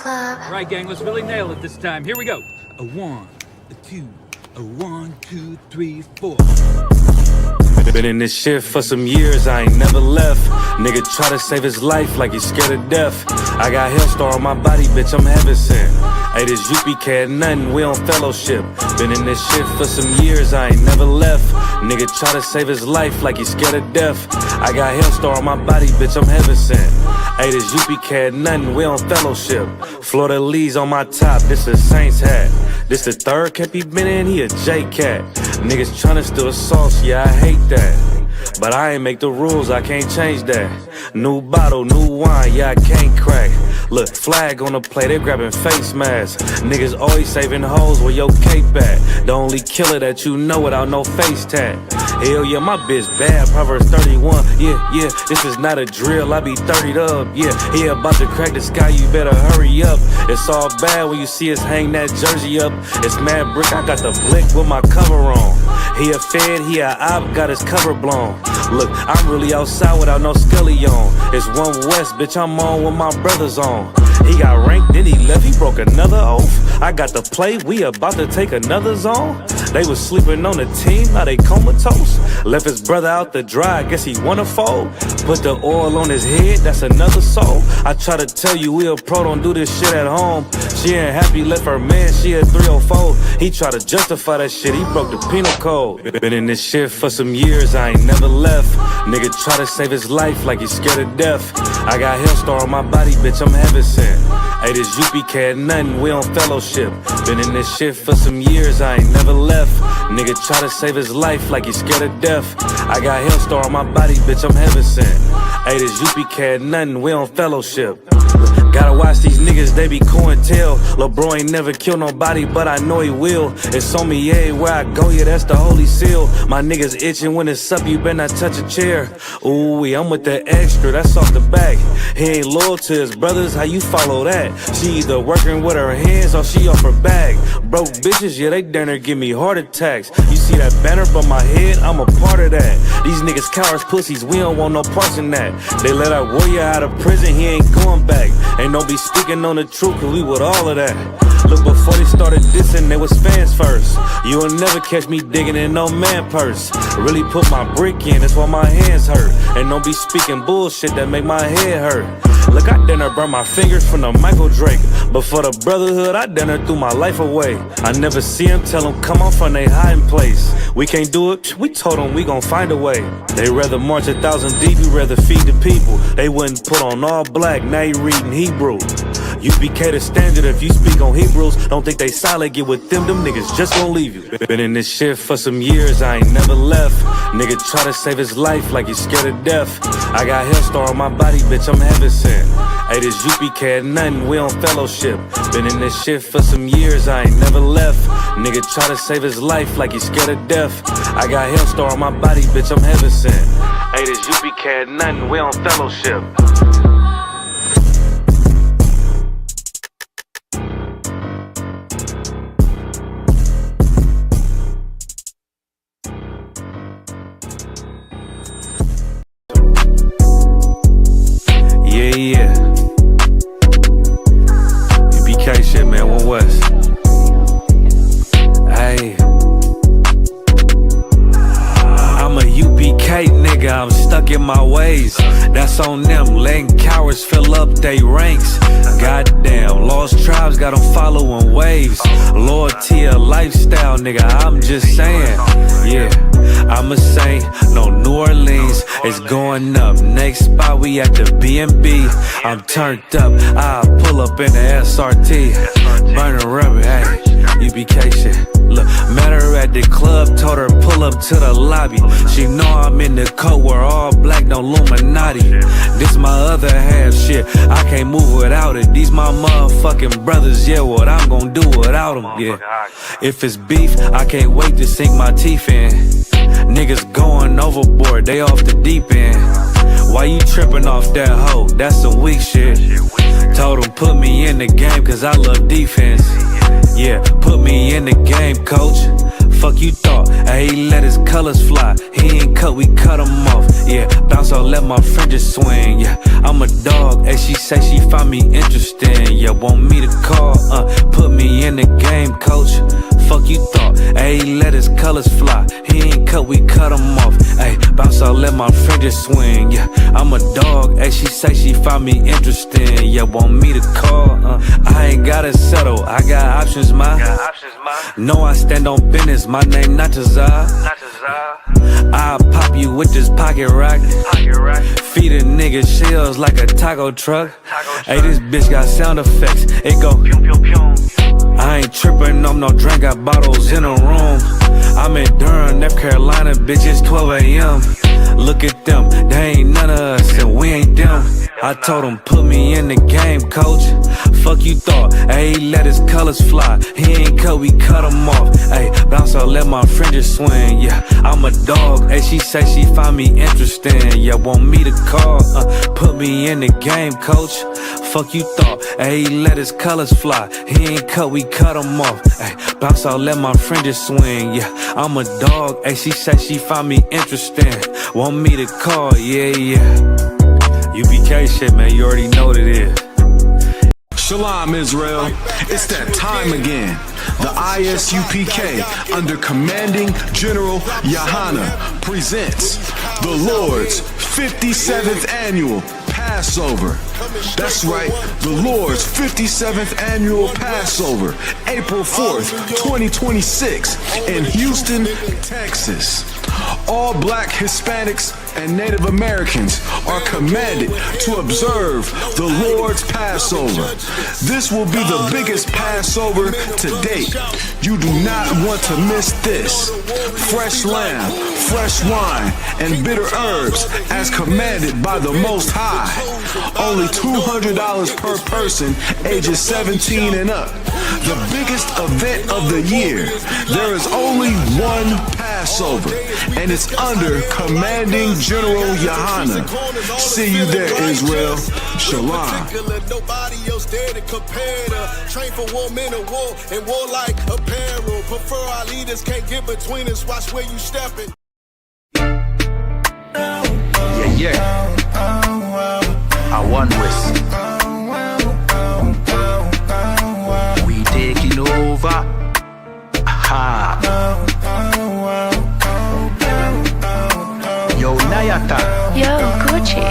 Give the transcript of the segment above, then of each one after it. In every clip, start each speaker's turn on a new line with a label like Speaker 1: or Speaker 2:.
Speaker 1: All right, gang, let's really nail it this time. Here we go. A 1, a 2, a 1, 2, 3, 4.
Speaker 2: Been in this shit for some years, I ain't never left. Nigga try to save his life like he's scared of death. I got Hellstar on my body, bitch, I'm heaven sent. Hey, this U.P.K ain't nothing, we on fellowship. Been in this shit for some years, I ain't never left. Nigga try to save his life like he's scared of death. I got Hellstar on my body, bitch, I'm heaven sent. Hey, this U.P.K ain't nothing, we on fellowship. Florida Lee's on my top, this a Saints hat. This the third cap he been in, he a J-Cat. Niggas tryna steal sauce, yeah, I hate that. But I ain't make the rules, I can't change that. New bottle, new wine, yeah, I can't crack. Look, flag on the plate, they grabbing face masks. Niggas always saving hoes where your cape at. The only killer that you know without no face tag. Hell yeah, my bitch bad, Proverbs 31. Yeah, this is not a drill, I be 30'd up. Yeah, he about to crack the sky, you better hurry up. It's all bad when you see us hang that jersey up. It's mad brick, I got the blick with my cover on. He a fed, he a op, got his cover blown. Look, I'm really outside without no scully on. It's 1 West, bitch, I'm on with my brothers on. He got ranked, then he left, he broke another oath. I got the play, we about to take another zone. They was sleeping on the team, now they comatose. Left his brother out to dry, guess he wanna fold. Put the oil on his head, that's another soul. I try to tell you we a pro, don't do this shit at home. She ain't happy, left her man, she a 304. He try to justify that shit, he broke the penal code. Been in this shit for some years, I ain't never left. Nigga try to save his life like he's scared of death. I got Hellstar on my body, bitch, I'm heaven sent. Hey, this U.P.K ain't nothing, we on fellowship. Been in this shit for some years, I ain't never left. Nigga try to save his life like he's scared of death. I got Hellstar on my body, bitch, I'm heaven sent. Hey, this U.P.K ain't nothing, we on fellowship. Gotta watch these niggas, they be cointel. Lil' bro ain't never killed nobody, but I know he will. It's on me, yeah, where I go, yeah, that's the holy seal. My niggas itching when it's up, you better not touch a chair. Ooh, I'm with the extra, that's off the back. He ain't loyal to his brothers, how you follow that? She either working with her hands or she off her bag. Broke bitches, yeah, they down there give me heart attacks. You see that banner by my head, I'm a part of that. These niggas cowards, pussies, we don't want no parts in that. They let our warrior out of prison, he ain't going back. Ain't no be speaking on the truth, cause we with all of that. Look, before they started dissing, they was fans first. You will never catch me digging in no man purse. Really put my brick in, that's why my hands hurt. And don't be speaking bullshit that make my head hurt. Look, I done burn my fingers from the Michael Drake. But for the brotherhood, I done threw my life away. I never see him, tell them come on from they hiding place. We can't do it, we told them we gon' find a way. They rather march 1,000 deep, we rather feed the people. They wouldn't put on all black, now you reading Hebrew. U.P.K the standard, if you speak on Hebrews. Don't think they solid, get with them niggas just gon' leave you. Been in this shit for some years, I ain't never left. Nigga try to save his life like he's scared of death. I got Hellstar on my body, bitch, I'm heaven sent. Hey, this U.P.K ain't nothing, we on fellowship. Been in this shit for some years, I ain't never left. Nigga try to save his life like he's scared of death. I got Hellstar on my body, bitch, I'm heaven sent. Hey, this U.P.K ain't nothing, we on fellowship. Yeah. U.P.K shit, man, 1 West. Hey. I'm a U.P.K nigga, I'm stuck in my ways. That's on them, letting cowards fill up they ranks. Goddamn, lost tribes got them following waves. Loyalty a lifestyle, nigga, I'm just saying. Yeah, I'm a saint, no New Orleans, it's going up. Next spot, we at the B&B. I'm turned up, I'll pull up in the SRT. Burning rubber, hey, U.P.K shit. Look, met her at the club, told her pull up to the lobby. She know I'm in the coat, we're all black, no Illuminati. This my other half, shit, I can't move without it. These my motherfucking brothers, yeah, what I'm gonna do without them, yeah. If it's beef, I can't wait to sink my teeth in. Niggas going overboard, they off the deep end. Why you tripping off that hoe? That's some weak shit. Told him put me in the game cause I love defense. Yeah, put me in the game, coach. Fuck you thought, he let his colors fly. He ain't cut, we cut him off. Yeah, bounce, I'll let my fringes swing. Yeah, I'm a dog, she say she find me interesting. Yeah, want me to call, put me in the game, coach. Fuck you thought, ayy, let his colors fly. He ain't cut, we cut him off. Ayy, bounce out, let my fringes swing. Yeah, I'm a dog, ayy, she say she find me interesting. Yeah, want me to call, I ain't gotta settle, I got options, ma. No, I stand on business, my name not Tazar. I'll pop you with this pocket rock. Feed a nigga shells like a taco truck. Ayy, this bitch got sound effects, it go pew pew pew. I ain't trippin', I'm no drink, got bottles in a room. I'm in Durham, North Carolina, bitch, it's 12 a.m. Look at them, they ain't none of us, and we ain't them. I told him, put me in the game, coach. Fuck you thought, ayy, let his colors fly. He ain't cut, we cut him off. Ayy, bounce out, let my fringes swing. Yeah, I'm a dog, ayy, she say she find me interesting. Yeah, want me to call, put me in the game, coach. Fuck you thought, ayy, let his colors fly. He ain't cut, we cut him off. Ayy, bounce out, let my fringes swing. Yeah, I'm a dog, ayy, she say she find me interesting. Want me to call, yeah. U.P.K shit, man, you already know what it is.
Speaker 3: Shalom, Israel. It's that time again. The I.S.U.P.K under Commanding General YAHANNA presents the Lord's 57th Annual Passover. That's right, the Lord's 57th Annual Passover, April 4th, 2026 in Houston, Texas. All black, Hispanics, and Native Americans are commanded to observe the Lord's Passover. This will be the biggest Passover to date. You do not want to miss this. Fresh lamb, fresh wine, and bitter herbs as commanded by the Most High. Only $200 per person, ages 17 and up. The biggest event of the year. There is only one Passover, and it's under Commanding General YAHANNA. See you there, Israel. Shalom.
Speaker 4: Nobody else there to compare to. Train for war, men of war, and warlike apparel. Prefer our leaders, can't get between us. Watch where you stepping.
Speaker 5: Yeah. I want West. We taking over. Ha. Yo, Nayata.
Speaker 6: Yo, Gucci.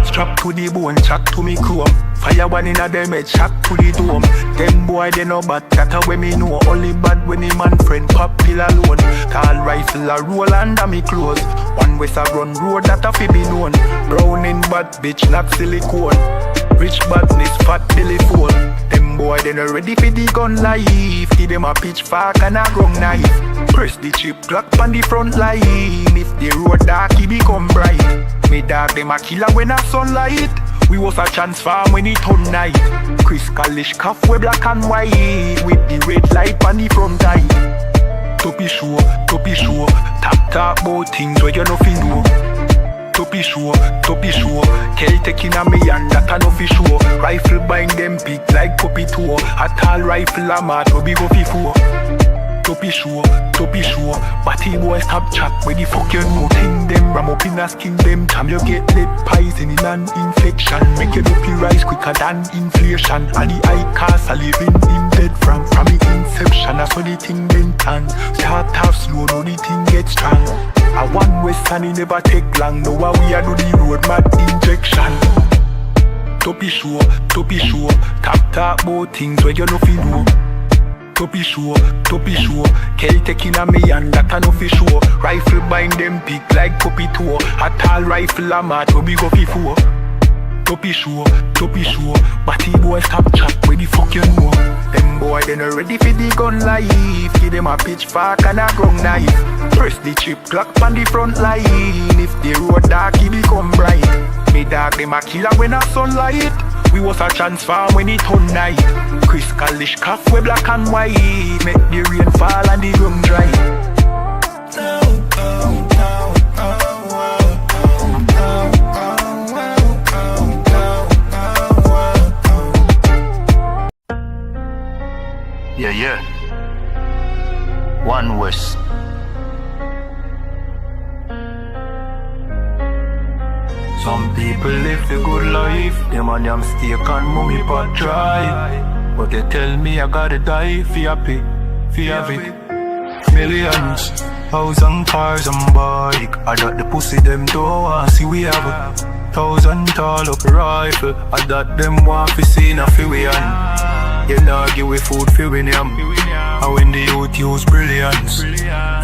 Speaker 5: Strap to the bone, chat to me chrome. Fire one in a them head, chat to the dome. Them boy they no bad, that a way me know. Only bad when the man friend pop pill alone. Tall rifle a roll under me clothes. One West a run road that a fi be known. Brown in bad bitch, not silicone. Rich badness, fat belly phone. Them boy they no ready for the gun life. Give them a pitchfork and a grum knife. Press the chip clock on the front line. If the road dark, he become bright. Me dog them a killer when a sunlight. We was a transform when it turn night. Chris Kalish calf we black and white. With the red light on the front eye. Topi show. Talk about things where you nothing know. Topi show. Kel taking a me and that a nothing show. Rifle bind them big like puppy toe. A tall rifle a mad we go fi four. Topi show. Batty boy stop chat where the fuck you know. Thing them ram up in a skin them. Time you get lead poison in an infection. Make your dopey rise quicker than inflation. And the high cost a living in bed from the inception. That's how the thing then turn. Start off slow, now the thing get strong. I one West and it never take long. Now we a do the road mad injection. Topi show. Talk about things where you nothing know. Topi show. Kel taking a me and that a no fi show. Rifle bind them big like puppy toe. A tall rifle a mad we go fi four. Topi show. Batty boy stop chat where the fuck you know. Them boy they no ready for the gun life. Give them a pitchfork and a grum knife. Press the chip clock on the front line. If the road dark he become bright. Me dog them a killer when a sunlight. We was a transform when it turn night. Chris Kalish calf we black and white. Make the rain fall and the ground dry. Yeah. One West. Some people live the good life, them and them steak and mummy pot dry. But they tell me I gotta die for happy, for have it. Millions, house and cars and bike. I got the pussy them don't want see we have a 1,000 tall up rifle. I got them want to see na fi we on. You know give we food fi we name. And when the youth use brilliance,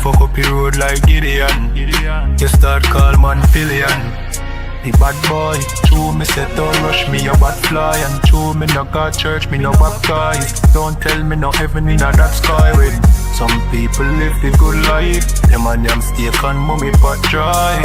Speaker 5: fuck up the road like Gideon. You start call man pillion. The bad boy, true me say don't rush me a bad fly. And true me no got church, me no baptize. Don't tell me no heaven in a that sky when some people live the good life. Them and them steak and mummy pot dry.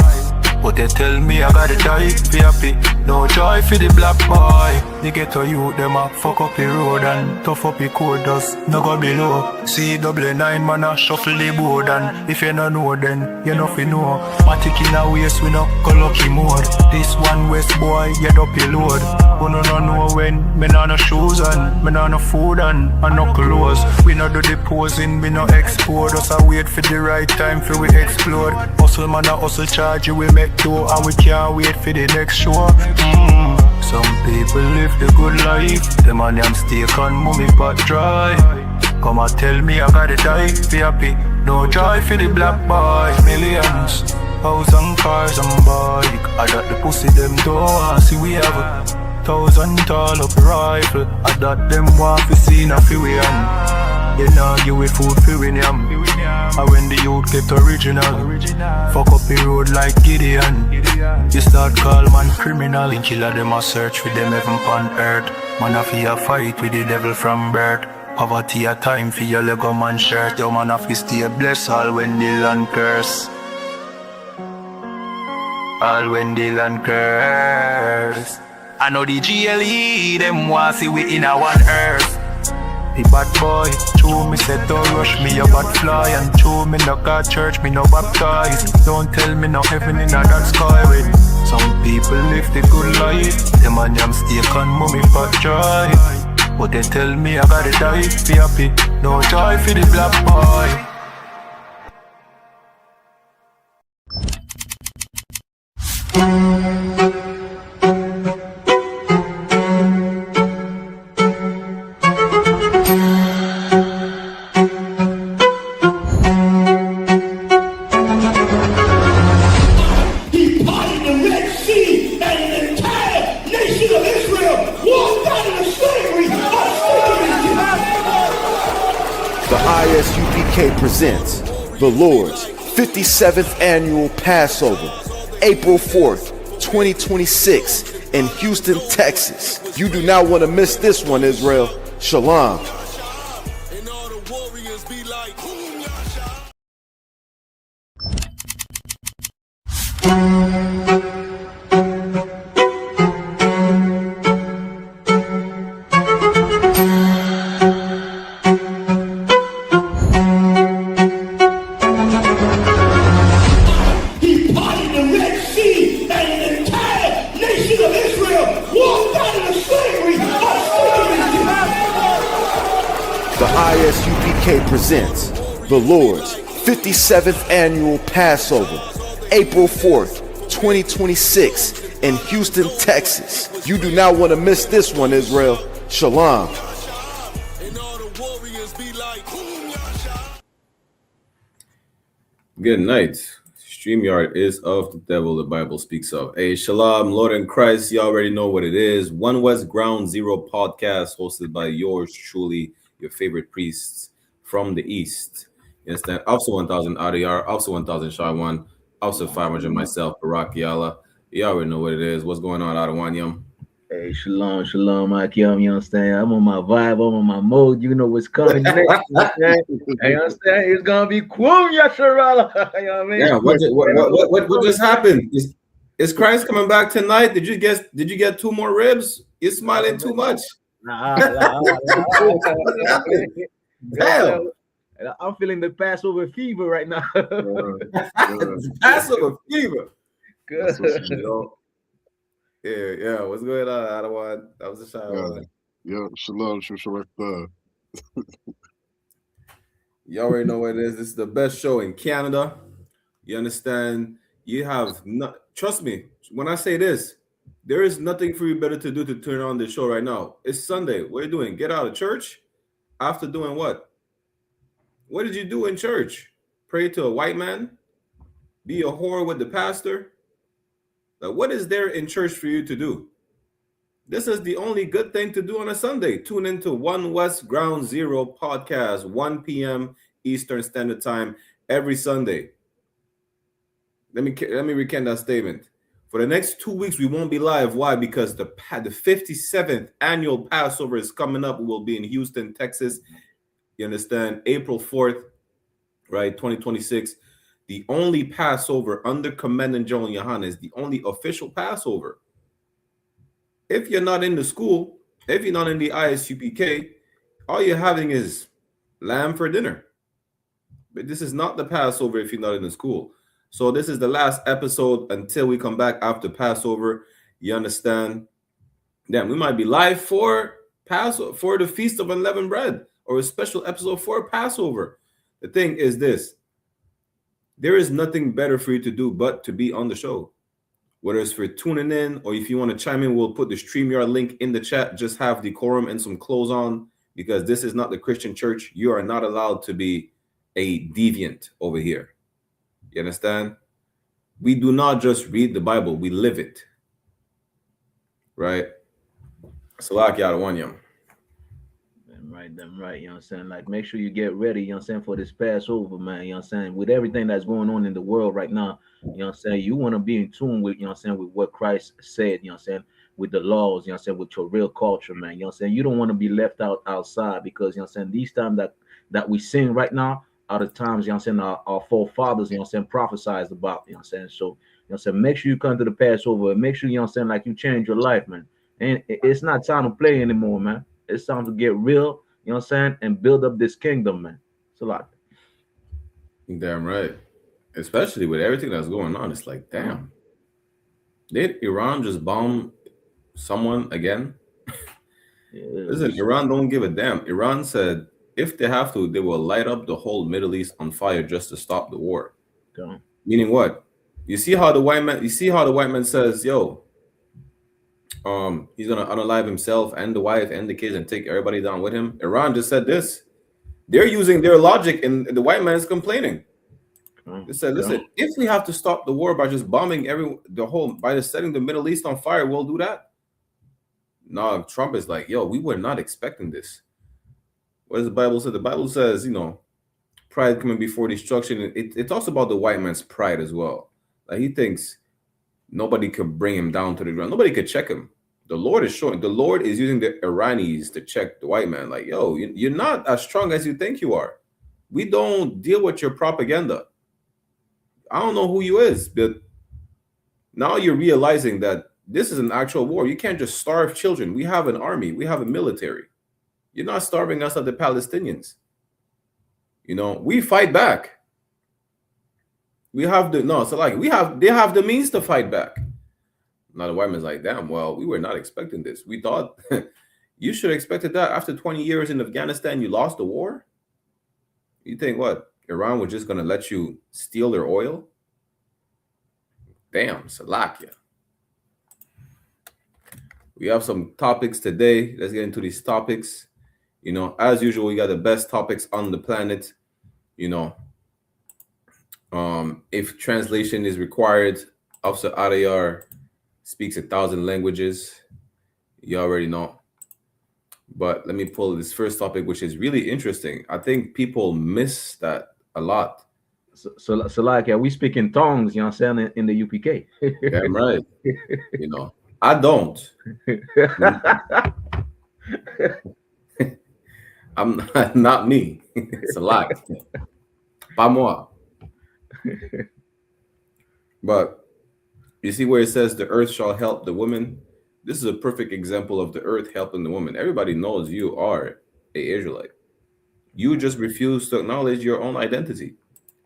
Speaker 5: But they tell me I gotta die for happy. No joy for the black boy. They get to you, them a fuck up the road and tough up the code dust. No go below. See double nine man a shuffle the board. And if you no know then you no fi know. Matic in a waist we no go lucky mode. This one west boy get up your load. Who no know when me no shoes and me no food and no clothes. We no do the posing, we no explode. Just a wait for the right time for we explode. Hustle man a hustle charge you we make do. And we can't wait for the next show. Some people live the good life. Them and them steak and mummy pot dry. Come and tell me I gotta die for happy. No joy for the black boy. Millions, house and cars and bike. I got the pussy them don't want see we have a 1,000 tall up rifle. I got them want to see na fi we on. You know give we food fi we name. And when the youth get original, fuck up the road like Gideon. You start call man criminal. In killer them a search for them heaven on earth. Man a fi a fight with the devil from birth. Poverty a time for your Lego man shirt. Yo man a fi stay blessed all when the land curse. All when the land curse. I know the GLE them want see we in a one earth. The bad boy, true me said don't rush me a bad fly. And true me no got church, me no baptize. Don't tell me no heaven in a that sky when some people live the good life. Them and them steak and mummy pot dry. But they tell me I gotta die for happy. No joy for the black boy.
Speaker 6: The I.S.U.P.K presents the Lord's 57th annual Passover, April 4th, 2026 in Houston, Texas. You do not want to miss this one, Israel. Shalom.
Speaker 4: And all the warriors be like,
Speaker 6: The I.S.U.P.K presents the Lord's 57th annual Passover, April 4th, 2026 in Houston, Texas. You do not want to miss this one, Israel. Shalom.
Speaker 4: and all the warriors be like,
Speaker 7: Good night. StreamYard is of the devil, the Bible speaks of. Hey, Shalom, Lord in Christ. You already know what it is. One West Ground Zero podcast hosted by yours truly, your favorite priests from the East. You understand? Officer 1000 Adiyar, Officer 1000 Shaiwan, Officer 500 myself, Barak Yala. You already know what it is. What's going on, Adawanyam?
Speaker 8: Hey, shalom, shalom, Akim, you understand? I'm on my vibe, I'm on my mode. You know what's coming next. You understand? You understand? It's gonna be cool, Yasharala. You know what I mean?
Speaker 7: Yeah, what just happened? Is Christ coming back tonight? Did you get 2 more ribs? You're smiling too much. Damn.
Speaker 8: I'm feeling the Passover fever right now.
Speaker 7: Passover fever.
Speaker 8: Good.
Speaker 7: Yeah. What's going on, Adawan? That was a shout.
Speaker 9: Yeah, shalom, shalom.
Speaker 7: You already know what it is. This is the best show in Canada. You understand? You have not. Trust me. When I say this, there is nothing for you better to do to turn on the show right now. It's Sunday. What are you doing? Get out of church? After doing what? What did you do in church? Pray to a white man? Be a whore with the pastor? Like, what is there in church for you to do? This is the only good thing to do on a Sunday. Tune into One West Ground Zero podcast, 1 p.m. Eastern Standard Time every Sunday. Let me recant that statement. For the next 2 weeks, we won't be live. Why? Because the 57th annual Passover is coming up. We'll be in Houston, Texas. You understand? April 4th, right? 2026. The only Passover under Commanding General YAHANNA is the only official Passover. If you're not in the school, if you're not in the I.S.U.P.K, all you're having is lamb for dinner. But this is not the Passover if you're not in the school. So this is the last episode until we come back after Passover. You understand? Then we might be live for Passover, for the Feast of Unleavened Bread, or a special episode for Passover. The thing is this. There is nothing better for you to do but to be on the show. Whether it's for tuning in or if you want to chime in, we'll put the StreamYard link in the chat. Just have decorum and some clothes on, because this is not the Christian church. You are not allowed to be a deviant over here. You understand? We do not just read the Bible. We live it. Right? Salak Yadawanyam.
Speaker 8: Them right, you know what I'm saying? Like, make sure you get ready, you know what I'm saying, for this Passover, man, you know what I'm saying? With everything that's going on in the world right now, you know what I'm saying, you want to be in tune with, you know what I'm saying, with what Christ said, you know what I'm saying, with the laws, you know what I'm saying, with your real culture, man, you know what I'm saying? You don't want to be left outside, because, you know what I'm saying, these times that we sing right now are the times, you know what I'm saying, our forefathers, you know what I'm saying, prophesied about, you know what I'm saying? So, you know what I'm saying, make sure you come to the Passover, and make sure, you know what I'm saying, like, you change your life, man. And it's not time to play anymore, man. It's time to get real, you know what I'm saying, and build up this kingdom, man. It's a lot.
Speaker 7: Damn right. Especially with everything that's going on. It's like, damn. Did Iran just bomb someone again?
Speaker 8: Yeah,
Speaker 7: Listen, Iran don't give a damn. Iran said if they have to, they will light up the whole Middle East on fire just to stop the war.
Speaker 8: Okay.
Speaker 7: Meaning what? You see how the white man says, yo, he's gonna unalive himself and the wife and the kids and take everybody down with him. Iran just said this. They're using their logic, and the white man is complaining. They said, listen, if we have to stop the war by just bombing by just setting the Middle East on fire, we'll do that. No, Trump is like, yo, we were not expecting this. What does the Bible say? The Bible says, you know, pride coming before destruction. It talks about the white man's pride as well. Like, he thinks nobody could bring him down to the ground. Nobody could check him. The Lord is using the Iranis to check the white man. Like, yo, you're not as strong as you think you are. We don't deal with your propaganda. I don't know who you is, but now you're realizing that this is an actual war. You can't just starve children. We have an army. We have a military. You're not starving us at the Palestinians. You know, we fight back. They have the means to fight back. Now the white man's like, damn, well, we were not expecting this. We thought you should have expected that after 20 years in Afghanistan, you lost the war. You think what? Iran was just going to let you steal their oil? Damn, Salakia. We have some topics today. Let's get into these topics. You know, as usual, we got the best topics on the planet. You know, if translation is required, Officer Adayar speaks 1,000 languages. You already know. But let me pull this first topic, which is really interesting. I think people miss that a lot.
Speaker 8: So like, we speak in tongues, you know what I'm saying, in the UPK.
Speaker 7: Damn right. You know, I don't. I'm not me. It's a lot. Pas moi. But you see where it says the earth shall help the woman? This is a perfect example of the earth helping the woman. Everybody knows you are an Israelite. You just refuse to acknowledge your own identity.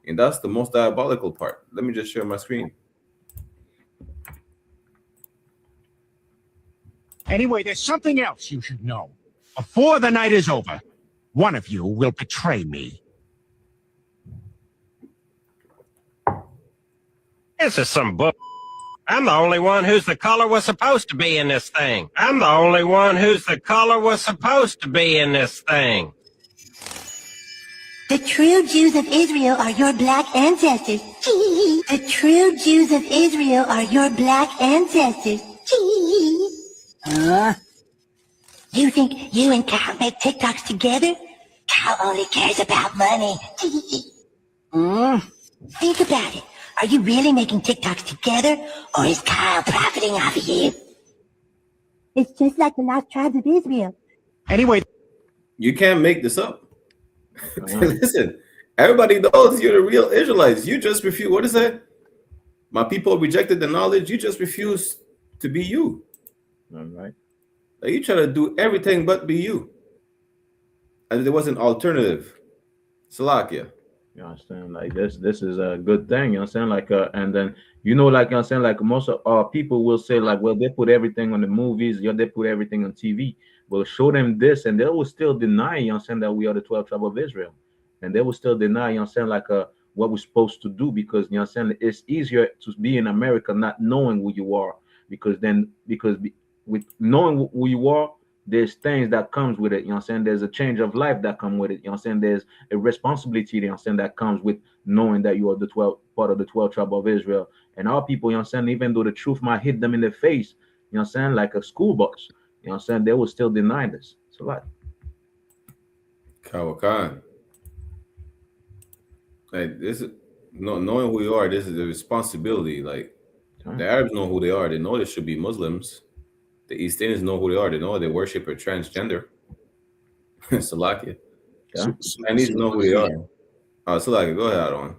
Speaker 7: And that's the most diabolical part. Let me just share my screen.
Speaker 10: Anyway, there's something else you should know. Before the night is over, one of you will betray me. This is some book. I'm the only one who's the color was supposed to be in this thing. I'm the only one who's the color was supposed to be in this thing.
Speaker 11: The true Jews of Israel are your black ancestors. The true Jews of Israel are your black ancestors. You think you and Kyle make TikToks together? Kyle only cares about money. Think about it. Are you really making TikToks together, or is Kyle profiting off of you? It's just like the lost tribes of Israel.
Speaker 10: Anyway,
Speaker 7: You can't make this up. Listen, everybody knows you're the real Israelites. You just refuse. What is that? My people rejected the knowledge. You just refuse to be you.
Speaker 8: All right.
Speaker 7: Like, you try to do everything but be you. And there was an alternative. Salakia.
Speaker 8: You understand? Like this is a good thing, you understand? Like and then like you understand, like most of people will say, like, well, they put everything on the movies, they put everything on TV. Well, show them this, and they will still deny, you understand, that we are the 12 tribe of Israel. And they will still deny, you understand, like what we're supposed to do, because you understand it's easier to be in America not knowing who you are, because with knowing who you are, there's things that comes with it, you know what I'm saying? There's a change of life that come with it, you know what I'm saying? There's a responsibility, you know what I'm saying, that comes with knowing that you are the 12 part of the 12 tribe of Israel. And our people, you know what I'm saying, even though the truth might hit them in the face, you know what I'm saying, like a school bus, you know what I'm saying, they will still deny this. It's a lot.
Speaker 7: Kawakan. Like, this is knowing who you are, this is a responsibility. Like, the Arabs know who they are, they know they should be Muslims. The East Indians know who they are. They know they worship a transgender. Salakia.
Speaker 8: Yeah.
Speaker 7: Chinese know who they are. Salakia, go ahead on.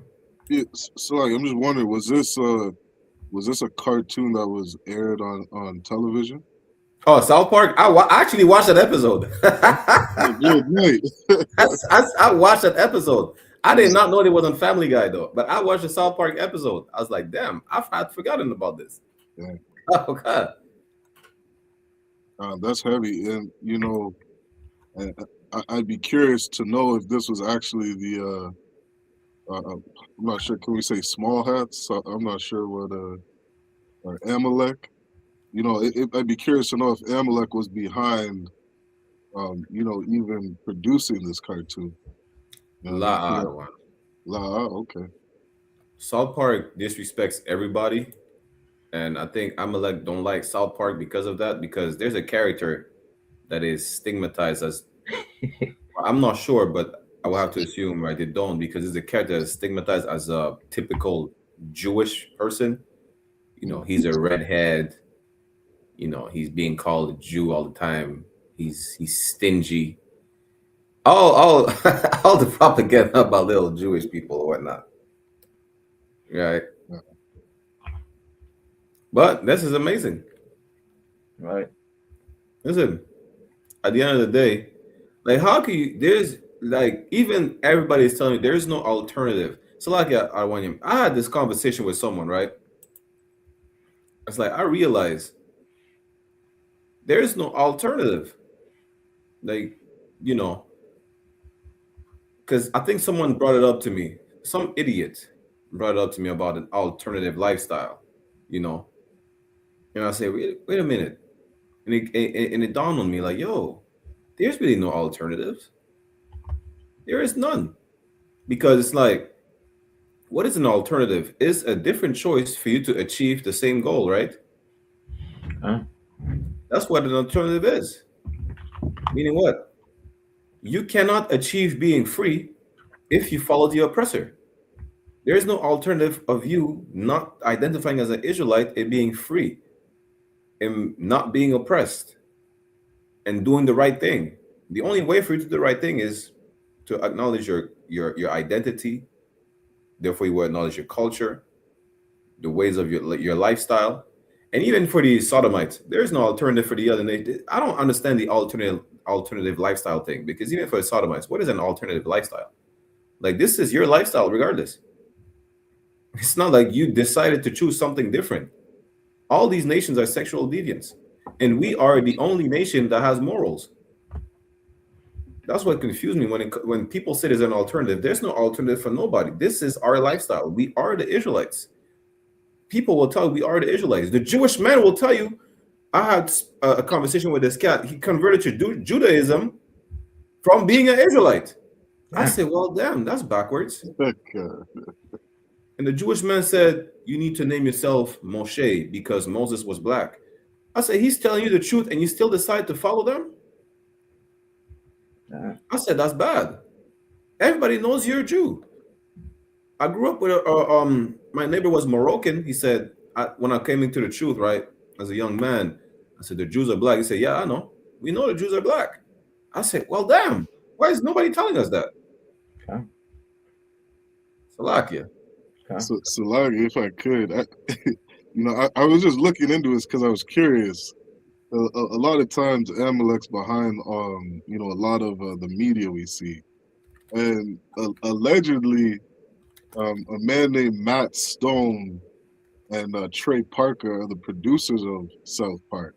Speaker 9: Yeah, Salakia, I'm just wondering, was this a cartoon that was aired on television?
Speaker 7: Oh, South Park. I actually watched that episode. I watched that episode. I did not know it was on Family Guy though, but I watched the South Park episode. I was like, damn, I'd forgotten about this.
Speaker 9: Yeah.
Speaker 7: Oh God.
Speaker 9: That's heavy, and I'd be curious to know if this was actually the. I'm not sure. Can we say small hats? I'm not sure what. Or Amalek. I'd be curious to know if Amalek was behind. Even producing this cartoon. Okay.
Speaker 7: South Park disrespects everybody. And I think Amalek don't like South Park because of that, because there's a character that is stigmatized as I'm not sure, but I will have to assume, right? They don't, because it's a character that's stigmatized as a typical Jewish person. He's a redhead. He's being called a Jew all the time. He's stingy. All the propaganda about little Jewish people or whatnot. Right. But this is amazing.
Speaker 8: Right.
Speaker 7: Listen, at the end of the day, like, how can you, there's like, even everybody is telling you there's no alternative. So like, I had this conversation with someone, right? It's like, I realized there's no alternative. Like, because I think someone brought it up to me. Some idiot brought it up to me about an alternative lifestyle, And I say, wait a minute. And it dawned on me, like, yo, there's really no alternatives. There is none. Because it's like, what is an alternative? It's a different choice for you to achieve the same goal, right? That's what an alternative is. Meaning what? You cannot achieve being free if you follow the oppressor. There is no alternative of you not identifying as an Israelite and being free and not being oppressed and doing the right thing. The only way for you to do the right thing is to acknowledge your identity. Therefore, you will acknowledge your culture, the ways of your lifestyle. And even for the Sodomites, there's no alternative for the other. I don't understand the alternative lifestyle thing, because even for the Sodomites, what is an alternative lifestyle? Like, this is your lifestyle regardless. It's not like you decided to choose something different. All these nations are sexual deviants, and we are the only nation that has morals. That's what confused me when people say there's an alternative. There's no alternative for nobody. This is our lifestyle. We are the Israelites. people will tell you we are the Israelites. The Jewish man will tell you. I had a conversation with this cat. He converted to Judaism from being an Israelite. I said, well, damn, that's backwards. And the Jewish man said, you need to name yourself Moshe because Moses was black. I said, he's telling you the truth and you still decide to follow them? I said, that's bad. Everybody knows you're a Jew. I grew up with my neighbor was Moroccan. He said, when I came into the truth, right, as a young man, I said, the Jews are black. He said, yeah, I know. We know the Jews are black. I said, well, damn. Why is nobody telling us that?
Speaker 8: Okay.
Speaker 7: Salakia.
Speaker 9: So, Salakia, if I could, I was just looking into this because I was curious. A lot of times, Amalek's behind, a lot of the media we see, and allegedly, a man named Matt Stone and Trey Parker are the producers of South Park,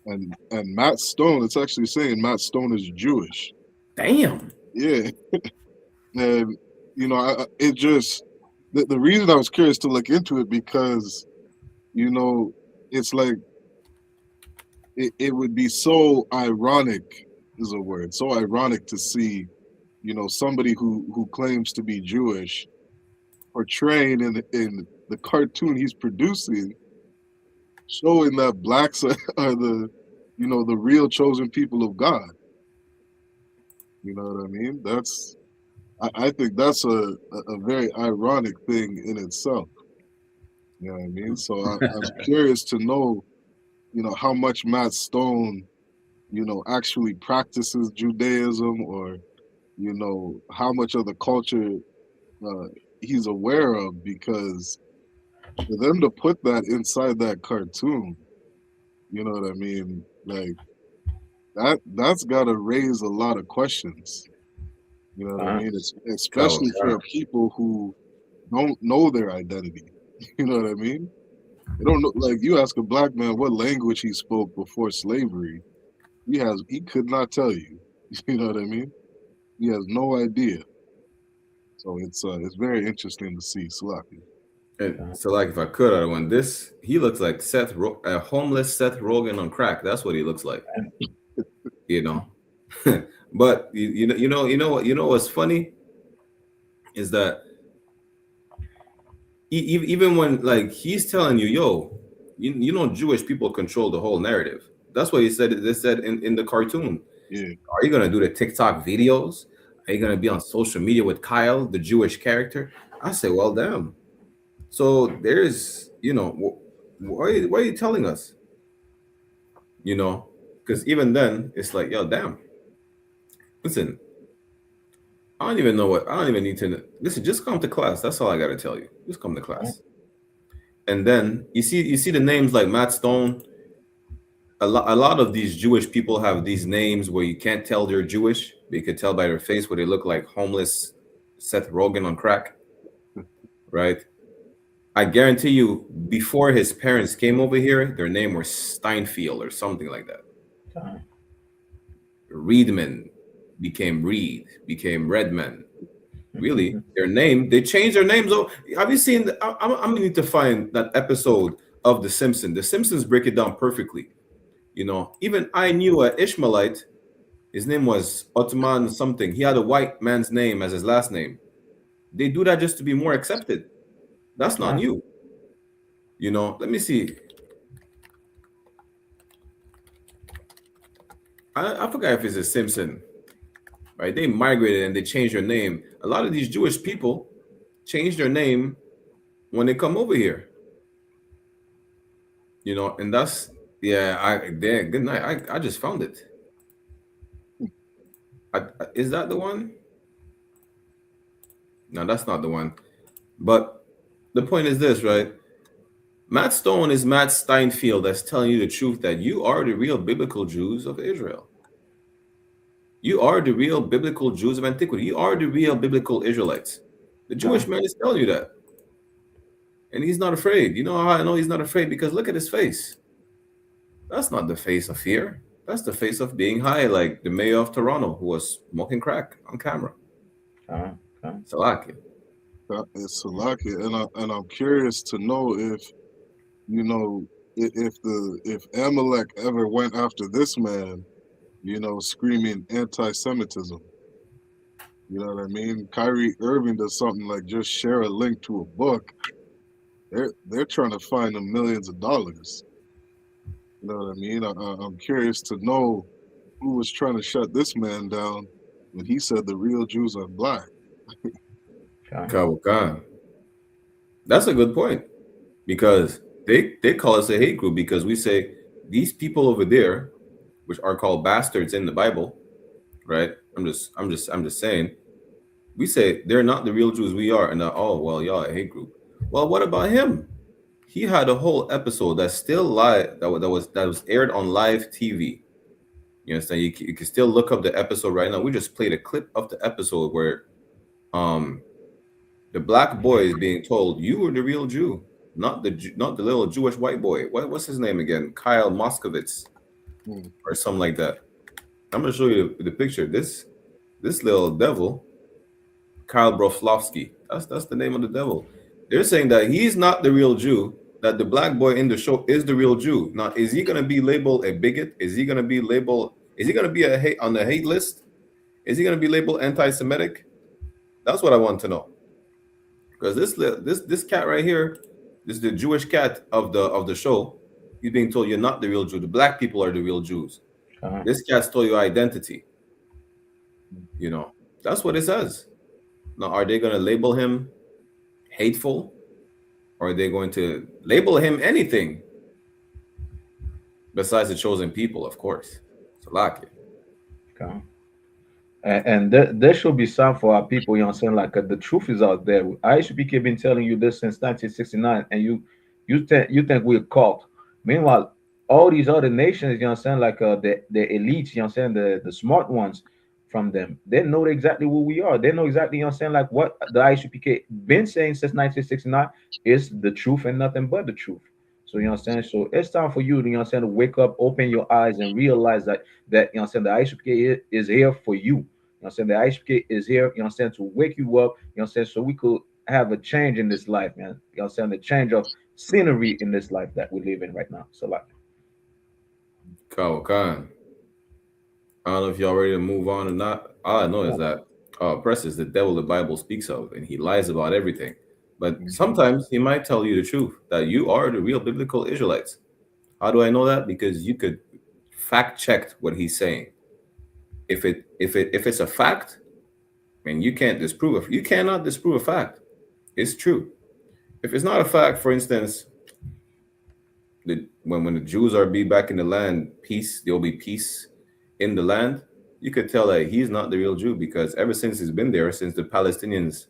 Speaker 9: and Matt Stone. It's actually saying Matt Stone is Jewish.
Speaker 7: Damn.
Speaker 9: Yeah, and it just the reason I was curious to look into it because, it's like it would be so ironic is a word, so ironic to see, somebody who claims to be Jewish portraying in the cartoon he's producing, showing that blacks are the real chosen people of God. You know what I mean? I think that's a very ironic thing in itself. You know what I mean? So I'm curious to know, how much Matt Stone, actually practices Judaism, or, how much of the culture he's aware of, because for them to put that inside that cartoon, you know what I mean? Like that's got to raise a lot of questions. You know what I mean? Especially for people who don't know their identity. You know what I mean? They don't know. Like, you ask a black man what language he spoke before slavery, he could not tell you. You know what I mean? He has no idea. So it's very interesting to see Salaki.
Speaker 7: And so, like, if I could, I want this. He looks like a homeless Seth Rogen on crack. That's what he looks like. But you know what's funny is that even when, like, he's telling you, yo, Jewish people control the whole narrative. That's what he said. They said in the cartoon.
Speaker 9: Yeah.
Speaker 7: Are you gonna do the TikTok videos? Are you gonna be on social media with Kyle, the Jewish character? I say, well, damn. So there's, why are you telling us? Because even then, it's like, yo, damn. Listen, I don't even need to. Listen, just come to class. That's all I got to tell you. Just come to class. And then you see the names like Matt Stone. A lot of these Jewish people have these names where you can't tell they're Jewish. But you could tell by their face where they look like homeless Seth Rogen on crack. Right? I guarantee you, before his parents came over here, their name was Steinfeld or something like that. Reedman became Reed, became Redman. Really, they changed their names. Oh, have you seen? I'm gonna need to find that episode of The Simpsons. The Simpsons break it down perfectly. Even I knew an Ishmaelite. His name was Ottoman something. He had a white man's name as his last name. They do that just to be more accepted. That's not new. Let me see. I forgot if it's a Simpson. Right? They migrated and they changed their name. A lot of these Jewish people change their name when they come over here. And that's good night. I just found it. Is that the one? No, that's not the one. But the point is this, right? Matt Stone is Matt Steinfeld that's telling you the truth that you are the real biblical Jews of Israel. You are the real biblical Jews of antiquity. You are the real biblical Israelites. The Jewish man is telling you that. And he's not afraid. You know how I know he's not afraid? Because look at his face. That's not the face of fear. That's the face of being high, like the mayor of Toronto who was smoking crack on camera. Salakia.
Speaker 9: It's Salaki, and I'm curious to know if you know if Amalek ever went after this man, screaming anti-Semitism. You know what I mean? Kyrie Irving does something like just share a link to a book. They're trying to find them millions of dollars. You know what I mean? I'm curious to know who was trying to shut this man down when he said the real Jews are black.
Speaker 7: Kawakan. That's a good point, because they call us a hate group because we say these people over there, which are called bastards in the Bible, right? I'm just saying, we say they're not the real Jews, we are, and oh well, y'all a hate group. Well, what about him? He had a whole episode that's still live, that was aired on live TV. You understand? You can still look up the episode right now. We just played a clip of the episode where the black boy is being told, you were the real Jew, not the little Jewish white boy. What's his name again? Kyle Moskowitz or something like that. I'm gonna show you the picture. This little devil, Kyle Broflovsky. That's the name of the devil. They're saying that he's not the real Jew, that the black boy in the show is the real Jew. Now, is he gonna be labeled a bigot? Is he gonna be on the hate list? Is he gonna be labeled anti-Semitic? That's what I want to know. Because this cat right here, this is the Jewish cat of the show. He's being told you're not the real Jew. The black people are the real Jews. This cat stole your identity. That's what it says. Now, are they going to label him hateful, or are they going to label him anything besides the chosen people? Of course, Salaki.
Speaker 8: Okay. And there should be some for our people, you know what I'm saying? Like the truth is out there. I.S.U.P.K been telling you this since 1969, and you think we're caught. Meanwhile, all these other nations, you know what I'm saying, like the elites, you know what I'm saying, the smart ones from them, they know exactly who we are. They know exactly, you know what I'm saying, like what the I.S.U.P.K been saying since 1969 is the truth and nothing but the truth. So you know what I'm saying? So it's time for you to, you know what I'm saying, to wake up, open your eyes, and realize that you know what I'm saying, the I.S.U.P.K is here for you. You know what I'm saying? The I.S.U.P.K is here, you know what I'm saying, to wake you up, you know what I'm saying, so we could have a change in this life, man. You know what I'm saying? The change of scenery in this life that we live in right now. So like
Speaker 7: Khan. I don't know if y'all ready to move on or not. All I know is that Press is the devil the Bible speaks of, and he lies about everything. But sometimes he might tell you the truth, that you are the real biblical Israelites. How do I know that? Because you could fact check what he's saying. If it's a fact, and you can't disprove it, you cannot disprove a fact. It's true. If it's not a fact, for instance, when the Jews are be back in the land, there will be peace in the land. You could tell that he's not the real Jew, because ever since he's been there, since the Palestinians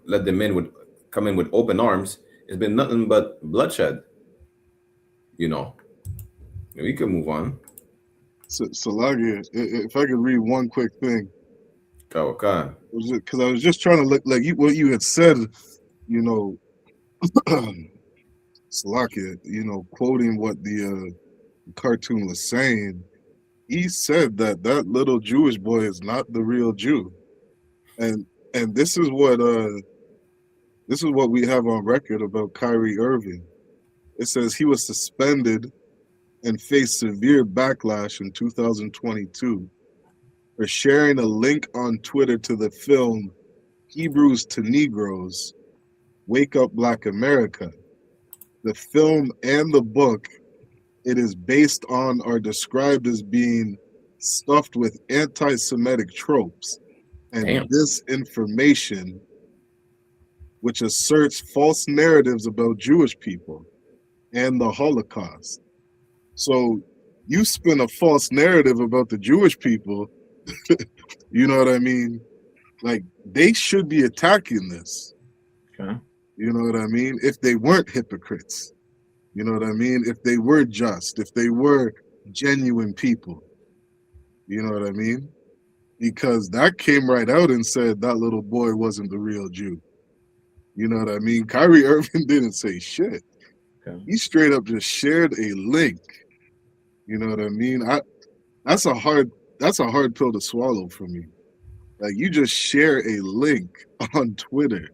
Speaker 7: let them come in with open arms, it's been nothing but bloodshed. We can move on.
Speaker 9: Salagi, if I could read one quick thing.
Speaker 7: Okay.
Speaker 9: Because I was just trying to look like what you had said, Salaki, quoting what the cartoon was saying. He said that little Jewish boy is not the real Jew, and this is what we have on record about Kyrie Irving. It says he was suspended and faced severe backlash in 2022 for sharing a link on Twitter to the film Hebrews to Negroes, Wake Up Black America. The film and the book it is based on are described as being stuffed with anti-Semitic tropes and disinformation, which asserts false narratives about Jewish people and the Holocaust. So you spin a false narrative about the Jewish people, you know what I mean? Like, they should be attacking this.
Speaker 8: Okay.
Speaker 9: You know what I mean? If they weren't hypocrites. You know what I mean? If they were just, if they were genuine people. You know what I mean? Because that came right out and said that little boy wasn't the real Jew. You know what I mean? Kyrie Irving didn't say shit.
Speaker 8: Okay.
Speaker 9: He straight up just shared a link. You know what I mean? That's a hard pill to swallow for me. Like you just share a link on Twitter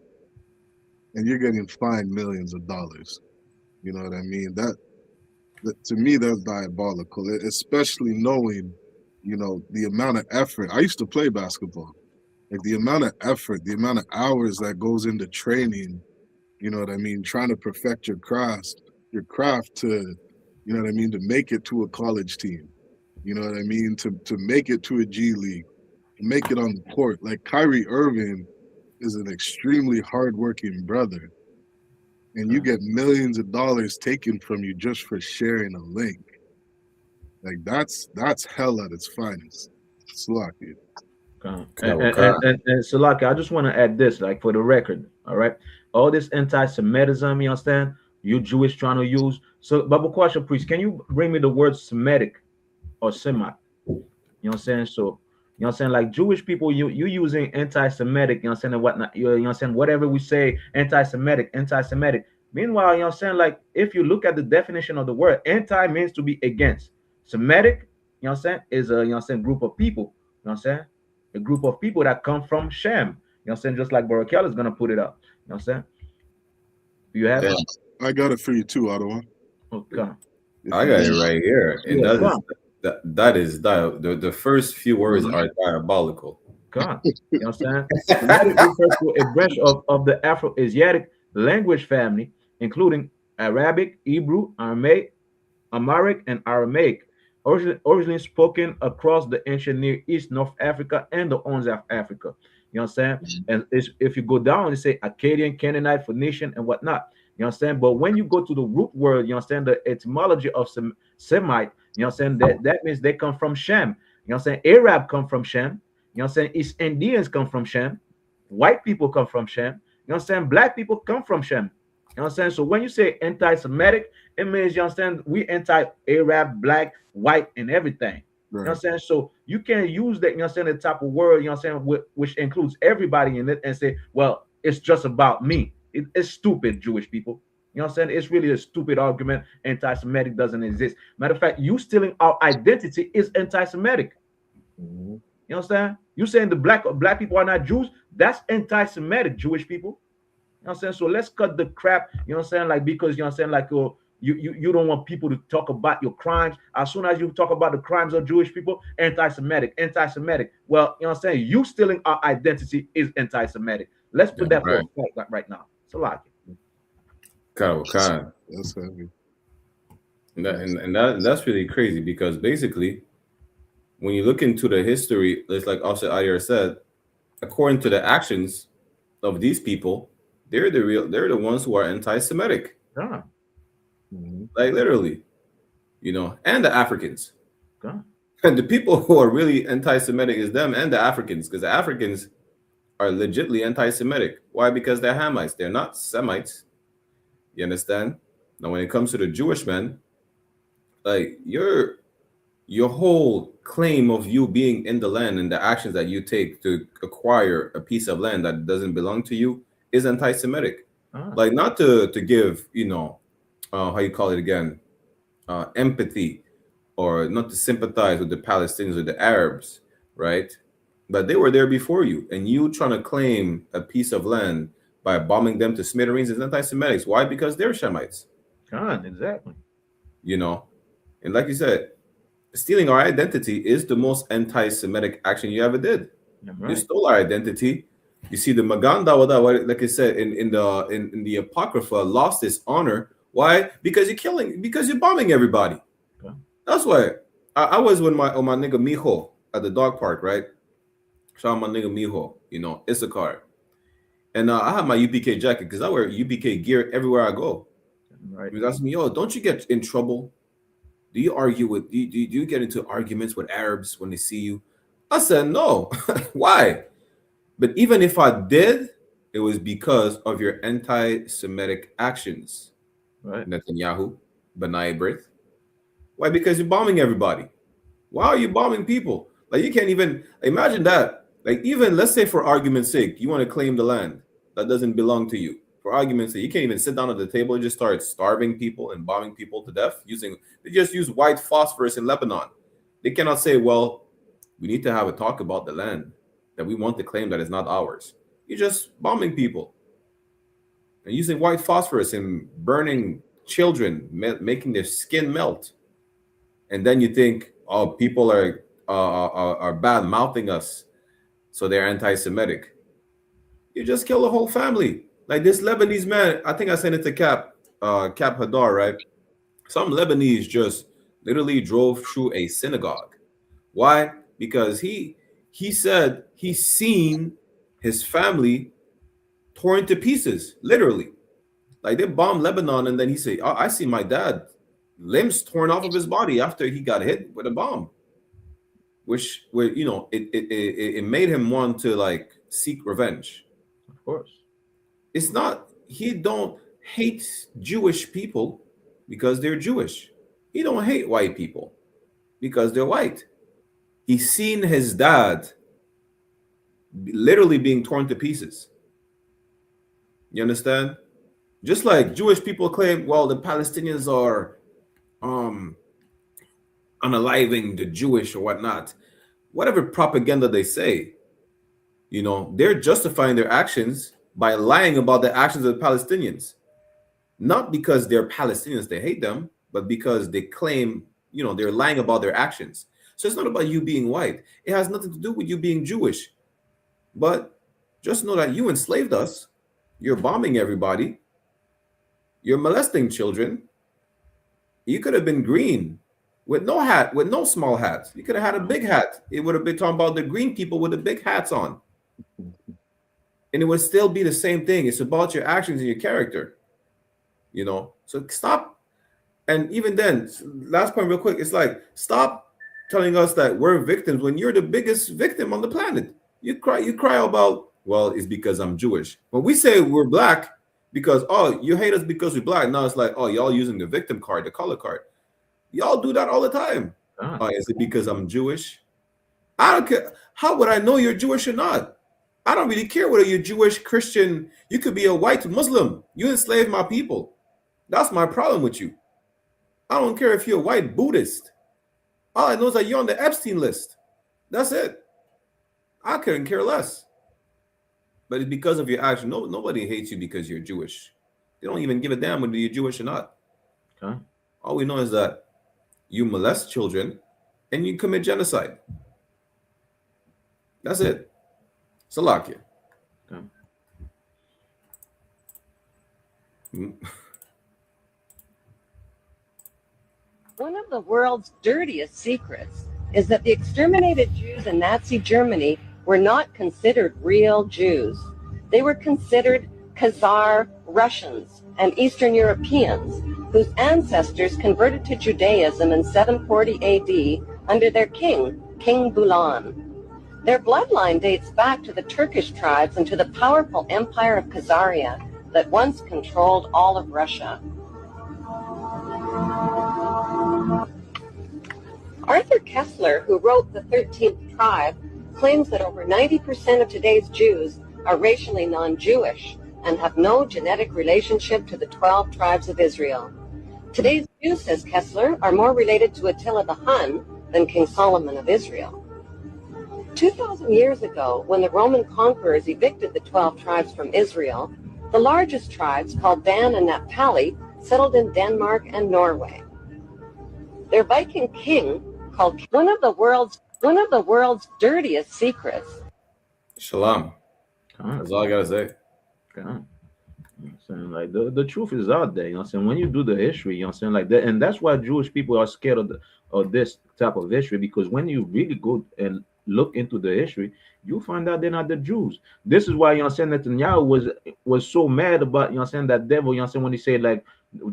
Speaker 9: and you're getting fined millions of dollars. You know what I mean? That to me, that's diabolical, especially knowing, you know, the amount of effort. I used to play basketball. Like the amount of effort, the amount of hours that goes into training, you know what I mean, trying to perfect your craft to, you know what I mean, to make it to a college team. You know what I mean? To make it to a G League, to make it on the court. Like Kyrie Irving is an extremely hardworking brother. And you get millions of dollars taken from you just for sharing a link. Like that's hell at its finest. Slocky.
Speaker 8: And Salaki, I just want to add this, like for the record, all right? All this anti-Semitism, you understand? You Jewish trying to use. So, Bible question, priest, can you bring me the word Semitic or Semite? You know what I'm saying? So, you know what I'm saying? Like Jewish people, you using anti-Semitic, you know what I'm saying, and whatnot. You know what I'm saying? Whatever we say, anti-Semitic. Meanwhile, you know what I'm saying? Like if you look at the definition of the word, anti means to be against. Semitic, you know what I'm saying, is a, you know what I'm saying, group of people. You know what I'm saying? A group of people that come from Shem. You know what I'm saying? Just like Barakel is gonna put it up. You know what I'm saying? Do you have it?
Speaker 9: I got it for you too, Ottawa.
Speaker 8: Okay.
Speaker 7: I got it right here. And
Speaker 8: Yeah,
Speaker 7: that is the first few words are diabolical.
Speaker 8: God. You know what I'm saying? Semitic refers to a branch of the Afro-Asiatic language family, including Arabic, Hebrew, Aramaic, Amharic, and Aramaic, originally spoken across the ancient Near East, North Africa, and the Horns of Africa. You know what I'm saying? And if you go down and say Akkadian, Canaanite, Phoenician, and whatnot. You know what I'm saying? But when you go to the root word, you understand the etymology of Semite, you know what I'm saying? That means they come from Shem. You know what I'm saying? Arab come from Shem. You know what I'm saying? East Indians come from Shem. White people come from Shem. You know what I'm saying? Black people come from Shem. You know what I'm saying? So when you say anti-Semitic, it means, you understand, we anti-Arab, black, white, and everything. You know what I'm saying? So you can't use that, you know what I'm saying, the type of word, you know what I'm saying, which includes everybody in it and say, well, it's just about me. It's stupid, Jewish people. You know what I'm saying? It's really a stupid argument. Anti-Semitic doesn't exist. Matter of fact, you stealing our identity is anti-Semitic. You know what I'm saying? You saying the black people are not Jews? That's anti-Semitic, Jewish people. You know what I'm saying? So let's cut the crap, you know what I'm saying? Like, because, you know what I'm saying, like, you don't want people to talk about your crimes. As soon as you talk about the crimes of Jewish people, anti-Semitic. Well, you know what I'm saying? You stealing our identity is anti-Semitic. Let's put that for a fact right now. So like
Speaker 7: Kind.
Speaker 9: That's heavy.
Speaker 7: And that's really crazy because basically, when you look into the history, it's like Offset Ayer said, according to the actions of these people, they're the ones who are anti-Semitic.
Speaker 8: God.
Speaker 7: Like literally, you know, and the Africans.
Speaker 8: God.
Speaker 7: And the people who are really anti-Semitic is them and the Africans, because the Africans are legitly anti-Semitic. Why? Because they're Hamites. They're not Semites. You understand? Now, when it comes to the Jewish men, like your whole claim of you being in the land and the actions that you take to acquire a piece of land that doesn't belong to you is anti-Semitic. Like, not to give, you know, how you call it again, empathy, or not to sympathize with the Palestinians or the Arabs, right? But they were there before you, and you trying to claim a piece of land by bombing them to smithereens is anti-Semitic. Why? Because they're Shemites.
Speaker 8: Exactly.
Speaker 7: You know, and like you said, stealing our identity is the most anti-Semitic action you ever did.
Speaker 8: Right.
Speaker 7: You stole our identity. You see, the Maganda, like I said, in the Apocrypha, lost its honor. Why? Because you're bombing everybody.
Speaker 8: Okay.
Speaker 7: That's why I was with my nigga Mijo at the dog park, right? Shout out my nigga Mijo, you know, I.S.U.P.K. And I have my UPK jacket because I wear UPK gear everywhere I go.
Speaker 8: Right.
Speaker 7: He was asking me, yo, don't you get in trouble? Do you get into arguments with Arabs when they see you? I said, no. Why? But even if I did, it was because of your anti-Semitic actions.
Speaker 8: Right.
Speaker 7: Netanyahu, B'nai B'rith. Why? Because you're bombing everybody. Why are you bombing people? Like, you can't even imagine that. Like, even let's say for argument's sake, you want to claim the land that doesn't belong to you. For argument's sake, you can't even sit down at the table and just start starving people and bombing people to death. They just use white phosphorus in Lebanon. They cannot say, well, we need to have a talk about the land that we want to claim that is not ours. You're just bombing people and using white phosphorus and burning children, making their skin melt. And then you think, oh, people are bad mouthing us, so they're anti-Semitic. You just kill a whole family. Like this Lebanese man, I think I sent it to Cap Hadar, right? Some Lebanese just literally drove through a synagogue. Why? Because he said he's seen his family torn to pieces, literally. Like they bombed Lebanon, and then he said, oh, I see my dad limbs torn off of his body after he got hit with a bomb. Which you know, it made him want to like seek revenge.
Speaker 8: Of course.
Speaker 7: It's not, he don't hate Jewish people because they're Jewish. He don't hate white people because they're white. He's seen his dad literally being torn to pieces. You understand? Just like Jewish people claim, well, the Palestinians are unaliving the Jewish or whatnot. Whatever propaganda they say, you know, they're justifying their actions by lying about the actions of the Palestinians. Not because they're Palestinians, they hate them, but because they claim, you know, they're lying about their actions. So it's not about you being white. It has nothing to do with you being Jewish. But just know that you enslaved us. You're bombing everybody. You're molesting children. You could have been green with no hat, with no small hat. You could have had a big hat. It would have been talking about the green people with the big hats on. And it would still be the same thing. It's about your actions and your character. You know, so stop. And even then, last point real quick, it's like, stop telling us that we're victims when you're the biggest victim on the planet. You cry about, well, it's because I'm Jewish. When we say we're black because, oh, you hate us because we're black. Now it's like, oh, y'all using the victim card, the color card. Y'all do that all the time. Oh, is it because I'm Jewish? I don't care. How would I know you're Jewish or not? I don't really care whether you're Jewish, Christian. You could be a white Muslim. You enslaved my people. That's my problem with you. I don't care if you're a white Buddhist. All I know is that you're on the Epstein list. That's it. I couldn't care less. But it's because of your action. Nobody hates you because you're Jewish. They don't even give a damn whether you're Jewish or not.
Speaker 8: Okay.
Speaker 7: All we know is that you molest children and you commit genocide. That's it. Salakia.
Speaker 8: Okay.
Speaker 12: One of the world's dirtiest secrets is that the exterminated Jews in Nazi Germany were not considered real Jews. They were considered Khazar Russians and Eastern Europeans whose ancestors converted to Judaism in 740 AD under their king, King Bulan. Their bloodline dates back to the Turkish tribes and to the powerful empire of Khazaria that once controlled all of Russia. Arthur Kessler, who wrote The 13th Tribe, claims that over 90% of today's Jews are racially non-Jewish and have no genetic relationship to the 12 tribes of Israel. Today's Jews, says Kessler, are more related to Attila the Hun than King Solomon of Israel. 2,000 years ago, when the Roman conquerors evicted the 12 tribes from Israel, the largest tribes, called Dan and Naphtali, settled in Denmark and Norway. Their Viking king, called one of the world's dirtiest secrets.
Speaker 7: Shalom. That's all I gotta say.
Speaker 8: You know what I'm saying? Like the truth is out there, you know what I'm saying? When you do the history, you know what I'm saying, like that, and that's why Jewish people are scared of this type of history, because when you really go and look into the history, you find out they're not the Jews. This is why, you know what I'm saying, Netanyahu was so mad about, you know what I'm saying, that devil, you know what I'm saying, when he said like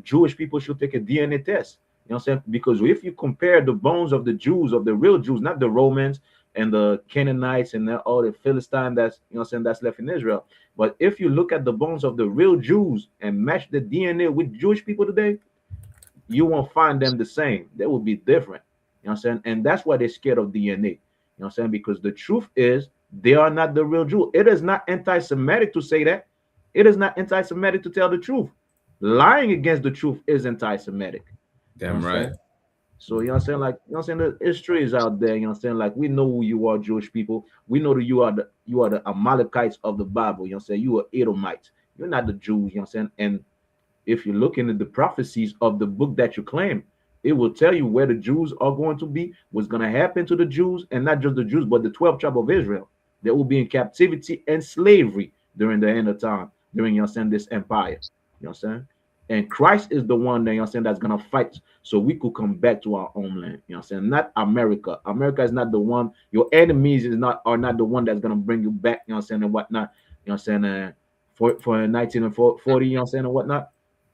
Speaker 8: Jewish people should take a DNA test. You know what I'm saying? Because if you compare the bones of the Jews, of the real Jews, not the Romans and the Canaanites and all the Philistine that's, you know what I'm saying, that's left in Israel. But if you look at the bones of the real Jews and match the DNA with Jewish people today, you won't find them the same. They will be different. You know what I'm saying? And that's why they're scared of DNA. You know what I'm saying? Because the truth is they are not the real Jew. It is not anti-Semitic to say that. It is not anti-Semitic to tell the truth. Lying against the truth is anti-Semitic.
Speaker 7: Damn right.
Speaker 8: So you know what I'm saying, like you know what I'm saying, the history is out there. You know what I'm saying, like we know who you are, Jewish people. We know that you are the Amalekites of the Bible. You know what I'm saying, you are Edomites. You're not the Jews. You know what I'm saying, and if you look into the prophecies of the book that you claim, it will tell you where the Jews are going to be, what's going to happen to the Jews, and not just the Jews, but the 12 tribe of Israel. They will be in captivity and slavery during the end of time, during, you know what I'm saying, this empire. You know what I'm saying? And Christ is the one that, you know what I'm saying, that's going to fight so we could come back to our homeland. You know what I'm saying? Not America. America is not the one. Your enemies are not the one that's going to bring you back, you know what I'm saying, and whatnot. You know what I'm saying? For 1940, you know what I'm saying, and whatnot.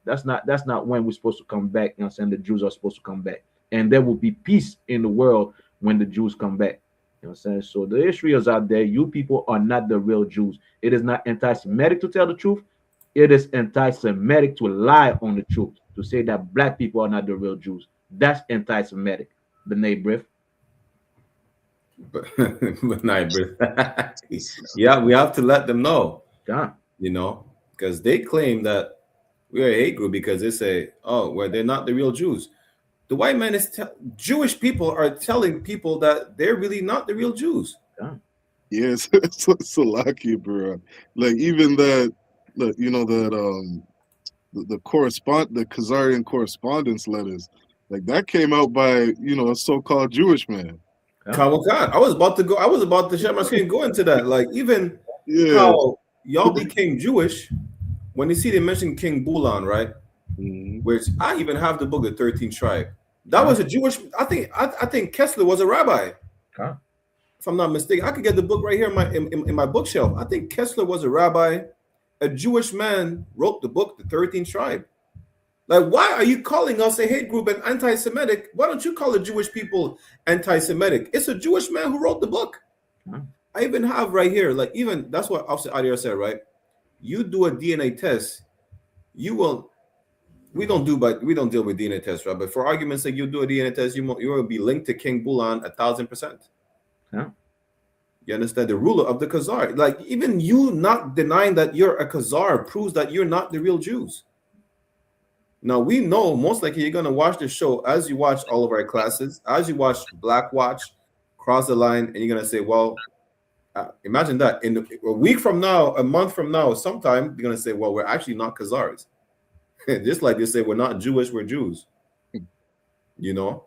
Speaker 8: That's not when we're supposed to come back. You know what I'm saying? The Jews are supposed to come back. And there will be peace in the world when the Jews come back. You know what I'm saying? So the history is out there. You people are not the real Jews. It is not anti-Semitic to tell the truth. It is anti-Semitic to lie on the truth, to say that black people are not the real Jews. That's anti-Semitic. B'nai B'rith.
Speaker 7: But yeah, we have to let them know.
Speaker 8: Yeah.
Speaker 7: You know, because they claim that we're a hate group because they say, oh, well, they're not the real Jews. The white man is Jewish people are telling people that they're really not the real Jews.
Speaker 8: Yeah.
Speaker 9: Yes, it's lucky, bro. Like even that, you know that the Khazarian correspondence letters, like that came out by a so-called Jewish man.
Speaker 7: Come on, I was about to share my screen and go into that. Like even
Speaker 9: Yeah.
Speaker 7: how y'all became Jewish when you see they mention King Bulan, right?
Speaker 9: Mm-hmm.
Speaker 7: Which I even have the book of 13th tribe. That was a Jewish. I think Kessler was a rabbi.
Speaker 8: Huh?
Speaker 7: If I'm not mistaken, I could get the book right here in my bookshelf. I think Kessler was a rabbi. A Jewish man wrote the book, the 13th tribe. Like, why are you calling us a hate group and anti-Semitic? Why don't you call the Jewish people anti-Semitic? It's a Jewish man who wrote the book.
Speaker 8: Huh?
Speaker 7: I even have right here, like even that's what Officer Adir said, right? You do a DNA test, you will. We don't deal with DNA tests, right? But for argument's sake, you do a DNA test, you will be linked to King Bulan 1,000%.
Speaker 8: Yeah.
Speaker 7: You understand? The ruler of the Khazar. Like even you not denying that you're a Khazar proves that you're not the real Jews. Now we know most likely you're gonna watch the show as you watch all of our classes, as you watch Black Watch, Cross the Line, and you're gonna say, well, imagine that in a week from now, a month from now, sometime you're gonna say, well, we're actually not Khazars. Just like they say, we're not Jewish, we're Jews. You know,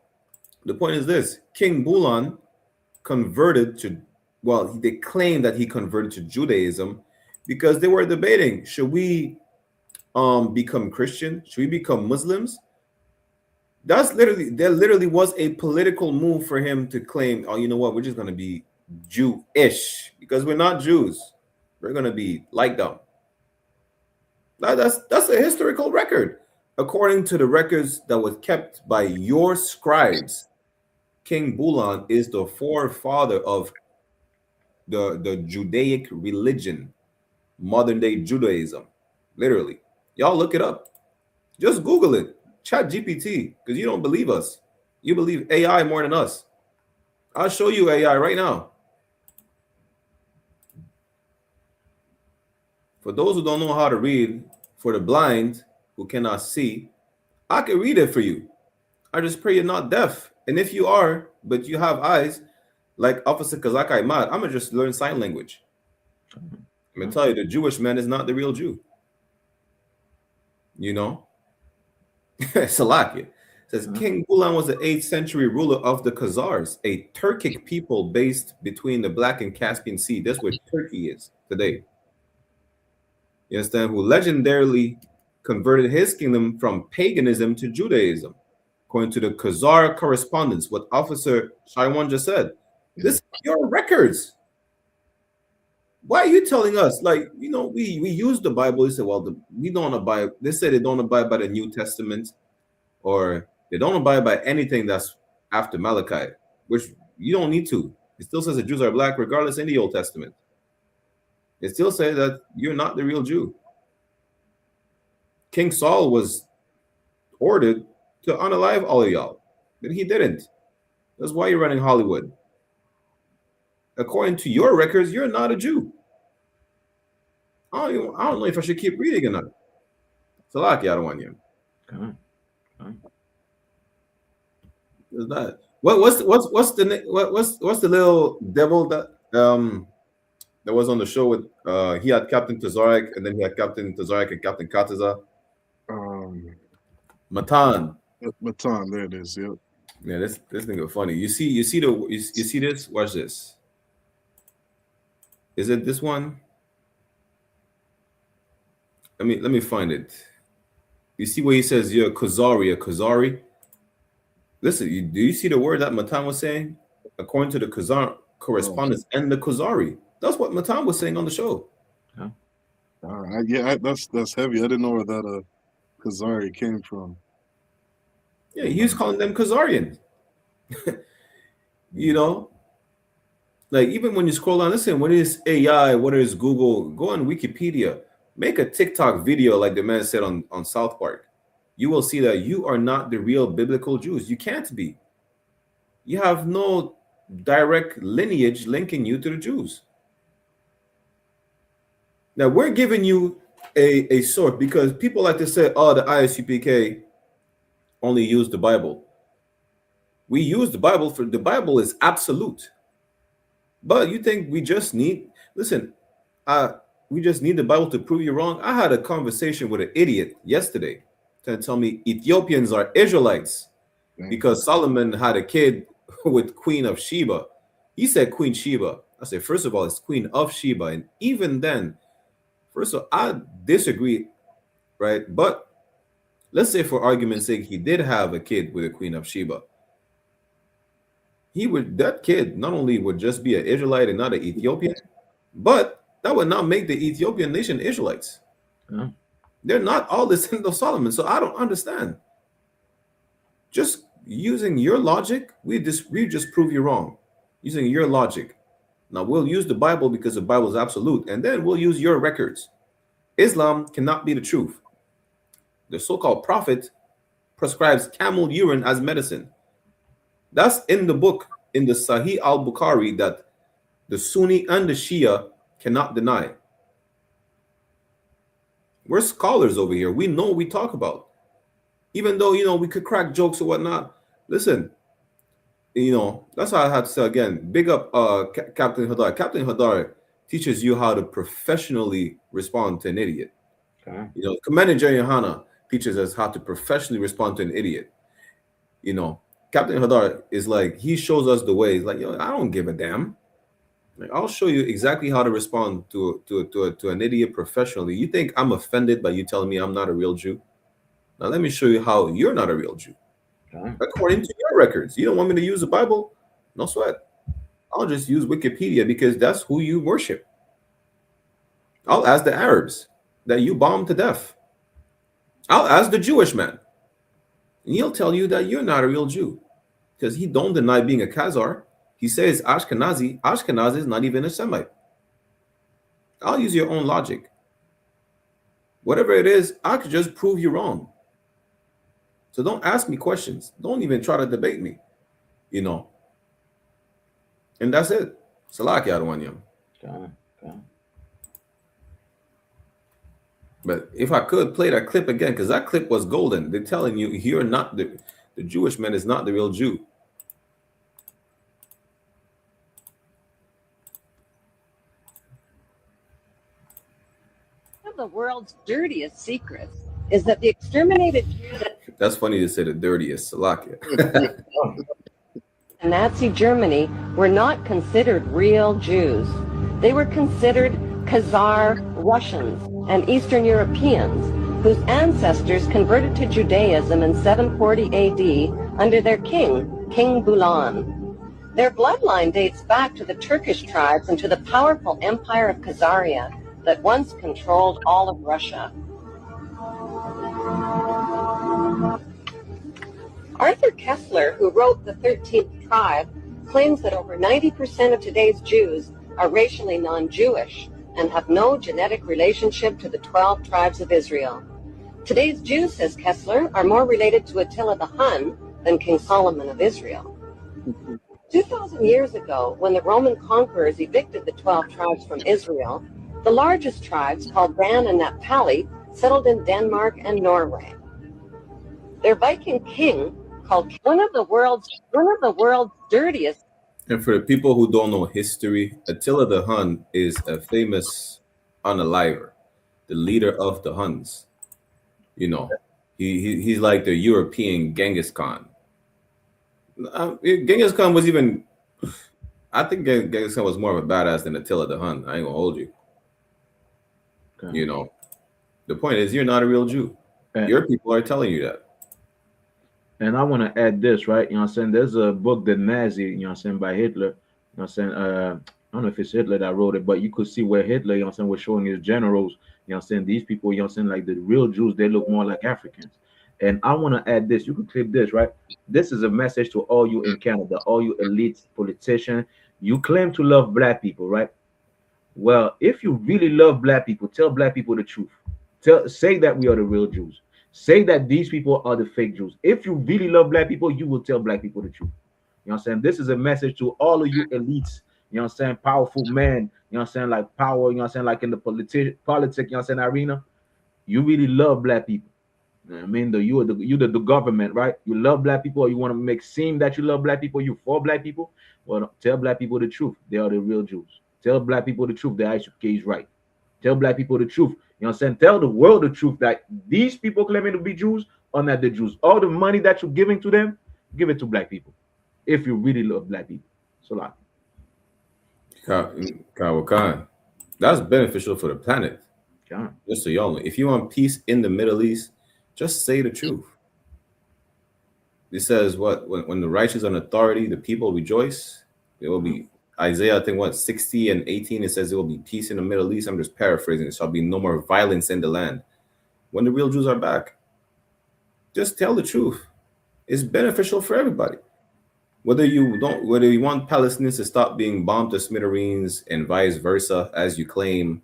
Speaker 7: the point is this: King Bulan converted to, well, they claim that he converted to Judaism because they were debating, should we become Christian? Should we become Muslims? There literally was a political move for him to claim, oh, you know what, we're just going to be Jewish because we're not Jews. We're going to be like them. That's a historical record. According to the records that was kept by your scribes, King Bulan is the forefather of the Judaic religion, modern day Judaism. Literally. Y'all look it up. Just Google it. Chat GPT, because you don't believe us. You believe AI more than us. I'll show you AI right now. For those who don't know how to read, for the blind who cannot see, I can read it for you. I just pray you're not deaf. And if you are, but you have eyes, like Officer Kazaka Imad, I'm going to just learn sign language. I'm going to tell you, the Jewish man is not the real Jew. You know? Salakia. It says, King Bulan was the 8th century ruler of the Khazars, a Turkic people based between the Black and Caspian Sea. That's where Turkey is today. You understand? Who legendarily converted his kingdom from paganism to Judaism, according to the Khazar correspondence, what Officer Shaiwan just said. This is your records. Why are you telling us? Like, you know, we use the Bible. They say, well, we don't abide. They say they don't abide by the New Testament, or they don't abide by anything that's after Malachi, which you don't need to. It still says the Jews are black, regardless in the Old Testament. It still says that you're not the real Jew. King Saul was ordered to unalive all of y'all, but he didn't. That's why you're running Hollywood. According to your records, you're not a Jew. I don't know if I should keep reading or not. Salaki, I don't want you. It's not. What's the little devil that was on the show with he had Captain Tazarek and then he had Captain Tazarek and Captain Kataza. Matan.
Speaker 9: Matan, there it is. Yep.
Speaker 7: Yeah, this nigga funny. You see this? Watch this. Is it this one? Let me find it. You see where he says you're a Khazari? Listen, do you see the word that Matan was saying? According to the Khazar correspondence and the Khazari. That's what Matan was saying on the show.
Speaker 9: Yeah. All right. Yeah, that's heavy. I didn't know where that Khazari came from.
Speaker 7: Yeah, he was calling them Khazarian. You know, like even when you scroll down, listen, what is AI? What is Google? Go on Wikipedia, make a TikTok video like the man said on South Park. You will see that you are not the real biblical Jews. You can't be. You have no direct lineage linking you to the Jews. Now we're giving you a sort because people like to say, oh, the I.S.U.P.K only use the Bible. We use the Bible for the Bible is absolute. But you think we just need, listen, we just need the Bible to prove you wrong? I had a conversation with an idiot yesterday to tell me Ethiopians are Israelites because Solomon had a kid with Queen of Sheba. He said Queen Sheba. I said, first of all, it's Queen of Sheba. And even then, first of all, I disagree, right? But let's say for argument's sake, he did have a kid with a Queen of Sheba. That kid not only would just be an Israelite and not an Ethiopian, but that would not make the Ethiopian nation Israelites.
Speaker 8: Yeah.
Speaker 7: They're not all descendants of Solomon. So I don't understand. Just using your logic, we just prove you wrong. Using your logic. Now we'll use the Bible because the Bible is absolute, and then we'll use your records. Islam cannot be the truth. The so-called prophet prescribes camel urine as medicine. That's in the book, in the Sahih al-Bukhari, that the Sunni and the Shia cannot deny. We're scholars over here. We know what we talk about. Even though, we could crack jokes or whatnot. Listen, that's how I have to say again, big up Captain Hadar. Captain Hadar teaches you how to professionally respond to an idiot.
Speaker 8: Okay.
Speaker 7: Commander YAHANNA teaches us how to professionally respond to an idiot. Captain Hadar is like, he shows us the way. He's like, I don't give a damn. Like, I'll show you exactly how to respond to an idiot professionally. You think I'm offended by you telling me I'm not a real Jew? Now let me show you how you're not a real Jew.
Speaker 8: Okay.
Speaker 7: According to your records. You don't want me to use the Bible? No sweat. I'll just use Wikipedia because that's who you worship. I'll ask the Arabs that you bombed to death. I'll ask the Jewish man. And he'll tell you that you're not a real Jew because he don't deny being a Khazar. He says Ashkenazi. Ashkenazi is not even a Semite. I'll use your own logic. Whatever it is, I could just prove you wrong. So don't ask me questions. Don't even try to debate me. And that's it. Salaki Adwanyam.
Speaker 8: Okay.
Speaker 7: But if I could play that clip again, because that clip was golden. They're telling you you're not the Jewish man is not the real Jew.
Speaker 12: One of the world's dirtiest secrets is that the exterminated Jews
Speaker 7: That's funny to say the dirtiest. Salakia.
Speaker 12: in Nazi Germany were not considered real Jews. They were considered Khazar Russians and Eastern Europeans whose ancestors converted to Judaism in 740 AD under their king, King Bulan. Their bloodline dates back to the Turkish tribes and to the powerful empire of Khazaria that once controlled all of Russia. Arthur Kessler, who wrote The 13th Tribe, claims that over 90% of today's Jews are racially non-Jewish and have no genetic relationship to the 12 tribes of Israel. Today's Jews, says Kessler, are more related to Attila the Hun than King Solomon of Israel. 2,000 years ago, when the Roman conquerors evicted the 12 tribes from Israel, the largest tribes, called Dan and Naphtali, settled in Denmark and Norway. Their Viking king, called one of the world's dirtiest.
Speaker 7: And for the people who don't know history, Attila the Hun is a famous unaliver, the leader of the Huns. You know, he's like the European Genghis Khan. Genghis Khan was even, I think Genghis Khan was more of a badass than Attila the Hun. I ain't gonna hold you.
Speaker 8: Okay.
Speaker 7: You know, the point is, you're not a real Jew. Your people are telling you that.
Speaker 8: And I want to add this, right? You know what I'm saying? There's a book, The Nazi, you know what I'm saying, by Hitler. You know what I'm saying? I don't know if it's Hitler that wrote it, but you could see where Hitler, you know what I'm saying, was showing his generals, you know what I'm saying, these people, you know what I'm saying, like the real Jews, they look more like Africans. And I want to add this. You could clip this, right? This is a message to all you in Canada, all you elite politicians. You claim to love black people, right? Well, if you really love black people, tell black people the truth. Say that we are the real Jews. Say that these people are the fake Jews. If you really love black people, you will tell black people the truth. You know what I'm saying? This is a message to all of you elites, you know what I'm saying, powerful men, you know what I'm saying, like power, you know what I'm saying, like in the politics, you know what I'm saying, arena. You really love black people. You know what I mean, you're the government, right? You love black people, or you want to make seem that you love black people, you for black people. Well, tell black people the truth. They are the real Jews. Tell black people the truth. The I.S.U.P.K is right. Tell black people the truth. You know what I'm saying? Tell the world the truth that these people claiming to be Jews are not the Jews. All the money that you're giving to them, give it to black people. If you really love black people. So like
Speaker 7: Khan, that's beneficial for the planet. Just so y'all know. If you want peace in the Middle East, just say the truth. It says what? When the righteous are in authority, the people rejoice. There will be Isaiah, I think, what, 60 and 18, it says there will be peace in the Middle East. I'm just paraphrasing. There shall be no more violence in the land. When the real Jews are back, just tell the truth. It's beneficial for everybody. Whether you want Palestinians to stop being bombed to smithereens and vice versa, as you claim,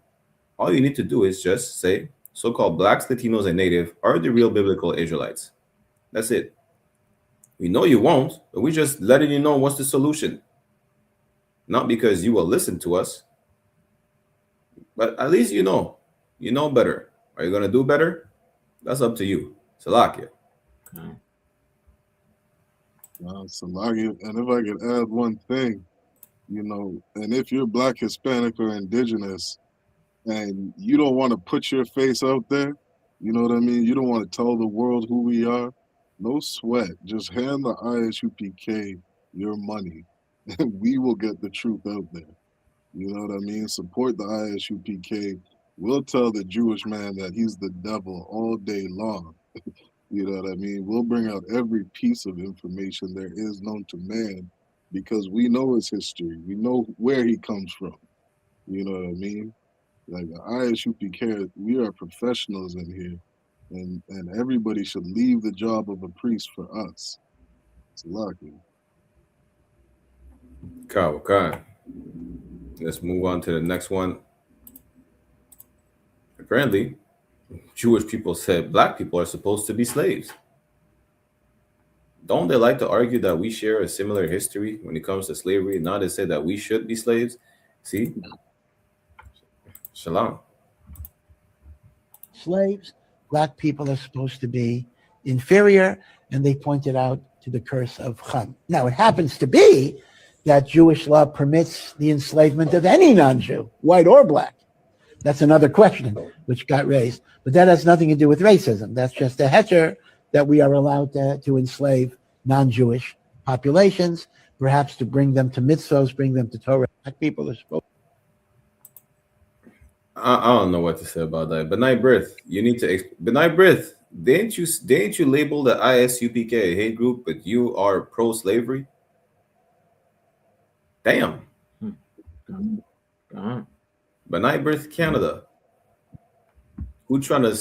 Speaker 7: all you need to do is just say so-called blacks, Latinos, and Native are the real biblical Israelites. That's it. We know you won't, but we're just letting you know what's the solution. Not because you will listen to us, but at least you know better. Are you going to do better? That's up to you. Salakia.
Speaker 9: Salakia. And if I could add one thing, and if you're black, Hispanic, or indigenous, and you don't want to put your face out there, you know what I mean? You don't want to tell the world who we are, no sweat. Just hand the I.S.U.P.K your money, and we will get the truth out there. You know what I mean? Support the I.S.U.P.K. We'll tell the Jewish man that he's the devil all day long. You know what I mean? We'll bring out every piece of information there is known to man because we know his history. We know where he comes from. You know what I mean? Like the I.S.U.P.K, we are professionals in here, and everybody should leave the job of a priest for us. It's lucky.
Speaker 7: Okay. Let's move on to the next one. Apparently, Jewish people said black people are supposed to be slaves. Don't they like to argue that we share a similar history when it comes to slavery? Now they say that we should be slaves. See? Shalom.
Speaker 13: Slaves, black people are supposed to be inferior, and they pointed out to the curse of Ham. Now, it happens to be that Jewish law permits the enslavement of any non-Jew, white or black. That's another question which got raised. But that has nothing to do with racism. That's just a heter that we are allowed to enslave non-Jewish populations, perhaps to bring them to mitzvos, bring them to Torah. Black people are supposed.
Speaker 7: I don't know what to say about that. Benai Brith, you need to. Benai Brith, didn't you label the I.S.U.P.K a hate group, but you are pro-slavery? Damn. Benai Brith, Canada, who try to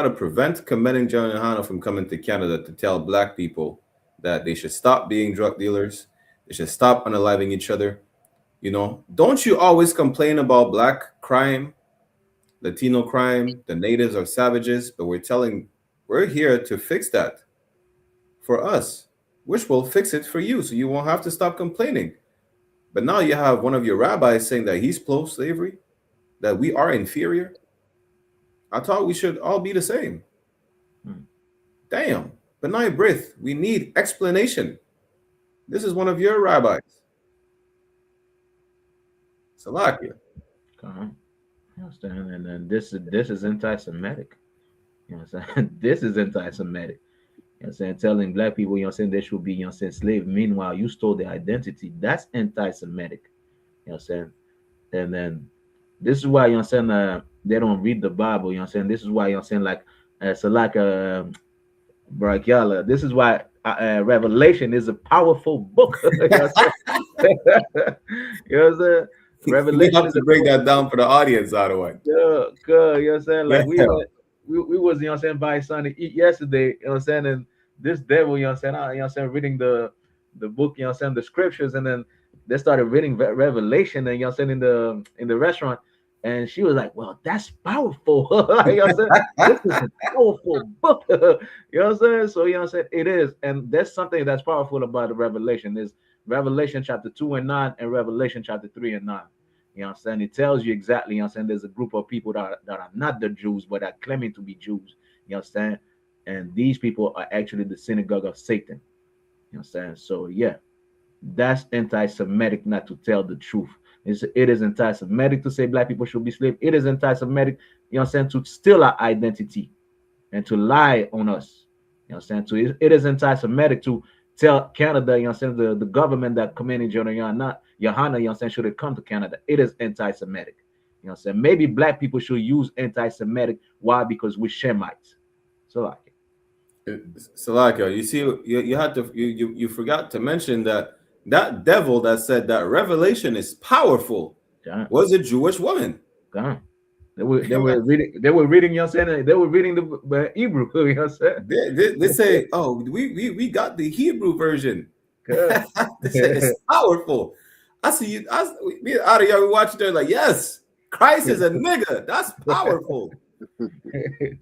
Speaker 7: prevent commending John YAHANNA from coming to Canada to tell black people that they should stop being drug dealers, they should stop unaliving each other. You know, don't you always complain about black crime, Latino crime, the natives are savages, but we're here to fix that for us, which will fix it for you, so you won't have to stop complaining. But now you have one of your rabbis saying that he's pro-slavery, that we are inferior. I thought we should all be the same. Damn, Benai Brith, we need explanation. This is one of your rabbis. Salakia.
Speaker 8: You understand? And then this is anti-Semitic. You know what I'm saying? This is anti-Semitic. You know what I'm saying? Telling black people, you know what I'm saying, they should be, you know what I'm saying, slave. Meanwhile, you stole their identity. That's anti-Semitic. You know what I'm saying? And then this is why, you know what I'm saying, they don't read the Bible. You know what I'm saying? This is why, you know what I'm saying, like, Salaka Barakyala, this is why Revelation is a powerful book. You know what I'm saying? You know what I'm saying? Revelation
Speaker 7: We have to break that down for the audience, out of way.
Speaker 8: Good, good. You know what I'm saying? Like we was, you know what I'm saying, by something to eat yesterday, you know what I'm saying? And this devil, you know what I'm saying, you know what I'm saying, reading the book, you know what I'm saying, the scriptures, and then they started reading Revelation, and you know what I'm saying, in the restaurant. And she was like, well, that's powerful. You know what I'm saying? This is a powerful book. You know what I'm saying? So, you know what I'm saying? It is. And there's something that's powerful about the Revelation is Revelation chapter 2 and 9 and Revelation chapter 3 and 9. You know what I'm saying? It tells you exactly, you know what I'm saying? There's a group of people that are not the Jews, but are claiming to be Jews. You know what I'm saying? And these people are actually the synagogue of Satan. You know what I'm saying? So, yeah, that's anti-Semitic not to tell the truth. It is anti-Semitic to say black people should be slaves. It is anti-Semitic, you know what I'm saying, to steal our identity and to lie on us. You know what I'm saying? So it is anti-Semitic to tell Canada, you know what I'm saying, the government that commanded YAHANNA, you know what I'm saying, should have come to Canada. It is anti-Semitic. You know what I'm saying? Maybe black people should use anti-Semitic. Why? Because we're Shemites. So
Speaker 7: Salakia, you see, you had to you forgot to mention that devil that said that Revelation is powerful was a Jewish woman.
Speaker 8: They were reading, you know what I'm saying? They were reading the Hebrew, you know what I'm saying?
Speaker 7: They say, oh, we got the Hebrew version. They say it's powerful. I see you. Me out of here, we watch it there like, yes, Christ is a nigga. That's powerful.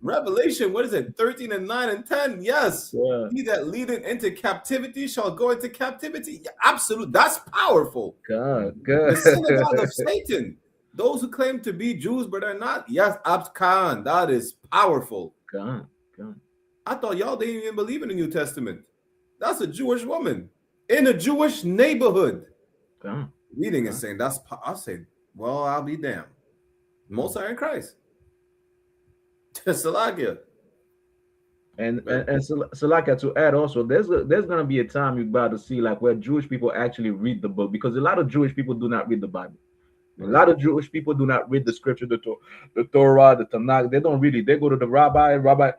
Speaker 7: Revelation, what is it? 13 and 9 and 10. Yes. Yeah. He that leadeth into captivity shall go into captivity. Yeah, absolutely. That's powerful.
Speaker 8: God.
Speaker 7: The synagogue of Satan. Those who claim to be Jews but are not. Yes, Khan. That is powerful.
Speaker 8: God.
Speaker 7: I thought y'all didn't even believe in the New Testament. That's a Jewish woman in a Jewish neighborhood. Reading and saying that's. I say, well, I'll be damned. Most are in Christ. Salakia.
Speaker 8: And Salakia, to add also, there's gonna be a time you're about to see like where Jewish people actually read the book, because a lot of Jewish people do not read the Bible. A lot of Jewish people do not read the scripture, the Torah, the Tanakh. They don't read it. They go to the rabbi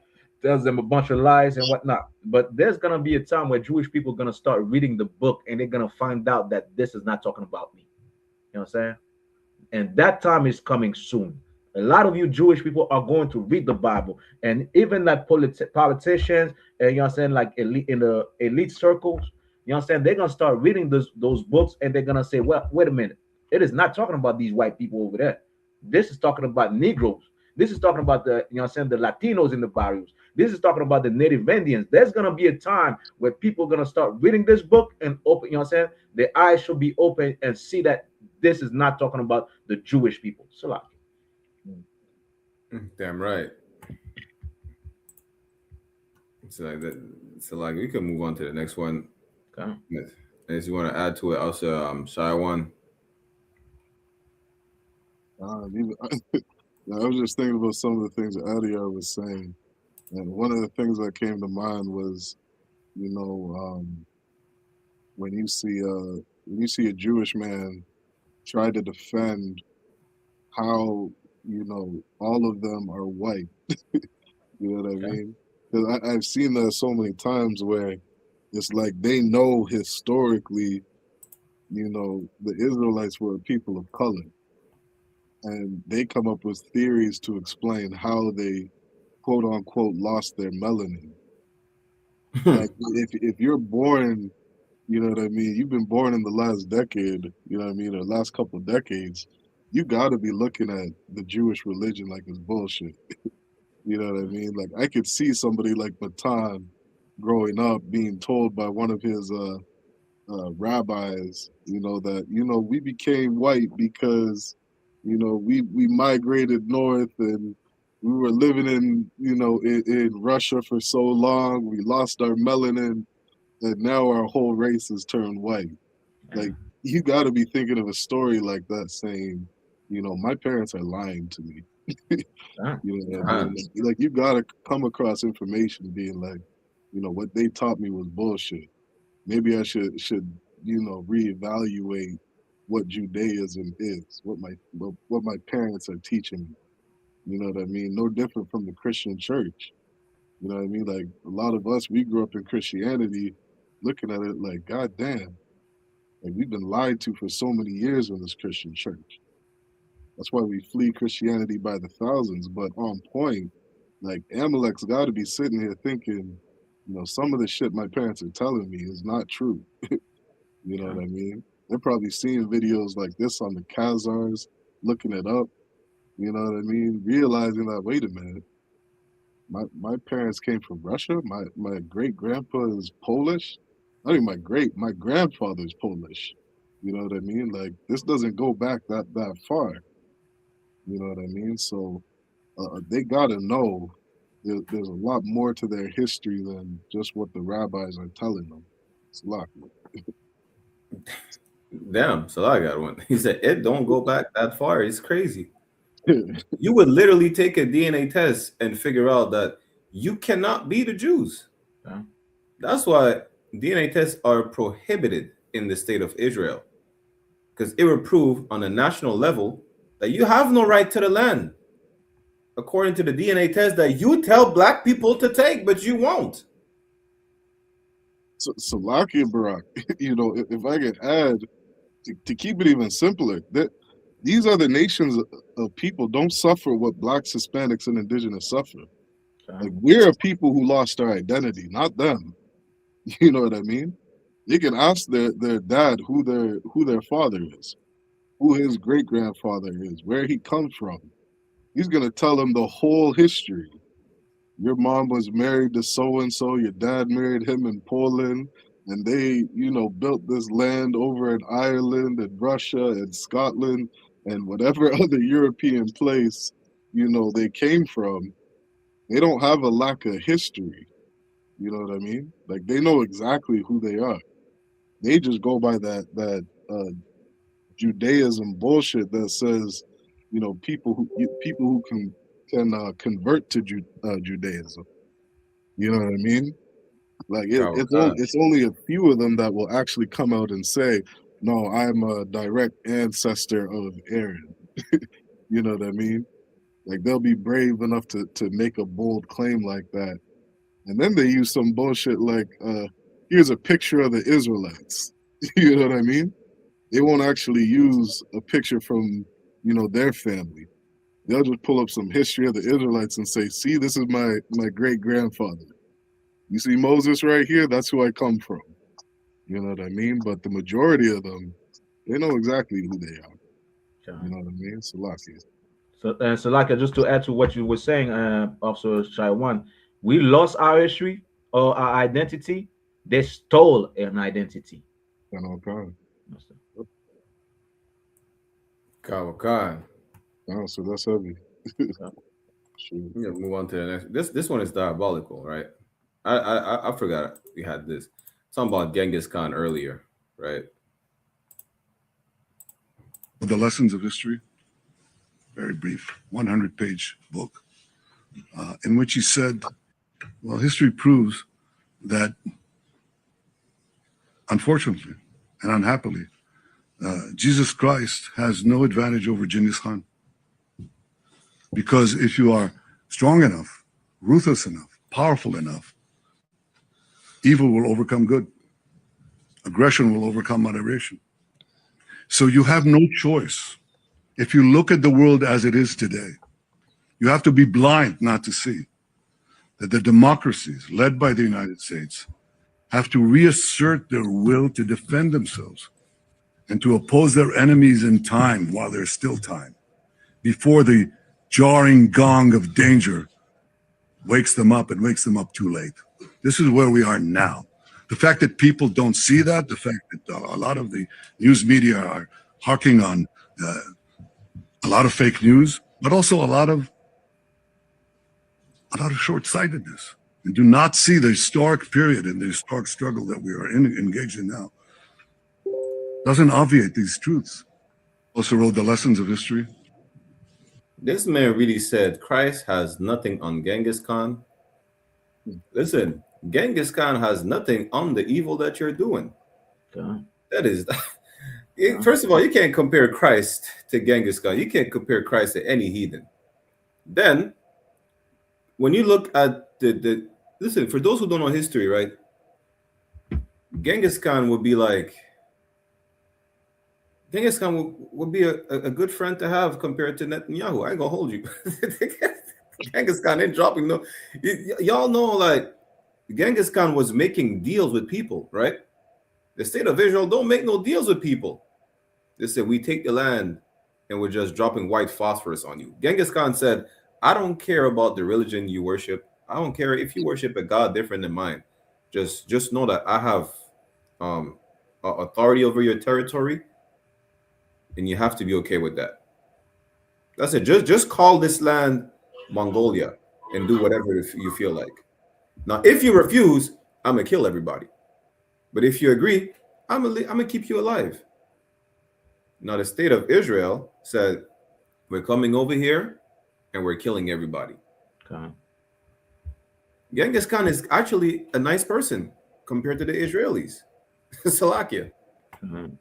Speaker 8: tells them a bunch of lies and whatnot. But there's gonna be a time where Jewish people are gonna start reading the book and they're gonna find out that this is not talking about me. You know what I'm saying? And that time is coming soon. A lot of you Jewish people are going to read the Bible, and even like politicians, and you know what I'm saying, like in the elite circles, you know what I'm saying, they're gonna start reading those books, and they're gonna say, well, wait a minute, it is not talking about these white people over there. This is talking about Negroes. This is talking about the, you know what I'm saying, the Latinos in the barrios. This is talking about the Native Indians. There's gonna be a time where people are gonna start reading this book and open, you know what I'm saying, their eyes should be open and see that this is not talking about the Jewish people. So
Speaker 7: damn right. So like that. So like we can move on to the next one.
Speaker 8: Okay.
Speaker 7: As you want to add to it, also Shy One.
Speaker 9: I was just thinking about some of the things that Adiyar was saying, and one of the things that came to mind was, you know, when you see a Jewish man try to defend how, you know, all of them are white. You know what I mean? Because I've seen that so many times where it's like they know historically, you know, the Israelites were a people of color. And they come up with theories to explain how they, quote unquote, lost their melanin. Like if you're born, you know what I mean, you've been born in the last decade, you know what I mean, or last couple of decades, you got to be looking at the Jewish religion like it's bullshit. You know what I mean? Like I could see somebody like Matan growing up being told by one of his rabbis, you know, that, you know, we became white because, you know, we migrated north and, We were living in, in Russia for so long. We lost our melanin, and now our whole race has turned white. Like, you got to be thinking of a story like that, saying, my parents are lying to me. You know what I mean? Like, you got to come across information being like, what they taught me was bullshit. Maybe I should reevaluate what Judaism is, what my parents are teaching me. You know what I mean? No different from the Christian church. You know what I mean? Like, a lot of us, we grew up in Christianity, looking at it like, God damn, like, we've been lied to for so many years in this Christian church. That's why we flee Christianity by the thousands. But on point, like, Amalek's got to be sitting here thinking, some of the shit my parents are telling me is not true. You know what I mean? They're probably seeing videos like this on the Khazars, looking it up. You know what I mean? Realizing that, wait a minute, my parents came from Russia. My great grandpa is Polish. Not even my grandfather's Polish. You know what I mean? Like, this doesn't go back that far. You know what I mean? So they gotta know there's a lot more to their history than just what the rabbis are telling them. It's a lot.
Speaker 7: Damn, so I got one. He said it don't go back that far. It's crazy. You would literally take a DNA test and figure out that you cannot be the Jews.
Speaker 8: Yeah.
Speaker 7: That's why DNA tests are prohibited in the state of Israel, because it will prove on a national level that you have no right to the land, according to the DNA test that you tell black people to take, but you won't.
Speaker 9: So Laki and Barak, if I could add, to keep it even simpler, that these other nations of people don't suffer what blacks, Hispanics, and indigenous suffer. Like, we're people who lost our identity, not them. You know what I mean? They can ask their dad who their father is, who his great grandfather is, where he comes from. He's gonna tell them the whole history. Your mom was married to so and so. Your dad married him in Poland, and they, built this land over in Ireland and Russia and Scotland and whatever other European place, they came from. They don't have a lack of history. You know what I mean? Like, they know exactly who they are. They just go by that Judaism bullshit that says, people who can convert to Judaism. You know what I mean? Like, it's only a few of them that will actually come out and say, no, I'm a direct ancestor of Aaron. You know what I mean? Like, they'll be brave enough to make a bold claim like that. And then they use some bullshit like, here's a picture of the Israelites. You know what I mean? They won't actually use a picture from, their family. They'll just pull up some history of the Israelites and say, see, this is my great grandfather. You see Moses right here? That's who I come from. You know what I mean? But the majority of them, they know exactly who they are.
Speaker 8: Sure.
Speaker 9: You know what I mean? Selassie.
Speaker 8: So like, just to add to what you were saying, Officer Shaiwan, we lost our history or our identity. They stole an identity.
Speaker 9: God. Oh, so that's heavy.
Speaker 7: Sure. Yeah, move on to the next. This one is diabolical, right? I forgot we had this. Talking about Genghis Khan earlier, right?
Speaker 14: The Lessons of History, very brief, 100-page book, in which he said, well, history proves that, unfortunately and unhappily, Jesus Christ has no advantage over Genghis Khan. Because if you are strong enough, ruthless enough, powerful enough, evil will overcome good. Aggression will overcome moderation. So you have no choice. If you look at the world as it is today, you have to be blind not to see that the democracies led by the United States have to reassert their will to defend themselves and to oppose their enemies in time while there's still time, before the jarring gong of danger wakes them up and wakes them up too late. This is where we are now. The fact that people don't see that, the fact that a lot of the news media are harking on a lot of fake news, but also a lot of an utter short-sightedness, and do not see the historic period and the historic struggle that we are engaged in now. Doesn't obviate these truths. Also wrote the lessons of history.
Speaker 7: This man really said Christ has nothing on Genghis Khan. Listen, Genghis Khan has nothing on the evil that you're doing. That is, first of all, you can't compare Christ to Genghis Khan. You can't compare Christ to any heathen. Then, when you look at listen, for those who don't know history, right? Genghis Khan would be like, Genghis Khan would be a good friend to have compared to Netanyahu. I ain't gonna hold you. Genghis Khan ain't dropping no. Y'all know, like, Genghis Khan was making deals with people, right? The state of Israel don't make no deals with people. They said, we take the land and we're just dropping white phosphorus on you. Genghis Khan said, I don't care about the religion you worship. I don't care if you worship a God different than mine. Just know that I have authority over your territory, and you have to be okay with that. That's it. Just call this land Mongolia and do whatever you feel like. Now, if you refuse, I'm gonna kill everybody. But if you agree, I'm gonna keep you alive. Now, the state of Israel said, we're coming over here and we're killing everybody.
Speaker 8: Okay.
Speaker 7: Genghis Khan is actually a nice person compared to the Israelis. Salakia.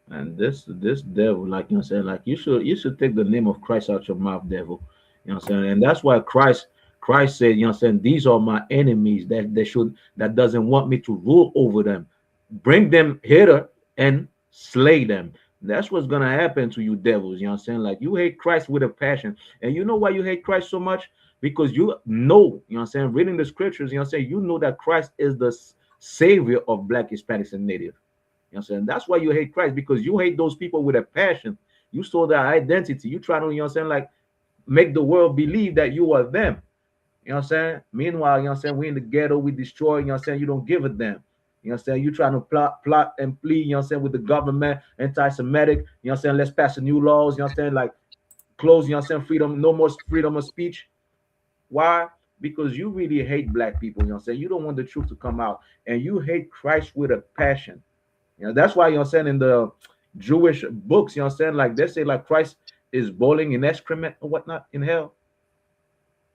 Speaker 8: And this devil, like you know, saying, like you should take the name of Christ out your mouth, devil. You know what I'm saying? And that's why Christ said, you know what I'm saying, these are my enemies that doesn't want me to rule over them. Bring them hither and slay them. That's what's gonna happen to you devils. You know what I'm saying? Like, you hate Christ with a passion. And you know why you hate Christ so much? Because you know what I'm saying, reading the scriptures, you know what I'm saying, you know that Christ is the savior of Black, Hispanics, and Native. You know what I'm saying? That's why you hate Christ, because you hate those people with a passion. You saw their identity. You try to, you know what I'm saying, like, make the world believe that you are them. You know what I'm saying? Meanwhile, you know what I'm saying, we in the ghetto, we destroy, you know what I'm saying, you don't give a damn. You know what I'm saying? You trying to plot and plead, you know what I'm saying, with the government, anti-Semitic, you know what I'm saying, let's pass the new laws, you know what I'm saying, like, close, you know what I'm saying, freedom, no more freedom of speech. Why? Because you really hate Black people, you know what I'm saying? You don't want the truth to come out, and you hate Christ with a passion. You know, that's why, you know what I'm saying, in the Jewish books, you know what I'm saying, like, they say, like, Christ is boiling in excrement or whatnot in hell.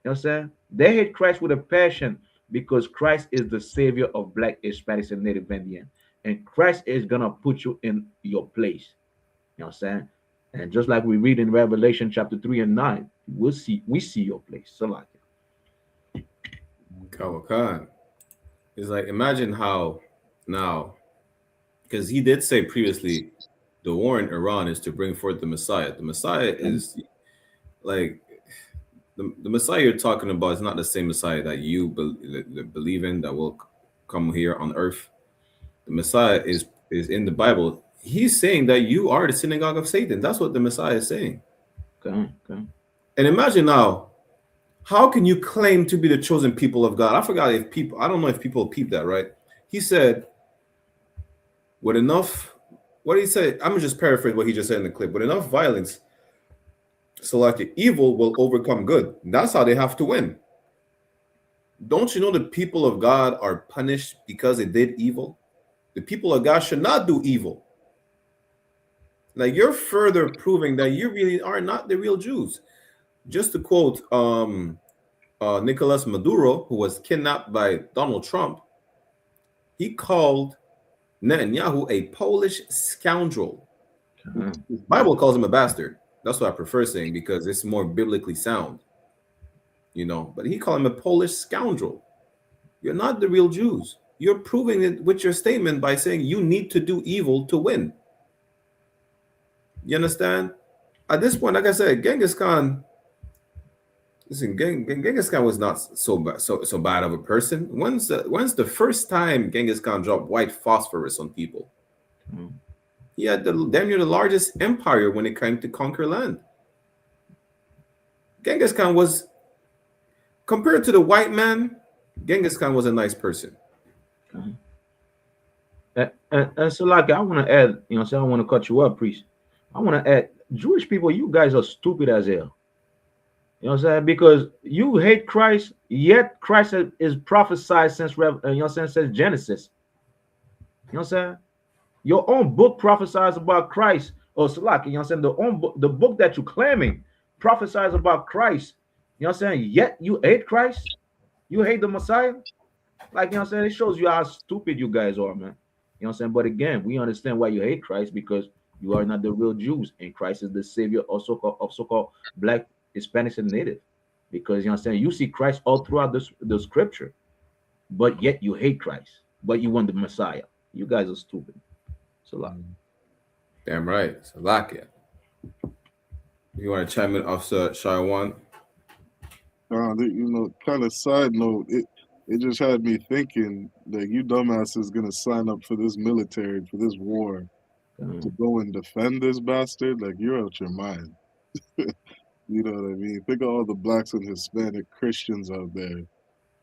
Speaker 8: You know what I'm saying? They hate Christ with a passion because Christ is the savior of Black, Hispanics, and Native Indian. And Christ is going to put you in your place. You know what I'm saying? And just like we read in Revelation chapter 3 and 9, we see your place. So like it.
Speaker 7: Kawakan. It's like, imagine how now, because he did say previously, the war in Iran is to bring forth the Messiah. The Messiah is like, the Messiah you're talking about is not the same Messiah that you believe in that will come here on earth. The Messiah is in the Bible. He's saying that you are the synagogue of Satan. That's what the Messiah is saying.
Speaker 8: Okay.
Speaker 7: And imagine now, how can you claim to be the chosen people of God? I forgot if people, I don't know if people peep that, right? He said, with enough, what did he say? I'm just paraphrasing what he just said in the clip. With enough violence, so like evil will overcome good. That's how they have to win. Don't you know the people of God are punished because they did evil? The people of God should not do evil. Like, you're further proving that you really are not the real Jews. Just to quote Nicolas Maduro, who was kidnapped by Donald Trump, he called Netanyahu a Polish scoundrel. The Bible calls him a bastard. That's what I prefer saying, because it's more biblically sound, you know. But he called him a Polish scoundrel. You're not the real Jews. You're proving it with your statement by saying you need to do evil to win. You understand? At this point, like I said, Genghis Khan. Listen, Genghis Khan was not so bad of a person. When's the first time Genghis Khan dropped white phosphorus on people? He had damn near the largest empire when it came to conquer land. Genghis Khan was, compared to the white man, Genghis Khan was a nice person.
Speaker 8: And so, like, I want to add, you know, so I want to cut you up, priest. I want to add, Jewish people, you guys are stupid as hell. You know You know what I'm saying? Because you hate Christ, yet Christ is prophesied since you know what I'm saying, since Genesis. You know what I'm saying? Your own book prophesies about Christ, or Salak, you know what I'm saying? The book that you're claiming prophesies about Christ. You know what I'm saying? Yet you hate Christ, you hate the Messiah. Like, you know what I'm saying? It shows you how stupid you guys are, man. You know what I'm saying? But again, we understand why you hate Christ, because you are not the real Jews, and Christ is the savior of so-called black, Hispanics, and native. Because you know what I'm saying, you see Christ all throughout the scripture, but yet you hate Christ, but you want the Messiah. You guys are stupid. It's a lot.
Speaker 7: Damn right. Salakia. You want to chime in, Officer Shaiwan?
Speaker 9: You know, kind of side note, it just had me thinking that you dumbasses gonna sign up for this military, for this war, to go and defend this bastard. Like, you're out your mind. You know what I mean? Think of all the blacks and Hispanic Christians out there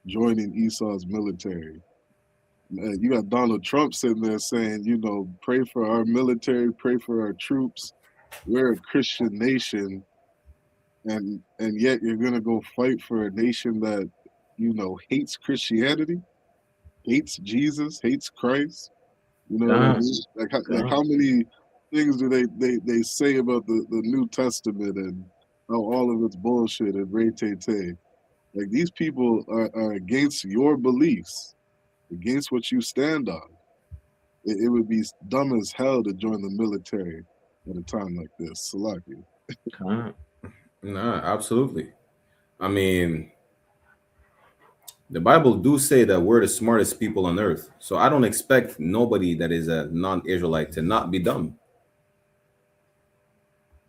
Speaker 9: joining Esau's military. You got Donald Trump sitting there saying, you know, pray for our military, pray for our troops. We're a Christian nation, and yet you're gonna go fight for a nation that, you know, hates Christianity, hates Jesus, hates Christ. You know what I mean? Like how many things do they say about the New Testament and how all of it's bullshit and ray-tay-tay? Like, these people are against your beliefs, against what you stand on. It would be dumb as hell to join the military at a time like this. Salaki.
Speaker 7: Nah, absolutely. I mean, the Bible do say that we're the smartest people on earth. So I don't expect nobody that is a non-Israelite to not be dumb.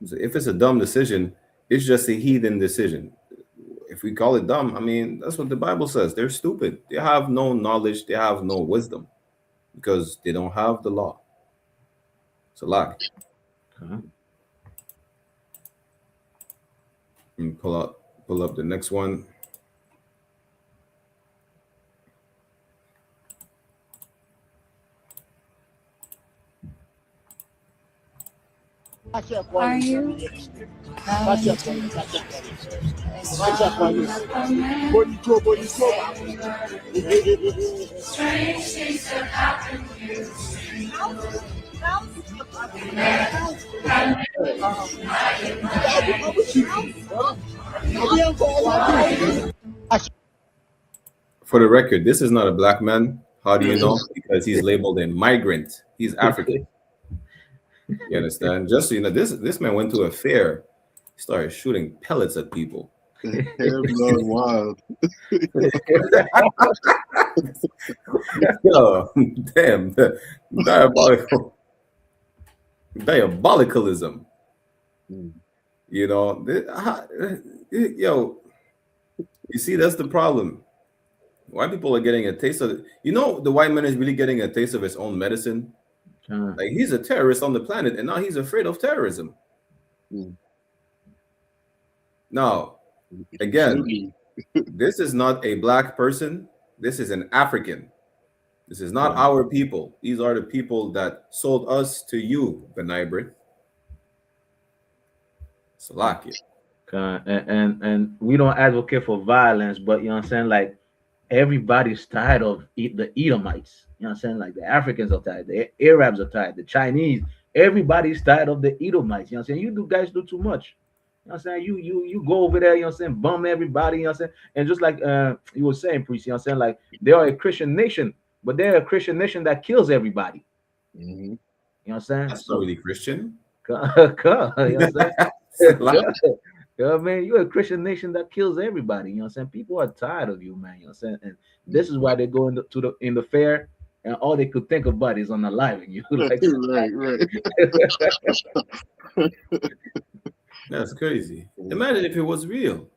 Speaker 7: So if it's a dumb decision, it's just a heathen decision. If we call it dumb, I mean, that's what the Bible says. They're stupid. They have no knowledge. They have no wisdom because they don't have the law. It's a lie. Pull up the next one.
Speaker 15: Are you? Strange things have happened here.
Speaker 7: For the record, this is not a black man. How do you know? Because he's labeled a migrant. He's African. You understand? Just so you know, this man went to a fair, started shooting pellets at people.
Speaker 9: Wild.
Speaker 7: Yo, damn, diabolicalism. You know, yo, you see, that's the problem. White people are getting a taste of it. You know, the white man is really getting a taste of his own medicine. Like, he's a terrorist on the planet, and now he's afraid of terrorism. Now, again, this is not a black person. This is an African. This is not our people. These are the people that sold us to you, Benibrit. Salakia.
Speaker 8: And we don't advocate for violence, but you know what I'm saying, like, everybody's tired of the Edomites. You know what I'm saying? Like, the Africans are tired, the Arabs are tired, the Chinese, everybody's tired of the Edomites. You know what I'm saying? You guys do too much. You know what I'm saying? You go over there, you know what I'm saying, bum everybody, you know what I'm saying? And just like you were saying, Priest, you know what I'm saying? Like, they are a Christian nation, but they're a Christian nation that kills everybody. You know what I'm saying?
Speaker 7: That's not really Christian.
Speaker 8: You know what I'm saying? Man, you're a Christian nation that kills everybody. You know what I'm saying? People are tired of you, man. You know what I'm saying? And this is why they go in the fair, and all they could think about is unaliving you. Like,
Speaker 9: right.
Speaker 7: That's crazy. Imagine if it was real.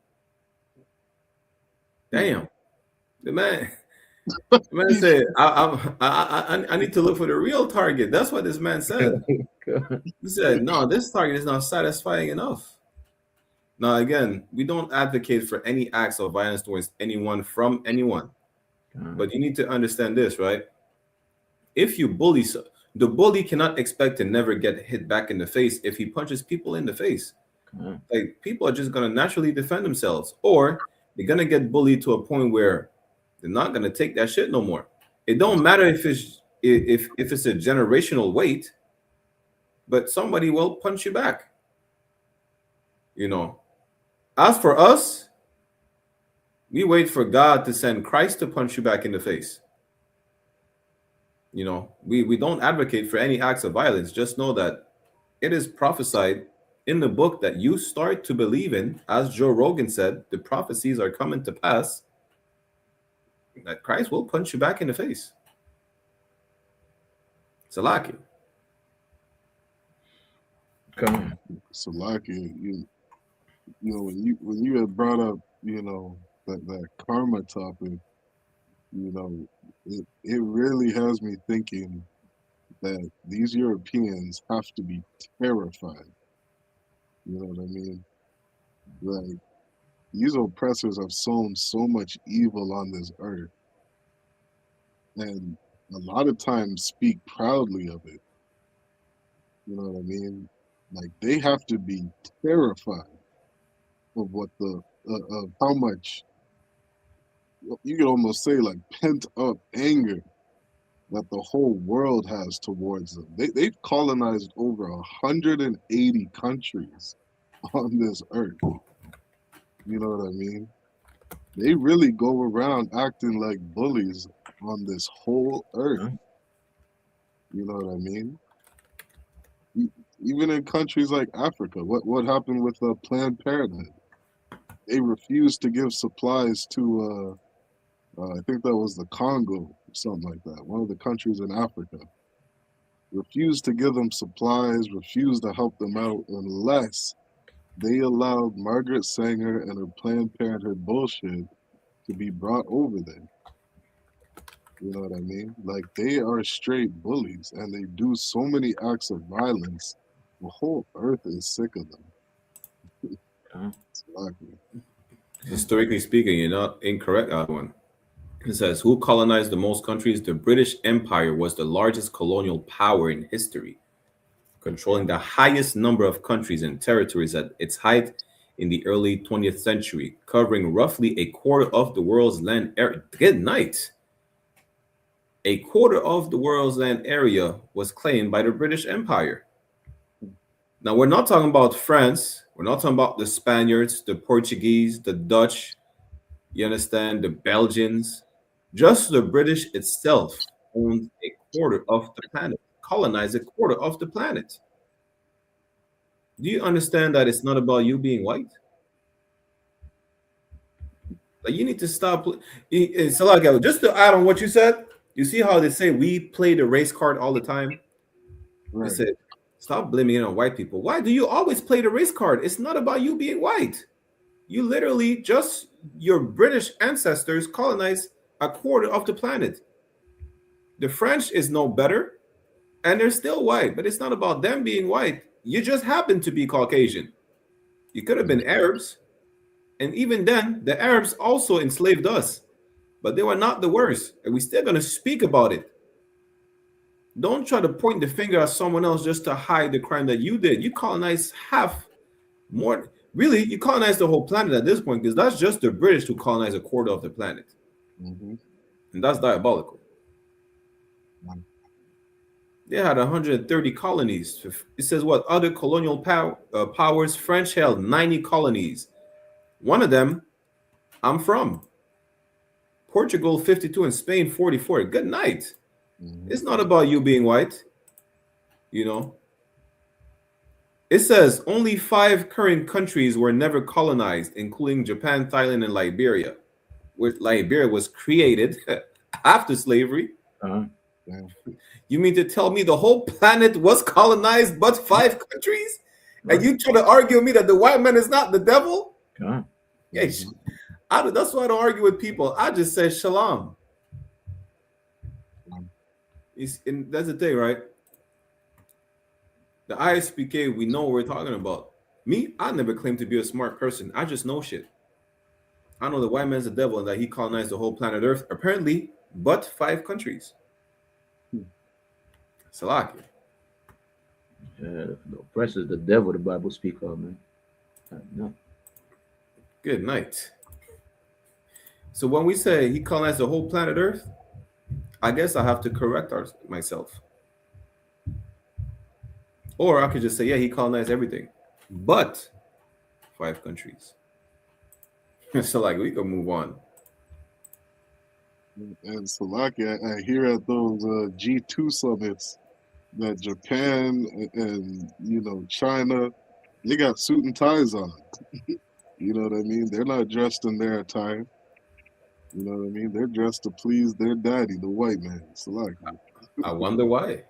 Speaker 7: Damn. The man said, I need to look for the real target. That's what this man said. He said, no, this target is not satisfying enough. Now, again, we don't advocate for any acts of violence towards anyone from anyone. But you need to understand this, right? If you bully, the bully cannot expect to never get hit back in the face if he punches people in the face. Like, people are just gonna naturally defend themselves, or they're gonna get bullied to a point where they're not gonna take that shit no more. It don't matter if it's a generational weight, but somebody will punch you back. You know. As for us, we wait for God to send Christ to punch you back in the face. You know, we don't advocate for any acts of violence. Just know that it is prophesied in the book that you start to believe in, as Joe Rogan said, the prophecies are coming to pass, that Christ will punch you back in the face. Salaki.
Speaker 8: Come on.
Speaker 9: Salaki, you know, when you had brought up, you know, that karma topic, you know, it really has me thinking that these Europeans have to be terrified. You know what I mean? Like, these oppressors have sown so much evil on this earth, and a lot of times speak proudly of it. You know what I mean? Like, they have to be terrified of what of how much, you could almost say, like, pent up anger that the whole world has towards them. They've colonized over 180 countries on this earth. You know what I mean? They really go around acting like bullies on this whole earth. You know what I mean? Even in countries like Africa, what happened with Planned Parenthood? They refused to give supplies to, I think that was the Congo, something like that, one of the countries in Africa. Refused to give them supplies, refused to help them out unless they allowed Margaret Sanger and her Planned Parenthood bullshit to be brought over there. You know what I mean? Like, they are straight bullies, and they do so many acts of violence. The whole earth is sick of them. Exactly.
Speaker 7: Historically speaking, you're not incorrect, Adwan. It says, who colonized the most countries? The British Empire was the largest colonial power in history, controlling the highest number of countries and territories at its height in the early 20th century, covering roughly a quarter of the world's land area. Good night. A quarter of the world's land area was claimed by the British Empire. Now, we're not talking about France. We're not talking about the Spaniards, the Portuguese, the Dutch, you understand, the Belgians. Just the British itself owned a quarter of the planet, colonized a quarter of the planet. Do you understand that it's not about you being white? Like, you need to stop. It's a lot, just to add on what you said. You see how they say we play the race card all the time?
Speaker 9: Right.
Speaker 7: They said, stop blaming it on white people. Why do you always play the race card? It's not about you being white. You literally just, your British ancestors colonized a quarter of the planet. The French is no better, and they're still white, but it's not about them being white. You just happen to be Caucasian. You could have been Arabs, and even then, the Arabs also enslaved us, but they were not the worst, and we're still going to speak about it. Don't try to point the finger at someone else just to hide the crime that you did. You colonized half more. Really, you colonized the whole planet at this point, because that's just the British who colonized a quarter of the planet.
Speaker 9: Mm-hmm.
Speaker 7: And that's diabolical. They had 130 colonies. It says what? Other colonial powers, French held 90 colonies. One of them, I'm from. Portugal, 52, and Spain, 44. Good night. Mm-hmm. It's not about you being white. You know. It says only 5 current countries were never colonized, including Japan, Thailand, and Liberia. Which Liberia was created after slavery.
Speaker 8: Uh-huh.
Speaker 9: Yeah.
Speaker 7: You mean to tell me the whole planet was colonized but 5 countries? Right. And you try to argue with me that the white man is not the devil?
Speaker 8: Uh-huh.
Speaker 7: Yeah, that's why I don't argue with people. I just say shalom. And that's the thing, right? The I.S.U.P.K, we know what we're talking about. Me, I never claimed to be a smart person. I just know shit. I know the white man's the devil and that he colonized the whole planet Earth, apparently, but 5 countries. Salaki.
Speaker 8: The oppressor is the devil the Bible speaks of, man. No.
Speaker 7: Good night. So when we say he colonized the whole planet Earth, I guess I have to correct myself. Or I could just say, yeah, he colonized everything, but 5 countries. So like we can move on.
Speaker 9: And Slovakia, I hear at those G2 summits that Japan and China, they got suit and ties on. You know what I mean? They're not dressed in their attire. You know what I mean? They're dressed to please their daddy, the white man. Slovakia.
Speaker 7: I wonder why.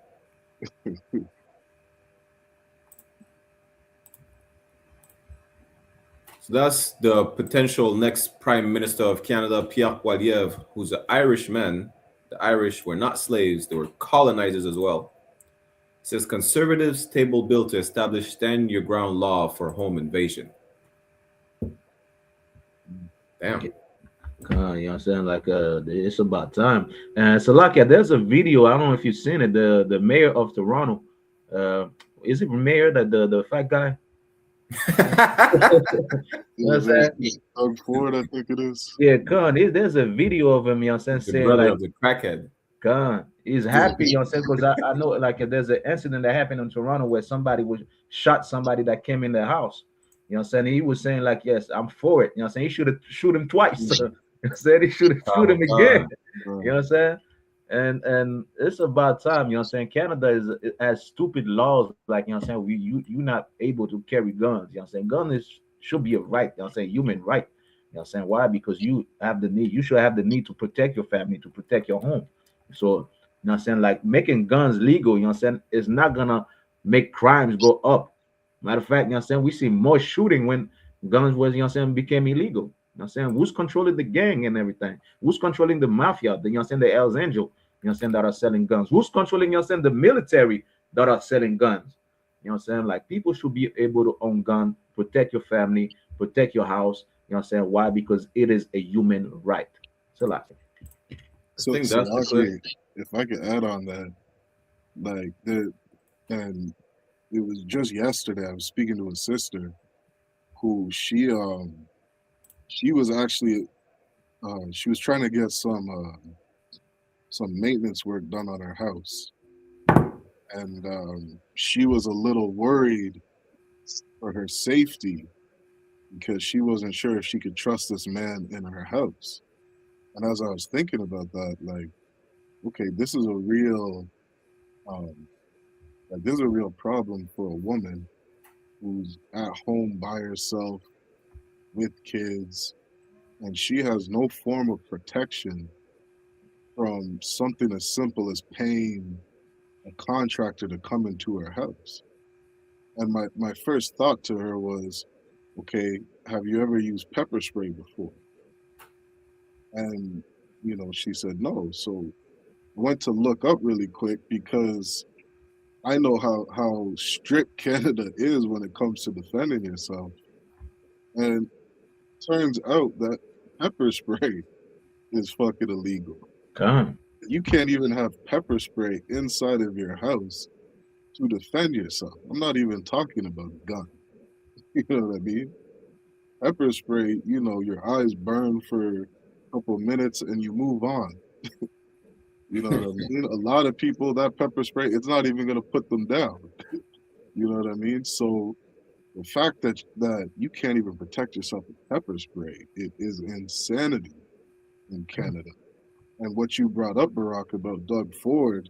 Speaker 7: So that's the potential next Prime Minister of Canada, Pierre Poilievre, who's an Irishman. The Irish were not slaves, they were colonizers as well. It says conservatives table bill to establish stand your ground law for home invasion. Damn.
Speaker 8: You know what I'm saying? Like it's about time. And Salakia, there's a video, I don't know if you've seen it, the mayor of Toronto. Is it mayor that the fat guy?
Speaker 9: Doug Ford, I think it is.
Speaker 8: Yeah, Khan, there's a video of him, you know what I'm saying?
Speaker 7: The brother
Speaker 8: like,
Speaker 7: of the crackhead.
Speaker 8: Khan, he's happy, you know what I'm saying? Because I know like there's an incident that happened in Toronto where somebody shot somebody that came in their house. You know what I'm saying? He was saying, like, yes, I'm for it. You know what I'm saying? He should have shoot him twice. You know what I'm saying? He should have shoot him again. You know what I'm saying? And it's about time, you know what I'm saying? Canada has stupid laws, like, you know what I'm saying? You're not able to carry guns, you know what I'm saying? Guns should be a right, you know what I'm saying? Human right. You know what I'm saying? Why? Because you should have the need to protect your family, to protect your home. So, you know what I'm saying? Like making guns legal, you know what I'm saying, is not gonna make crimes go up. Matter of fact, you know what I'm saying, we see more shooting when guns was, you know what I'm saying, became illegal. You know what I'm saying? Who's controlling the gang and everything? Who's controlling the mafia? You know what I'm saying, the Hells Angel, you know what I'm saying, that are selling guns? Who's controlling, you know what I'm saying, the military that are selling guns? You know what I'm saying? Like people should be able to own guns, protect your family, protect your house. You know what I'm saying? Why? Because it is a human right. So like
Speaker 9: So actually, if I could add on that, like and it was just yesterday I was speaking to a sister who she was actually she was trying to get some maintenance work done on her house, and she was a little worried for her safety because she wasn't sure if she could trust this man in her house. And as I was thinking about that, like, okay, this is a real there's a real problem for a woman who's at home by herself with kids, and she has no form of protection from something as simple as paying a contractor to come into her house. And my first thought to her was, okay, have you ever used pepper spray before? And she said no. So I went to look up really quick because I know how strict Canada is when it comes to defending yourself. And turns out that pepper spray is fucking illegal.
Speaker 8: God.
Speaker 9: You can't even have pepper spray inside of your house to defend yourself. I'm not even talking about a gun. You know what I mean? Pepper spray, your eyes burn for a couple minutes and you move on. You know what I mean? A lot of people, that pepper spray, it's not even going to put them down. You know what I mean? So the fact that you can't even protect yourself with pepper spray, it is insanity in Canada. And what you brought up, Barack, about Doug Ford,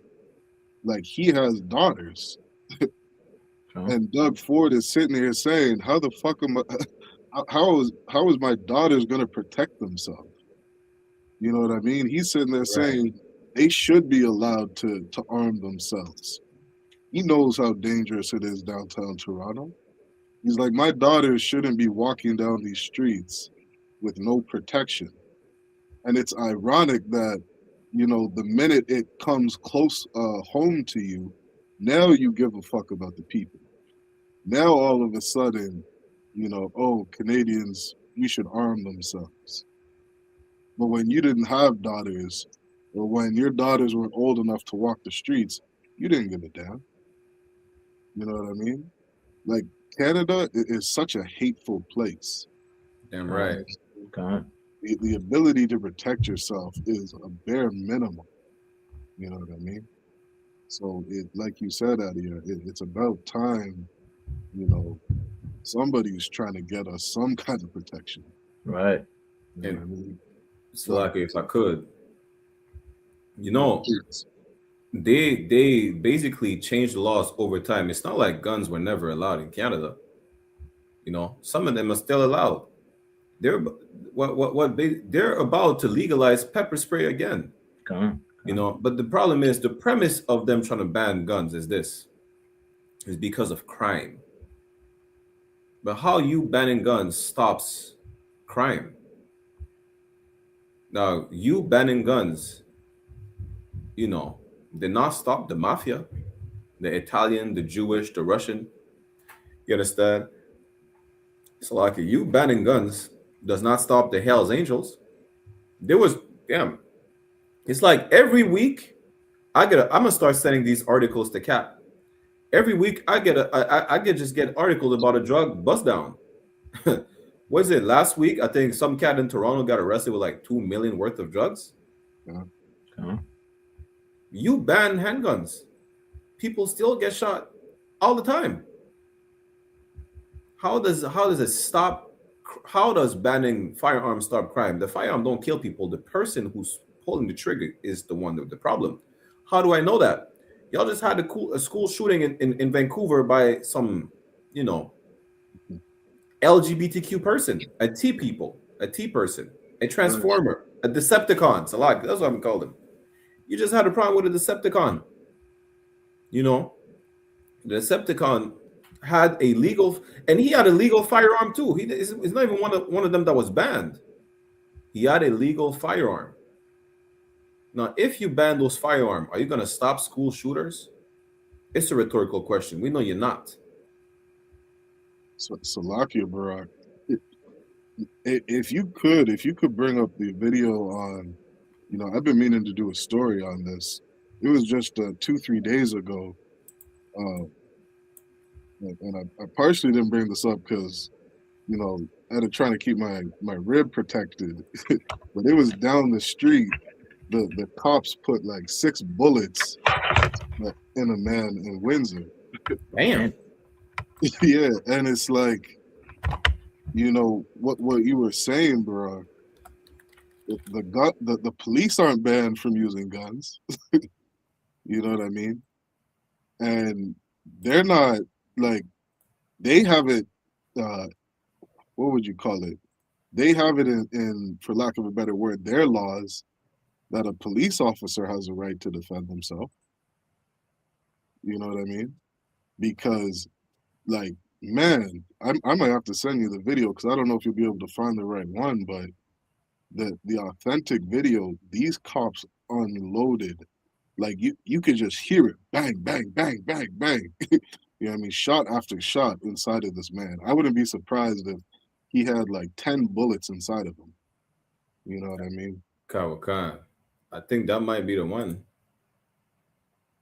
Speaker 9: like he has daughters. And Doug Ford is sitting here saying, how the fuck am I, how is my daughters going to protect themselves? You know what I mean? He's sitting there saying they should be allowed to arm themselves. He knows how dangerous it is downtown Toronto. He's like, my daughters shouldn't be walking down these streets with no protection. And it's ironic that, the minute it comes close home to you, now you give a fuck about the people. Now all of a sudden, oh, Canadians, you should arm themselves. But when you didn't have daughters, or when your daughters weren't old enough to walk the streets, you didn't give a damn. You know what I mean? Like, Canada is such a hateful place.
Speaker 7: Damn right.
Speaker 8: Okay.
Speaker 9: The ability to protect yourself is a bare minimum. You know what I mean? So like you said, Adia, it's about time, you know, somebody's trying to get us some kind of protection.
Speaker 8: Right.
Speaker 9: You know what I mean?
Speaker 7: So like if I could, you know, they basically changed the laws over time. It's not like guns were never allowed in Canada. You know, some of them are still allowed. They're they're about to legalize pepper spray again. You know, but the problem is the premise of them trying to ban guns is because of crime. But how you banning guns stops crime? Now, you banning guns, you know, did not stop the mafia, the Italian, the Jewish, the Russian. You understand? So like you banning guns does not stop the Hells Angels. There was it's like every week I'm gonna start sending these articles to Cap. Every week I get articles about a drug bust down. Was it last week? I think some cat in Toronto got arrested with like 2 million worth of drugs. You ban handguns, people still get shot all the time. How does it stop? How does banning firearms stop crime? The firearm don't kill people. The person who's pulling the trigger is the one with the problem. How do I know that? Y'all just had a school shooting in Vancouver by some, you know, LGBTQ person, a T person, a transformer, a Decepticon. So like that's what I'm calling them. You just had a problem with a Decepticon. You know, the Decepticon had a legal, and he had a legal firearm too. He's not even one of them that was banned. He had a legal firearm. Now, if you ban those firearms, are you going to stop school shooters? It's a rhetorical question. We know you're not.
Speaker 9: So, Salakia, Barak, if you could bring up the video on, you know, I've been meaning to do a story on this. It was just 2-3 days ago. And I partially didn't bring this up because, you know, I had to try to keep my rib protected. But it was down the street. The cops put like 6 bullets in a man in Windsor.
Speaker 7: Damn.
Speaker 9: Yeah, and it's like, you know, what you were saying, bro. The police aren't banned from using guns. You know what I mean? And they're not like, they have it. What would you call it? They have it in, for lack of a better word, their laws that a police officer has a right to defend himself. You know what I mean? Because, like, man, I might have to send you the video because I don't know if you'll be able to find the right one, but the authentic video, these cops unloaded, like you could just hear it, bang, bang, bang, bang, bang. You know what I mean? Shot after shot inside of this man. I wouldn't be surprised if he had like 10 bullets inside of him. You know what I mean?
Speaker 7: Kawakan. I think that might be the one.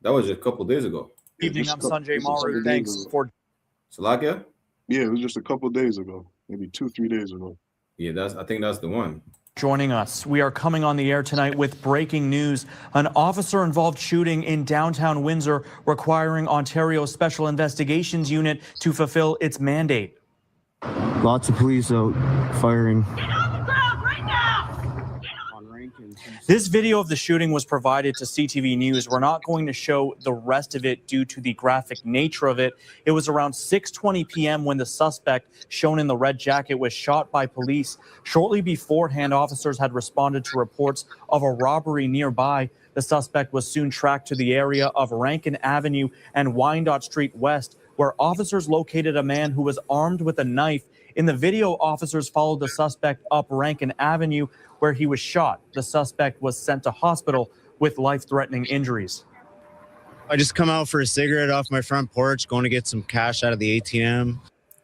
Speaker 7: That was just a couple days ago.
Speaker 16: Evening, I'm Sanjay Maru. Thanks for
Speaker 7: Salakia?
Speaker 9: Yeah, it was just a couple days ago, maybe 2-3 days ago.
Speaker 7: Yeah, I think that's the one.
Speaker 16: joining us. We are coming on the air tonight with breaking news. An officer-involved shooting in downtown Windsor requiring Ontario's Special Investigations Unit to fulfill its mandate.
Speaker 17: Lots of police out firing.
Speaker 16: This video of the shooting was provided to CTV News. We're not going to show the rest of it due to the graphic nature of it. It was around 6:20 p.m. when the suspect, shown in the red jacket, was shot by police. Shortly beforehand, officers had responded to reports of a robbery nearby. The suspect was soon tracked to the area of Rankin Avenue and Wyandotte Street West, where officers located a man who was armed with a knife. In the video, officers followed the suspect up Rankin Avenue, where he was shot. The suspect was sent to hospital with life-threatening injuries.
Speaker 17: I just come out for a cigarette off my front porch, going to get some cash out of the ATM.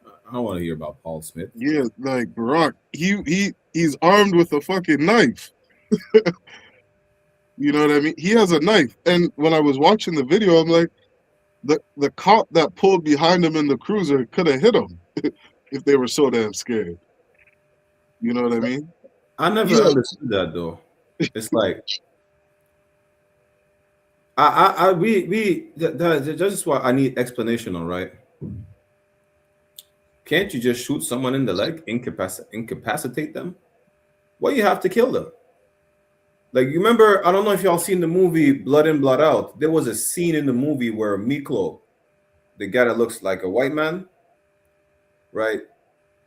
Speaker 7: I don't want to hear about Paul Smith.
Speaker 9: Yeah, like Barack, he's armed with a fucking knife. You know what I mean? He has a knife. And when I was watching the video, I'm like, the cop that pulled behind him in the cruiser could have hit him if they were so damn scared. You know what I mean?
Speaker 7: I never understood that though. It's like that's just what I need explanation on, right? Can't you just shoot someone in the leg, incapacitate them? Why you have to kill them? Like, you remember, I don't know if y'all seen the movie Blood In, Blood Out. There was a scene in the movie where Miklo, the guy that looks like a white man, right?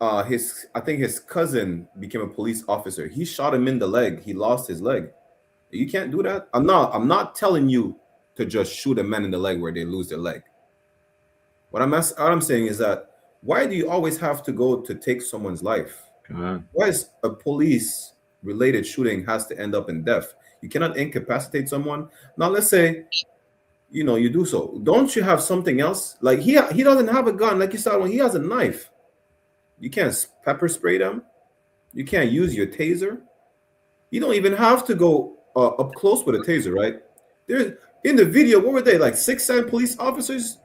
Speaker 7: I think his cousin became a police officer. He shot him in the leg. He lost his leg. You can't do that. I'm not telling you to just shoot a man in the leg where they lose their leg. What I'm saying is that why do you always have to go to take someone's life? Why is a police related shooting has to end up in death? You cannot incapacitate someone. Now let's say, you do so. Don't you have something else? Like he doesn't have a gun, like you said, when he has a knife. You can't pepper spray them. You can't use your taser. You don't even have to go up close with a taser, right? There's in the video, what were they, like 6-7 police officers?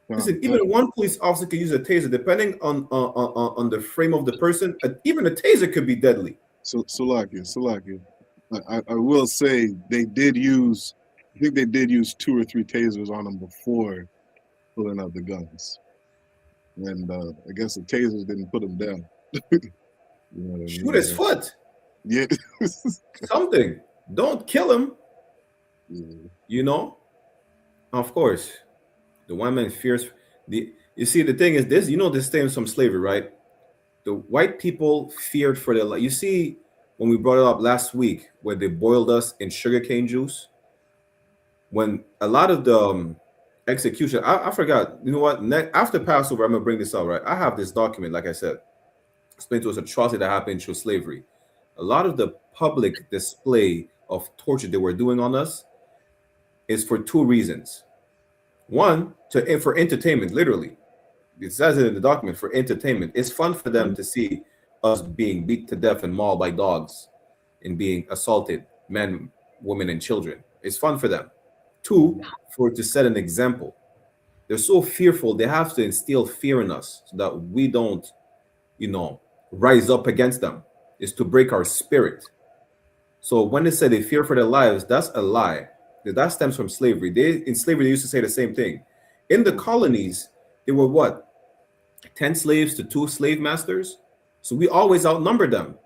Speaker 7: Listen, even one police officer could use a taser, depending on the frame of the person. Even a taser could be deadly.
Speaker 9: So Salaki. I will say they did use, I think they did use 2 or 3 tasers on them before pulling out the guns. And I guess the tasers didn't put him down.
Speaker 7: Shoot his foot.
Speaker 9: Yeah.
Speaker 7: Something. Don't kill him.
Speaker 9: Yeah.
Speaker 7: Of course. The white man fears you see, the thing is this, this stems from slavery, right? The white people feared for their life. You see, when we brought it up last week, where they boiled us in sugarcane juice, when a lot of the execution, I forgot, you know what? After Passover, I'm gonna bring this up, right? I have this document, like I said, explained to us atrocity that happened through slavery. A lot of the public display of torture they were doing on us is for 2 reasons. One, for entertainment, literally. It says it in the document, for entertainment. It's fun for them to see us being beat to death and mauled by dogs and being assaulted, men, women, and children. It's fun for them. 2, to set an example. They're so fearful, they have to instill fear in us so that we don't, rise up against them. It's to break our spirit. So when they say they fear for their lives, that's a lie. That stems from slavery. In slavery, they used to say the same thing. In the colonies, they were what? 10 slaves to 2 slave masters. So we always outnumbered them.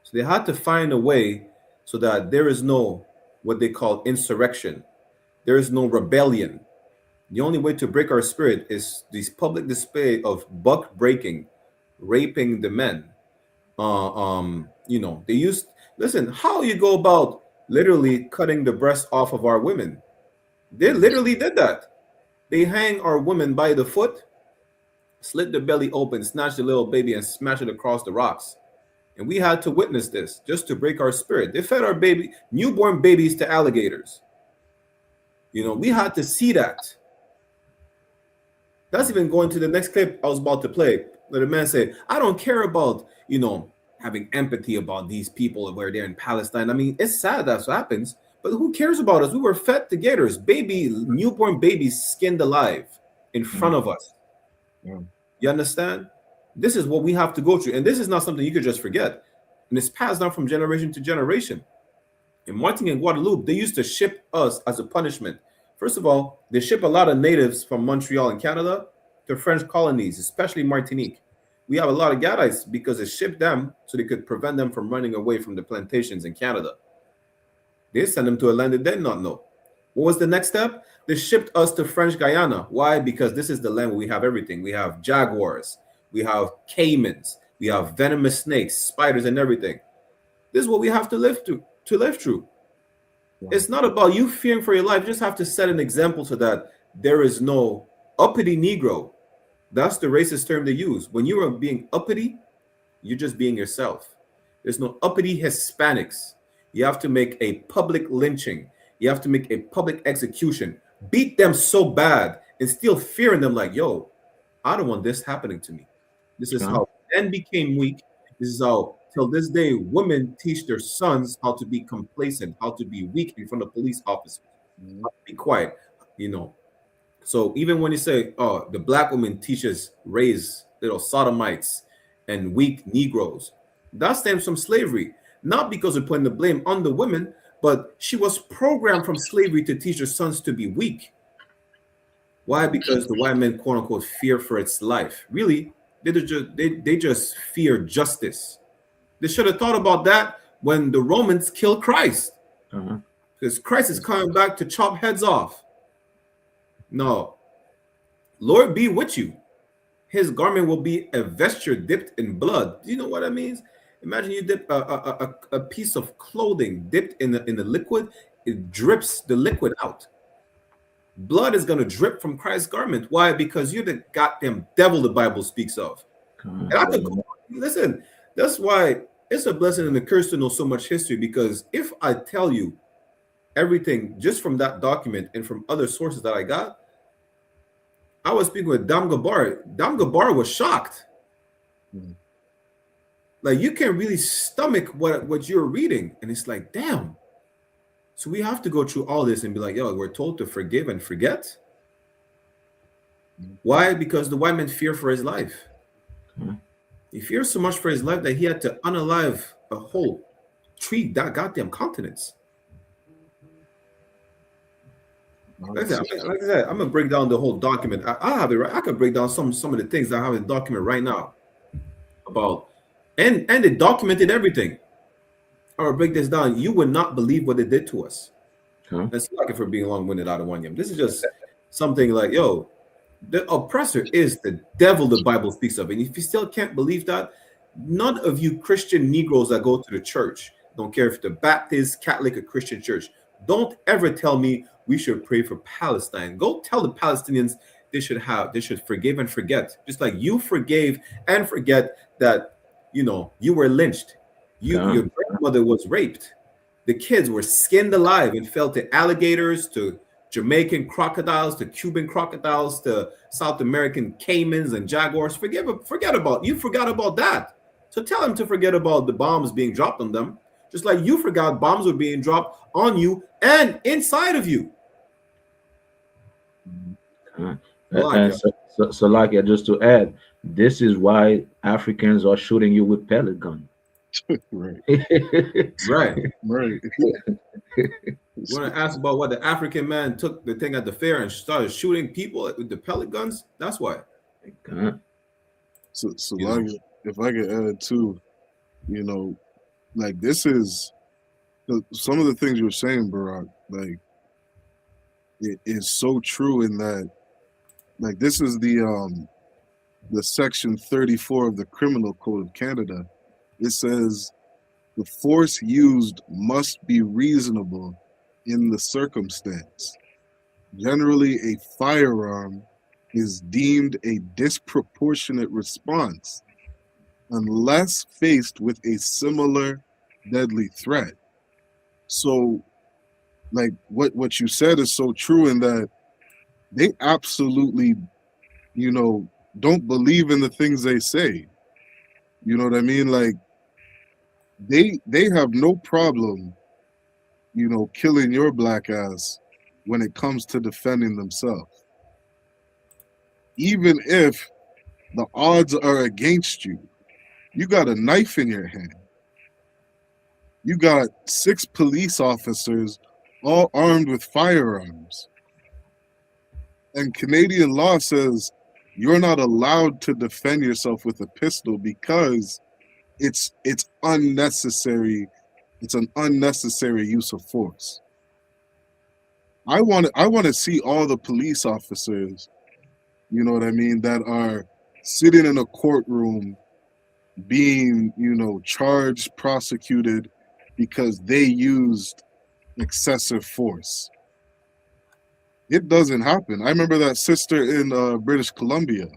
Speaker 7: So they had to find a way so that there is no what they call insurrection. There is no rebellion. The only way to break our spirit is this public display of buck breaking, raping the men. They used, listen, how you go about literally cutting the breast off of our women? They literally did that. They hang our women by the foot, slit the belly open, snatch the little baby, and smash it across the rocks. And we had to witness this just to break our spirit. They fed our newborn babies to alligators. We had to see that. That's even going to the next clip I was about to play, where the man said, I don't care about, having empathy about these people where they're in Palestine. I mean, it's sad that's what happens, but who cares about us? We were fed to gators, newborn babies skinned alive in front of us.
Speaker 9: Yeah.
Speaker 7: You understand? This is what we have to go through. And this is not something you could just forget. And it's passed down from generation to generation. In Martinique and Guadeloupe, they used to ship us as a punishment. First of all, they ship a lot of natives from Montreal and Canada to French colonies, especially Martinique. We have a lot of Gadites because they shipped them so they could prevent them from running away from the plantations in Canada. They sent them to a land they did not know. What was the next step? They shipped us to French Guyana. Why? Because this is the land where we have everything. We have jaguars, we have caimans, we have venomous snakes, spiders, and everything. This is what we have to live through. Wow. It's not about you fearing for your life. You just have to set an example so that there is no uppity Negro. That's the racist term they use. When you are being uppity, you're just being yourself. There's no uppity Hispanics. You have to make a public lynching. You have to make a public execution. Beat them so bad and still fearing them like, yo, I don't want this happening to me. This is how men became weak. This is how, till this day, women teach their sons how to be complacent, how to be weak in front of police officers, how to be quiet, So even when you say, oh, the black woman teaches raise little sodomites and weak Negroes, that stems from slavery. Not because we're putting the blame on the women, but she was programmed from slavery to teach her sons to be weak. Why? Because the white men, quote unquote, fear for its life. Really, they just fear justice. They should have thought about that when the Romans killed Christ. Because Christ is coming back to chop heads off. No. Lord be with you. His garment will be a vesture dipped in blood. Do you know what that means? Imagine you dip a piece of clothing dipped in the liquid. It drips the liquid out. Blood is going to drip from Christ's garment. Why? Because you're the goddamn devil the Bible speaks of. And I could listen, that's why it's a blessing and a curse to know so much history, because if I tell you everything just from that document and from other sources that I got, I was speaking with Dam Gabar. Dam Gabar was shocked. Like, you can't really stomach what you're reading. And it's like, damn. So we have to go through all this and be like, yo, we're told to forgive and forget. Why? Because the white man feared for his life. He feared so much for his life that he had to unalive a whole three goddamn continents. Like I said, I'm gonna break down the whole document. I have it right. I could break down some of the things that I have in the document right now about, and they documented everything. I will break this down. You would not believe what they did to us. It's like if we're being long-winded out of one yam. This is just something like, yo, the oppressor is the devil the Bible speaks of. And if you still can't believe that, none of you Christian Negroes that go to the church, don't care if the Baptist, Catholic, or Christian church, don't ever tell me we should pray for Palestine. Go tell the Palestinians they should forgive and forget. Just like you forgave and forget that, you were lynched. Your grandmother was raped. The kids were skinned alive and fell to alligators, to Jamaican crocodiles, to Cuban crocodiles, to South American caimans and jaguars. Forget about that. So tell them to forget about the bombs being dropped on them, just like you forgot bombs were being dropped on you and inside of you.
Speaker 8: So like, just to add, this is why Africans are shooting you with pellet gun.
Speaker 9: Right.
Speaker 7: Right.
Speaker 9: You
Speaker 7: want to ask about what the African man took the thing at the fair and started shooting people with the pellet guns? That's why.
Speaker 9: So like, if I could add too, like, this is some of the things you're saying, Barack, like, it is so true in that, like, this is the section 34 of the Criminal Code of Canada. It says the force used must be reasonable in the circumstance. Generally, a firearm is deemed a disproportionate response unless faced with a similar deadly threat. So, like, what you said is so true in that they absolutely, don't believe in the things they say. You know what I mean? Like, they have no problem, killing your black ass when it comes to defending themselves. Even if the odds are against you, you got a knife in your hand. You got 6 police officers all armed with firearms. And Canadian law says you're not allowed to defend yourself with a pistol because it's unnecessary. It's an unnecessary use of force. I want to see all the police officers, you know what I mean, that are sitting in a courtroom being, charged, prosecuted because they used excessive force. It doesn't happen. I remember that sister in British Columbia.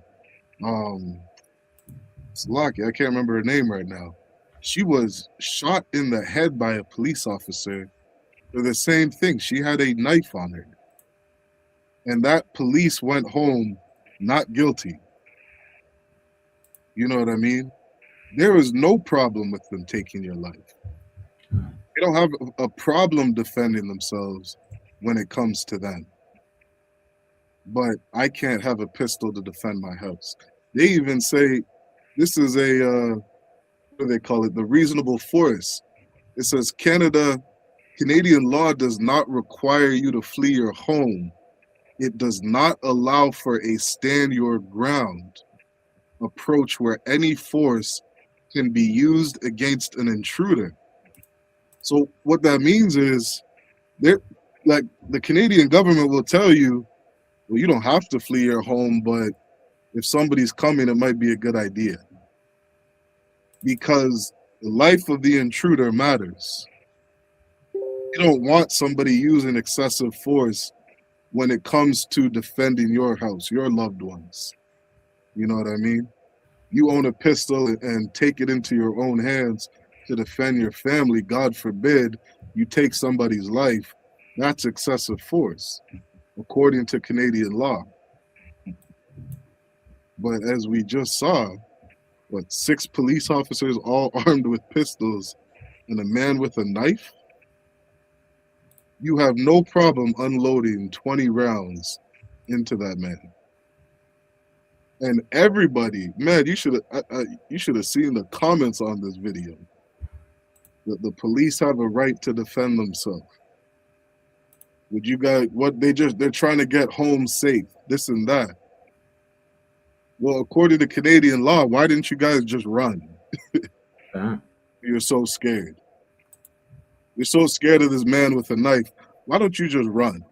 Speaker 9: It's lucky, I can't remember her name right now. She was shot in the head by a police officer for the same thing. She had a knife on her. And that police went home not guilty. You know what I mean? There is no problem with them taking your life. They don't have a problem defending themselves when it comes to them. but I can't have a pistol to defend my house. They even say this is a what do they call it? The reasonable force. It says Canadian law does not require you to flee your home. It does not allow for a stand your ground approach where any force can be used against an intruder. So what that means is they're like the Canadian government will tell you, well, you don't have to flee your home, but if somebody's coming, it might be a good idea. Because the life of the intruder matters. You don't want somebody using excessive force when it comes to defending your house, your loved ones. You know what I mean? You own a pistol and take it into your own hands to defend your family. God forbid you take somebody's life. That's excessive force, according to Canadian law. But as we just saw, 6 police officers all armed with pistols and a man with a knife? You have no problem unloading 20 rounds into that man. And everybody, man, you should have seen the comments on this video. The police have a right to defend themselves. Would you guys, they're trying to get home safe, this and that. Well, according to Canadian law, why didn't you guys just run? You're so scared. You're so scared of this man with a knife. Why don't you just run?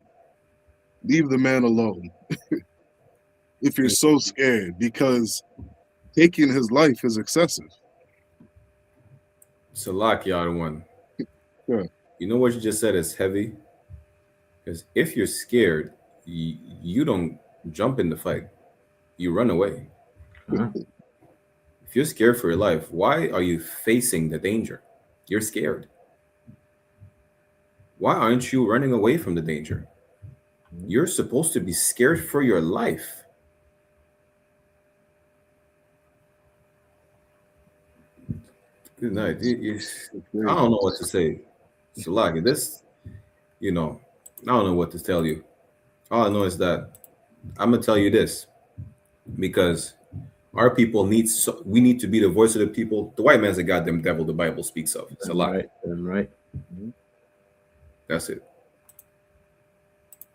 Speaker 9: Leave the man alone. If you're so scared, because taking his life is excessive.
Speaker 7: Salakia one.
Speaker 9: Yeah.
Speaker 7: You know what you just said is heavy? Because if you're scared, you don't jump in the fight. You run away. If you're scared for your life, why are you facing the danger? You're scared. Why aren't you running away from the danger? You're supposed to be scared for your life. Good night. I don't know what to say. Salaki, this, I don't know what to tell you. All I know is that I'm going to tell you this, because our people we need to be the voice of the people. The white man's a goddamn devil the Bible speaks of. It's a lie.
Speaker 8: Right.
Speaker 7: That's it.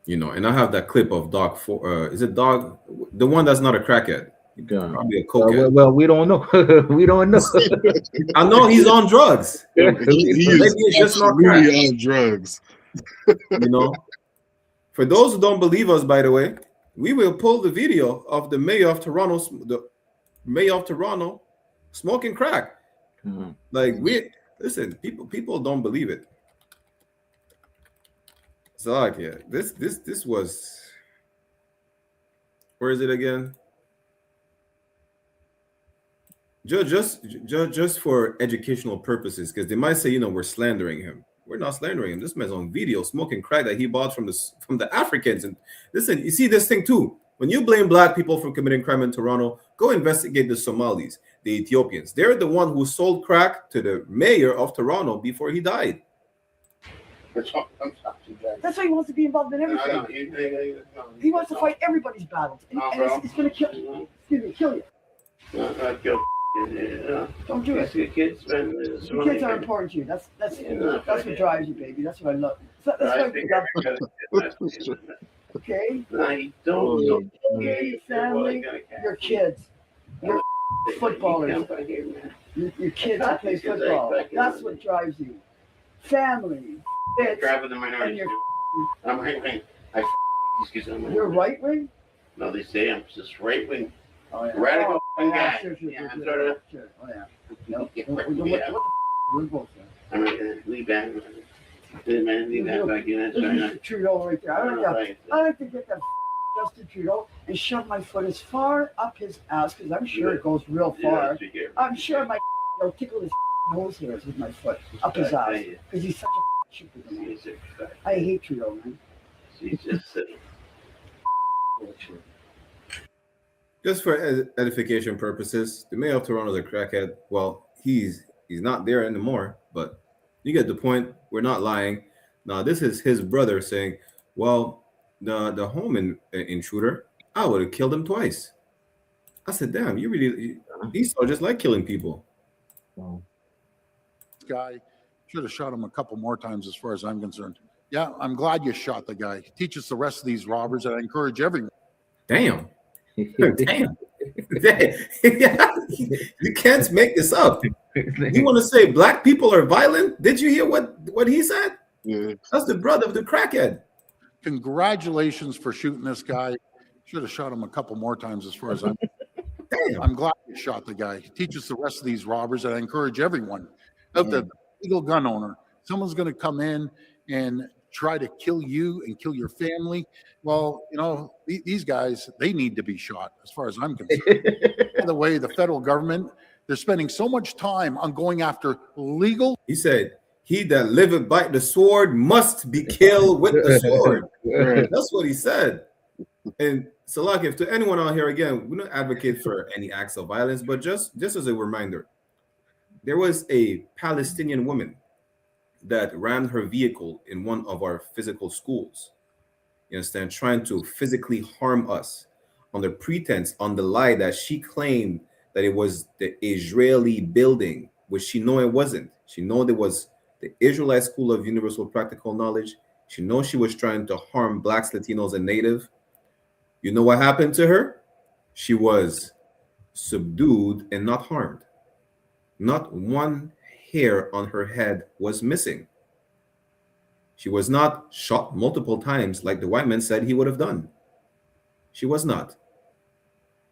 Speaker 7: And I have that clip of Dog. Is it Dog? The one that's not a crackhead. Probably a cokehead.
Speaker 8: Well, we don't know. We don't know.
Speaker 7: I know he's on drugs.
Speaker 9: He's just not really on drugs.
Speaker 7: For those who don't believe us, by the way, we will pull the video of the mayor of Toronto, smoking crack. Like listen, people don't believe it. So like, yeah, this was, where is it again? Just for educational purposes, because they might say, we're slandering him. We're not slandering him. This man's on video smoking crack that he bought from the Africans. And listen, you see this thing too. When you blame black people for committing crime in Toronto, go investigate the Somalis, the Ethiopians. They're the one who sold crack to the mayor of Toronto before he died.
Speaker 13: That's why he wants to be involved in everything. He wants to fight everybody's battles. And it's going to kill you. Kill you. Don't do it. Kids are important to you. That's what drives you, baby. That's what I love. Okay? Don't your family, your kids, your footballers, your kids that play football. That's what drives you. Family, and you're right wing?
Speaker 18: No, they say I'm just right wing.
Speaker 13: Oh, yeah.
Speaker 18: Radical guy.
Speaker 13: Sure.
Speaker 18: I'm sort of.
Speaker 13: Sure. Oh, yeah.
Speaker 18: We're both there. I'm right there. Leave back. Leave that back in.
Speaker 13: This is Trudeau right there. I like to get that Justin Trudeau and shove my foot as far up his ass, because I'm sure it goes real far. I'm sure my tickle his nose hairs with my foot up his ass, because he's such a stupid man. I hate Trudeau, man.
Speaker 18: He's just silly.
Speaker 7: Just for edification purposes, the mayor of Toronto is a crackhead. Well, he's not there anymore, but you get the point. We're not lying. Now, this is his brother saying, well, the home intruder, I would have killed him twice. I said, damn, Esau just like killing people.
Speaker 14: Guy should have shot him a couple more times as far as I'm concerned. Yeah, I'm glad you shot the guy. Teach us the rest of these robbers, and I encourage everyone.
Speaker 7: Damn. Damn. You can't make this up. You want to say black people are violent? Did you hear what he said?
Speaker 9: Yeah.
Speaker 7: That's the brother of the crackhead.
Speaker 14: Congratulations for shooting this guy. Should have shot him a couple more times as far as I'm.
Speaker 7: Damn.
Speaker 14: I'm glad you shot the guy. Teach us the rest of these robbers, and I encourage everyone out there, legal gun owner, someone's going to come in and try to kill you and kill your family. Well, you know, these guys, they need to be shot as far as I'm concerned. By the way, the federal government, they're spending so much time on going after legal.
Speaker 7: He said, he that liveth by the sword must be killed with the sword. That's what he said. And Salak, if to anyone out here, again, we don't advocate for any acts of violence, but just as a reminder, there was a Palestinian woman that ran her vehicle in one of our physical schools. You understand? Trying to physically harm us on the pretense, on the lie that she claimed that it was the Israeli building, which she know it wasn't. She know there was the Israelite School of Universal Practical Knowledge. She knows she was trying to harm blacks, Latinos, and Native. You know what happened to her? She was subdued and not harmed. Not one hair on her head was missing. She was not shot multiple times like the white man said he would have done. She was not.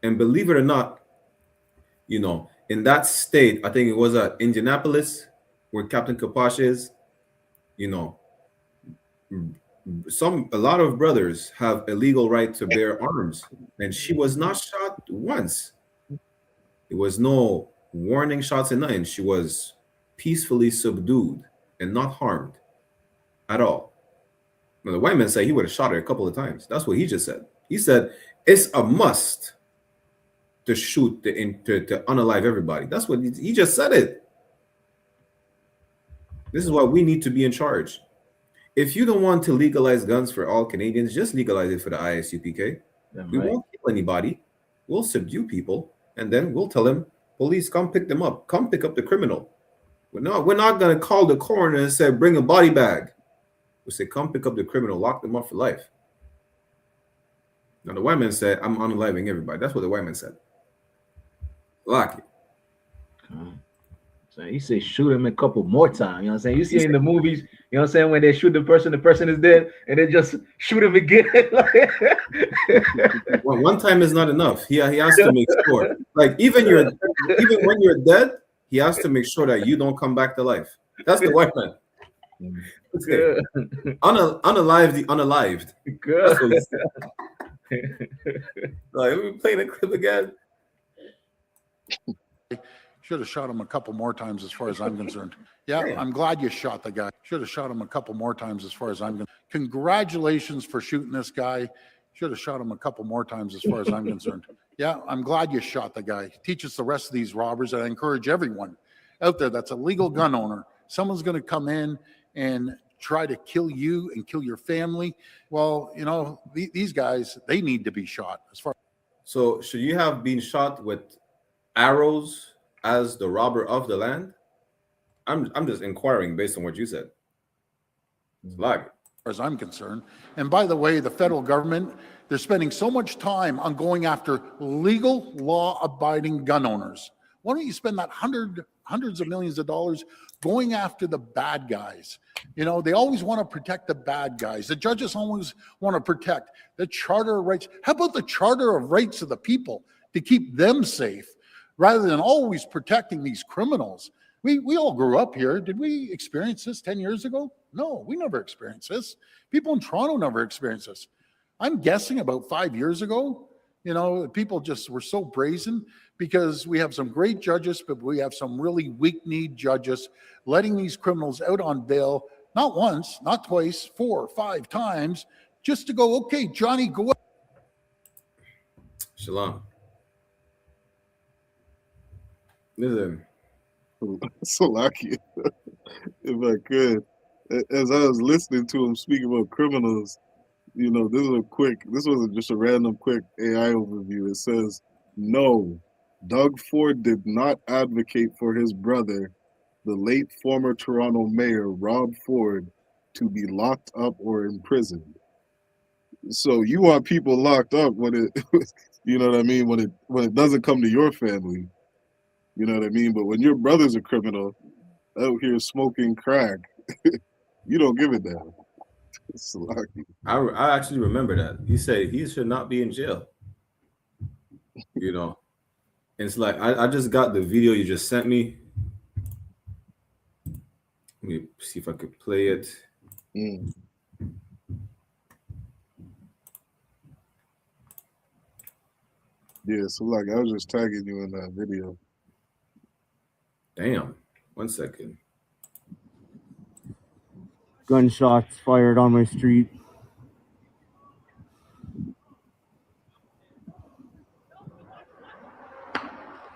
Speaker 7: And believe it or not, you know, in that state, I think it was at Indianapolis, where Captain Kapash is, you know, a lot of brothers have a legal right to bear arms, and she was not shot once. There was no warning shots and nothing. She was peacefully subdued and not harmed at all. Now, the white man said he would have shot her a couple of times. That's what he just said. He said it's a must to shoot to unalive everybody. That's what he just said it. This is why we need to be in charge. If you don't want to legalize guns for all Canadians, just legalize it for the I.S.U.P.K. We won't kill anybody. We'll subdue people, and then we'll tell them, police, come pick them up. Come pick up the criminal. We're not going to call the coroner and say, bring a body bag. We'll say, come pick up the criminal, lock them up for life. Now, the white man said, I'm unaliving everybody. That's what the white man said. Lock it.
Speaker 8: So he said shoot him a couple more times. You know what I'm saying? You see in the movies, you know what I'm saying, when they shoot the person is dead, and they just shoot him again.
Speaker 7: Well, one time is not enough. He has to make sure. Like even when you're dead, he has to make sure that you don't come back to life. That's the white man. Okay. Unalive the unalived. That's what he said. Like, we playing the clip again.
Speaker 14: Should have shot him a couple more times as far as I'm concerned. Yeah, I'm glad you shot the guy. Should have shot him a couple more times as far as I'm concerned. Congratulations for shooting this guy. Should have shot him a couple more times as far as I'm concerned. Yeah, I'm glad you shot the guy. Teach us the rest of these robbers, and I encourage everyone out there that's a legal gun owner. Someone's going to come in and try to kill you and kill your family. Well, you know, these guys, they need to be shot.
Speaker 7: So should you have been shot with arrows as the robber of the land? I'm just inquiring based on what you said. Like,
Speaker 14: as far as I'm concerned. And by the way, the federal government, they're spending so much time on going after legal, law-abiding gun owners. Why don't you spend that hundreds of millions of dollars going after the bad guys? You know, they always want to protect the bad guys. The judges always want to protect the Charter of Rights. How about the Charter of Rights of the people to keep them safe, rather than always protecting these criminals? We all grew up here. Did we experience this 10 years ago? No, we never experienced this. People in Toronto never experienced this. I'm guessing about 5 years ago, you know, people just were so brazen because we have some great judges, but we have some really weak-kneed judges letting these criminals out on bail, not once, not twice, 4 or 5 times, just to go, okay, Johnny, go out.
Speaker 7: Shalom. Listen.
Speaker 9: So lucky. If I could, as I was listening to him speak about criminals, You know, this wasn't just a random quick AI overview. It says, no, Doug Ford did not advocate for his brother, the late former Toronto mayor, Rob Ford, to be locked up or imprisoned. So you want people locked up when it, you know what I mean? When it doesn't come to your family, you know what I mean? But when your brother's a criminal out here smoking crack, you don't give a damn. It's lucky.
Speaker 7: I actually remember that. He said he should not be in jail. You know, and it's like I just got the video you just sent me. Let me see if I could play it.
Speaker 9: Yeah, so like I was just tagging you in that video.
Speaker 7: Damn. 1 second.
Speaker 17: Gunshots fired on my street.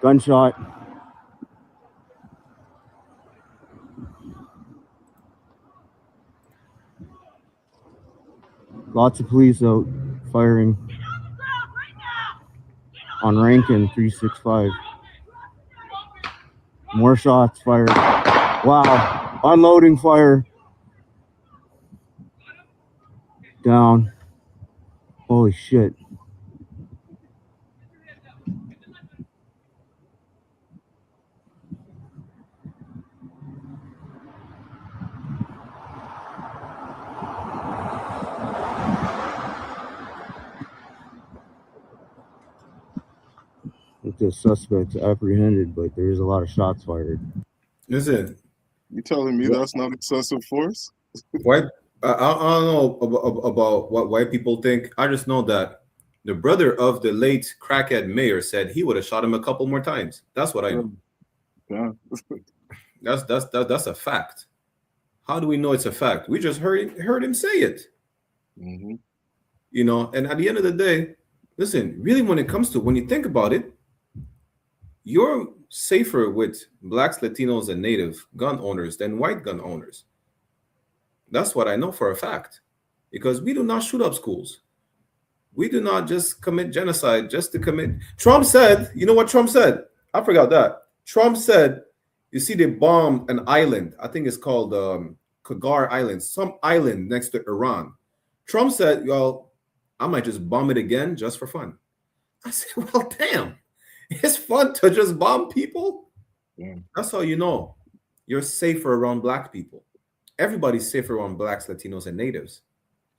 Speaker 17: Gunshot. Lots of police out firing on Rankin 365. More shots fired. Wow. Unloading fire. Down. Holy shit. The suspect's apprehended, but there is a lot of shots fired.
Speaker 7: Listen,
Speaker 9: you telling me that's not excessive force?
Speaker 7: White, I don't know about what white people think. I just know that the brother of the late crackhead mayor said he would have shot him a couple more times. That's what I know.
Speaker 9: Yeah.
Speaker 7: That's a fact. How do we know it's a fact? We just heard him say it.
Speaker 9: Mm-hmm.
Speaker 7: You know, and at the end of the day, listen, really when it comes to, when you think about it, you're safer with blacks, Latinos, and native gun owners than white gun owners. That's what I know for a fact, because we do not shoot up schools. We do not just commit genocide just to commit. Trump said, you know what Trump said? I forgot that. Trump said, you see, they bombed an island. I think it's called Kagar Island, some island next to Iran. Trump said, well, I might just bomb it again just for fun. I said, well, damn. It's fun to just bomb people.
Speaker 9: Yeah.
Speaker 7: That's how you know you're safer around black people. Everybody's safer around blacks, Latinos, and natives.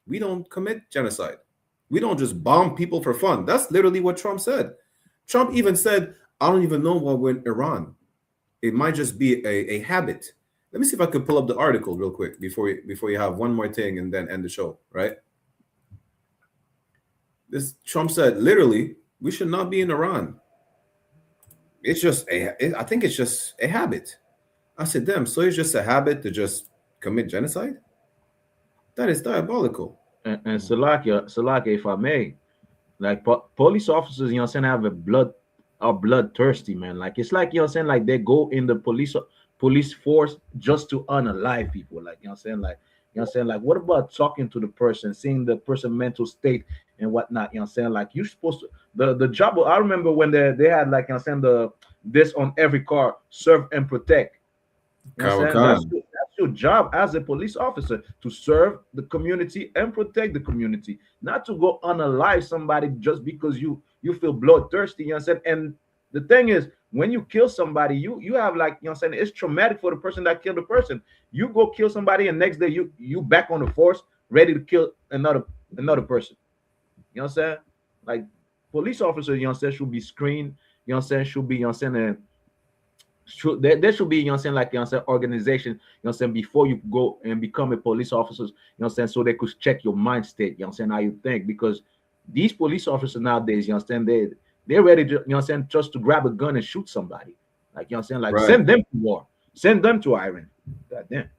Speaker 7: We don't commit genocide. We don't just bomb people for fun. That's literally what Trump said. Trump even said, I don't even know why we're in Iran. It might just be a habit. Let me see if I could pull up the article real quick before you have one more thing and then end the show, right? This Trump said, literally, we should not be in Iran. It's just I think it's just a habit. I said, damn, so it's just a habit to just commit genocide? That is diabolical.
Speaker 8: And Salakia, if I may, like police officers, you know what I'm saying, are bloodthirsty, man. Like it's like, you know what I'm saying, like they go in the police force just to unalive people. Like, you know what I'm saying, like, you know what I'm saying, like, what about talking to the person, seeing the person mental state and whatnot? You know what I'm saying, like, you're supposed to the job. I remember when they had, like, you know what I'm saying, this on every car: serve and protect. You know what I'm saying? That's your job as a police officer, to serve the community and protect the community, not to go unalive somebody just because you feel bloodthirsty. You know what I'm saying? And the thing is, when you kill somebody, you have, like, you know what I'm saying, it's traumatic for the person that killed the person. You go kill somebody, and next day you back on the force, ready to kill another person. You know what I'm saying? Like, police officers, you know what I'm saying, should be screened. You know what I'm saying? Should be, you know what I'm saying, there should be, you know what I'm saying, like, you know what I'm saying, organization, you know what I'm saying, before you go and become a police officer, you know what I'm saying, so they could check your mind state, you know what I'm saying, how you think. Because these police officers nowadays, you know what I'm saying, they're ready to, you know what I'm saying, just to grab a gun and shoot somebody. Like, you know what I'm saying, like,
Speaker 7: right.
Speaker 8: Send them to war, send them to Iran. God damn.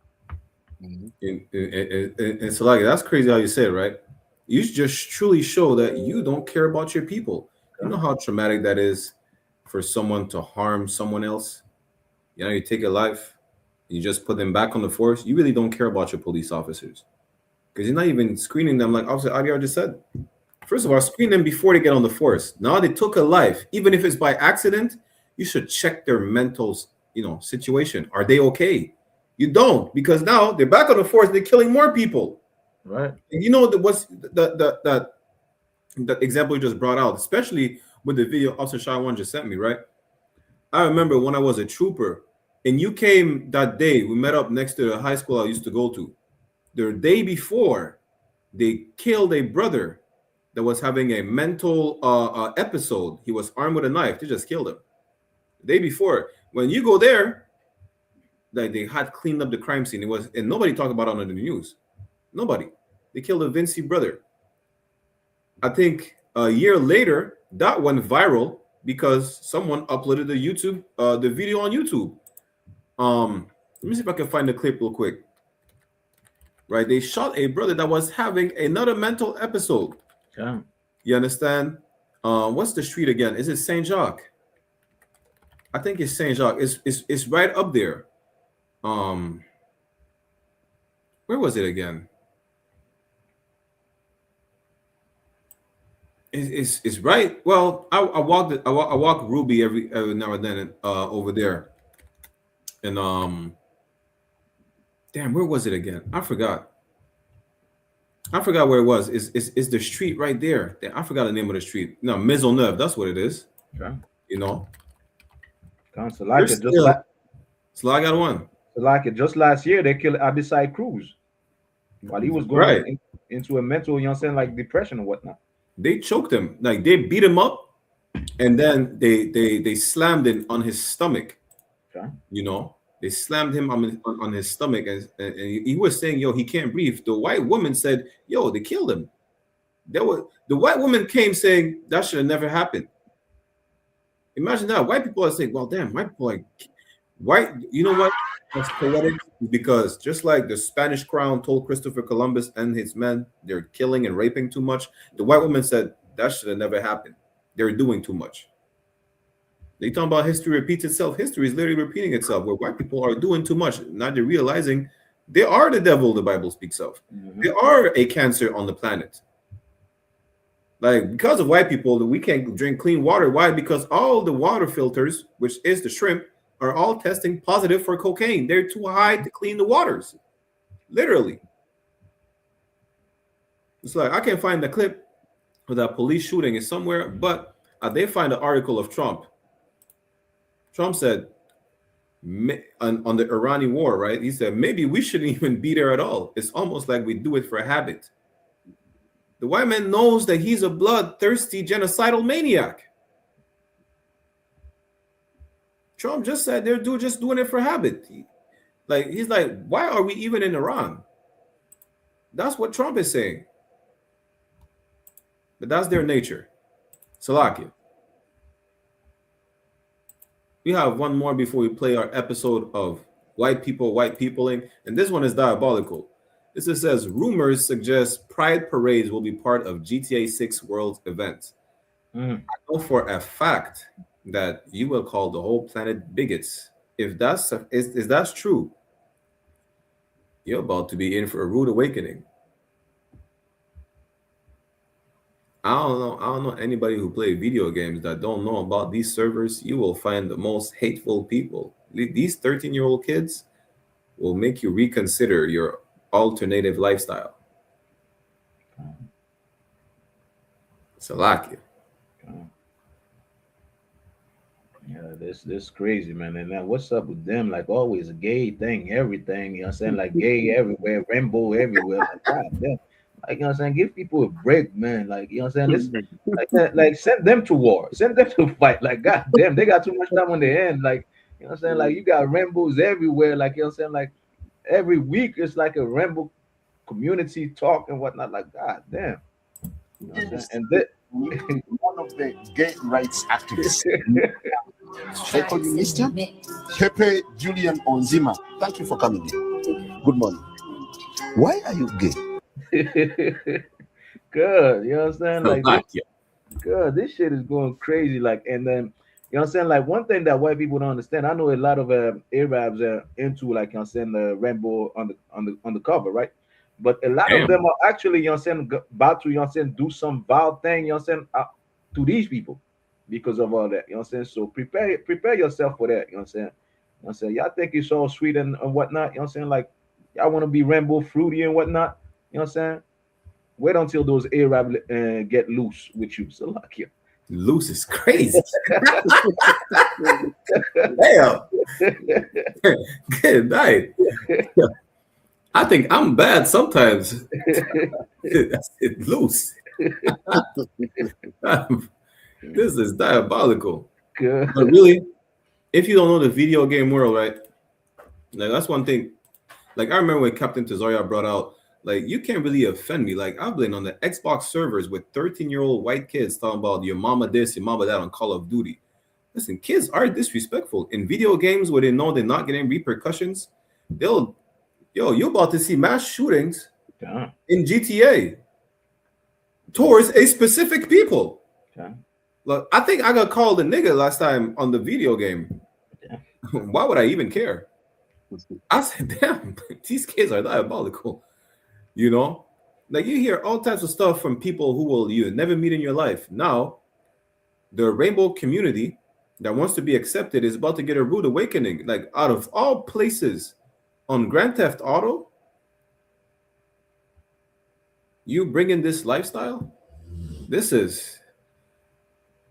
Speaker 7: And so, like, that's crazy how you say it, right? You just truly show that you don't care about your people. You know how traumatic that is for someone to harm someone else. You know, you take a life, you just put them back on the force. You really don't care about your police officers. because you're not even screening them like Officer Aguiar just said. First of all, screen them before they get on the force. Now they took a life, even if it's by accident. You should check their mental, situation. Are they okay? You don't, because now they're back on the force. They're killing more people.
Speaker 8: Right.
Speaker 7: And what's the example you just brought out, especially with the video Officer Shawan just sent me, right? I remember when I was a trooper, and you came that day. We met up next to the high school I used to go to. The day before, they killed a brother that was having a mental episode. He was armed with a knife. They just killed him. The day before, when you go there, like they had cleaned up the crime scene. And nobody talked about it on the news. Nobody. They killed a Vinci brother. I think a year later, that went viral because someone uploaded the video on YouTube. Let me see if I can find the clip real quick. Right, they shot a brother that was having another mental episode.
Speaker 8: Yeah.
Speaker 7: You understand? What's the street again? Is it Saint Jacques? I think it's Saint Jacques. It's right up there. Where was it again? It's right. Well, I walk Ruby every now and then over there, and damn, where was it again? I forgot where it was. It's the street right there. I forgot the name of the street. No, Maisonneuve. That's what it is.
Speaker 8: Okay.
Speaker 7: So
Speaker 8: like it just
Speaker 7: I got one.
Speaker 8: So like it just last year, they killed Abisai Cruz while he was going into a mental, like depression and whatnot.
Speaker 7: They choked him, like they beat him up, and then they slammed him on his stomach.
Speaker 8: Okay.
Speaker 7: They slammed him on his stomach, and he was saying, "Yo, he can't breathe." The white woman said, "Yo, they killed him." The white woman came saying that should have never happened. Imagine that. White people are saying, "Well, damn, white people like white." You know what? That's poetic, because just like the Spanish crown told Christopher Columbus and his men they're killing and raping too much, the white woman said that should have never happened. They're doing too much. They talk about history repeats itself. History is literally repeating itself, where white people are doing too much. Now they're realizing they are the devil the Bible speaks of. Mm-hmm. They are a cancer on the planet. Like, because of white people, we can't drink clean water. Why? Because all the water filters, which is the shrimp, are all testing positive for cocaine. They're too high to clean the waters. Literally. It's like, I can't find the clip of that police shooting is somewhere, but they find an article of Trump. Trump said on the Iranian war, right? He said, maybe we shouldn't even be there at all. It's almost like we do it for a habit. The white man knows that he's a bloodthirsty, genocidal maniac. Trump just said they're just doing it for habit. He's like, why are we even in Iran? That's what Trump is saying. But that's their nature. Salakia. We have one more before we play our episode of white peopling, and this one is diabolical. This says, rumors suggest pride parades will be part of GTA 6 World's event. I know for a fact that you will call the whole planet bigots. If that's true, you're about to be in for a rude awakening. I don't know anybody who play video games that don't know about these servers. You will find the most hateful people. These 13-year-old kids will make you reconsider your alternative lifestyle. Salakia.
Speaker 8: Yeah, this crazy, man. And now what's up with them? Like, always a gay thing, everything, like gay everywhere, rainbow everywhere. Like, God damn. Like, give people a break, man. Like, this, like that, like, send them to war, send them to fight. Like, God damn, they got too much time on their hand. Like, like, you got rainbows everywhere. Like, like every week it's like a rainbow community talk and whatnot. Like, God damn. And that
Speaker 19: one of the gay rights activists. I call you Mr. Pepe Julian Onzima. Thank you for coming in. Good morning. Why are you gay?
Speaker 8: Good, like good. This shit is going crazy. Like, and then like one thing that white people don't understand. I know a lot of Arabs are into, like, the rainbow on the cover, right? But a lot of them are actually, you know what I'm saying, about to, you know what I'm saying, do some vile thing, you know what I'm saying, to these people because of all that, you know what I'm saying? So prepare yourself for that, you know what I'm saying? You know what I'm saying? Y'all think it's all sweet and whatnot, you know what I'm saying? Like, y'all want to be rainbow fruity and whatnot, you know what I'm saying? Wait until those Arab get loose with you. So like you.
Speaker 7: Loose is crazy. Damn. Good night. I think I'm bad sometimes. That's it, loose. This is diabolical.
Speaker 8: Good.
Speaker 7: But really, if you don't know the video game world, right? Like that's one thing. Like I remember when Captain Tezoria brought out, like you can't really offend me. Like I've been on the Xbox servers with 13-year-old white kids talking about your mama this, your mama that on Call of Duty. Listen, kids are disrespectful in video games where they know they're not getting repercussions. You're about to see mass shootings in GTA towards a specific people. Look, I think I got called a nigga last time on the video game. Why would I even care? I said, damn, these kids are diabolical. You know, like you hear all types of stuff from people who will you never meet in your life. Now, the rainbow community that wants to be accepted is about to get a rude awakening. Like out of all places on Grand Theft Auto, you bring in this lifestyle. This is,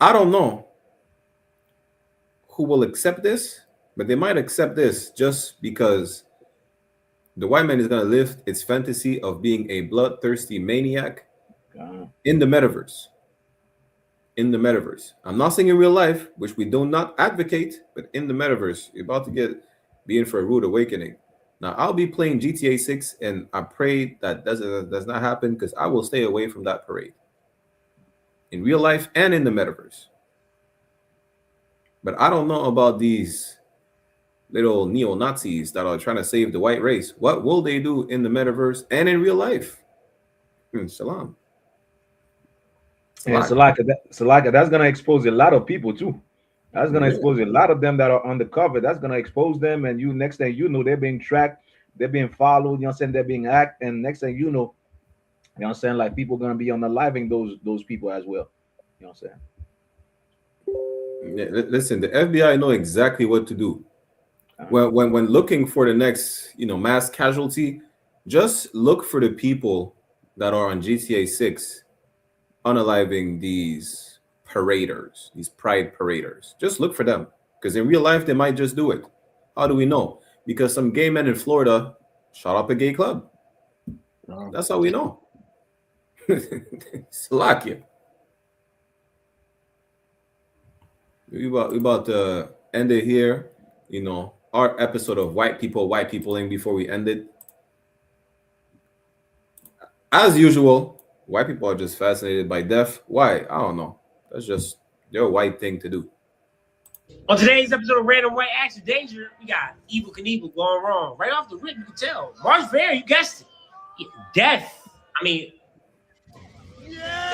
Speaker 7: I don't know who will accept this, but they might accept this just because the white man is going to live its fantasy of being a bloodthirsty maniac in the metaverse. In the metaverse. I'm not saying in real life, which we do not advocate, but in the metaverse, you're about to be in for a rude awakening. Now, I'll be playing GTA 6, and I pray that does not happen because I will stay away from that parade. In real life and in the metaverse. But I don't know about these little neo-Nazis that are trying to save the white race. What will they do in the metaverse and in real life? Shalom.
Speaker 8: And Salaka, that's gonna expose a lot of people too. That's gonna expose a lot of them that are undercover. That's gonna expose them, and next thing you know, they're being tracked, they're being followed, you know what I'm saying? They're being hacked, and next thing you know what I'm saying, like people gonna be unaliving those people as well. You know what I'm saying?
Speaker 7: Yeah, listen, the FBI know exactly what to do. When looking for the next, mass casualty, just look for the people that are on GTA 6 unaliving these paraders, these pride paraders. Just look for them, because in real life they might just do it. How do we know? Because some gay men in Florida shot up a gay club. That's how we know. Slovakia. We about to end it here. Our episode of white peopling before we end it. As usual, white people are just fascinated by death. Why? I don't know. That's just their white thing to do.
Speaker 20: On today's episode of Random White Action Danger, we got Evil Knievel going wrong. Right off the rip, you can tell. March Fair, you guessed it. Yeah, death. I mean,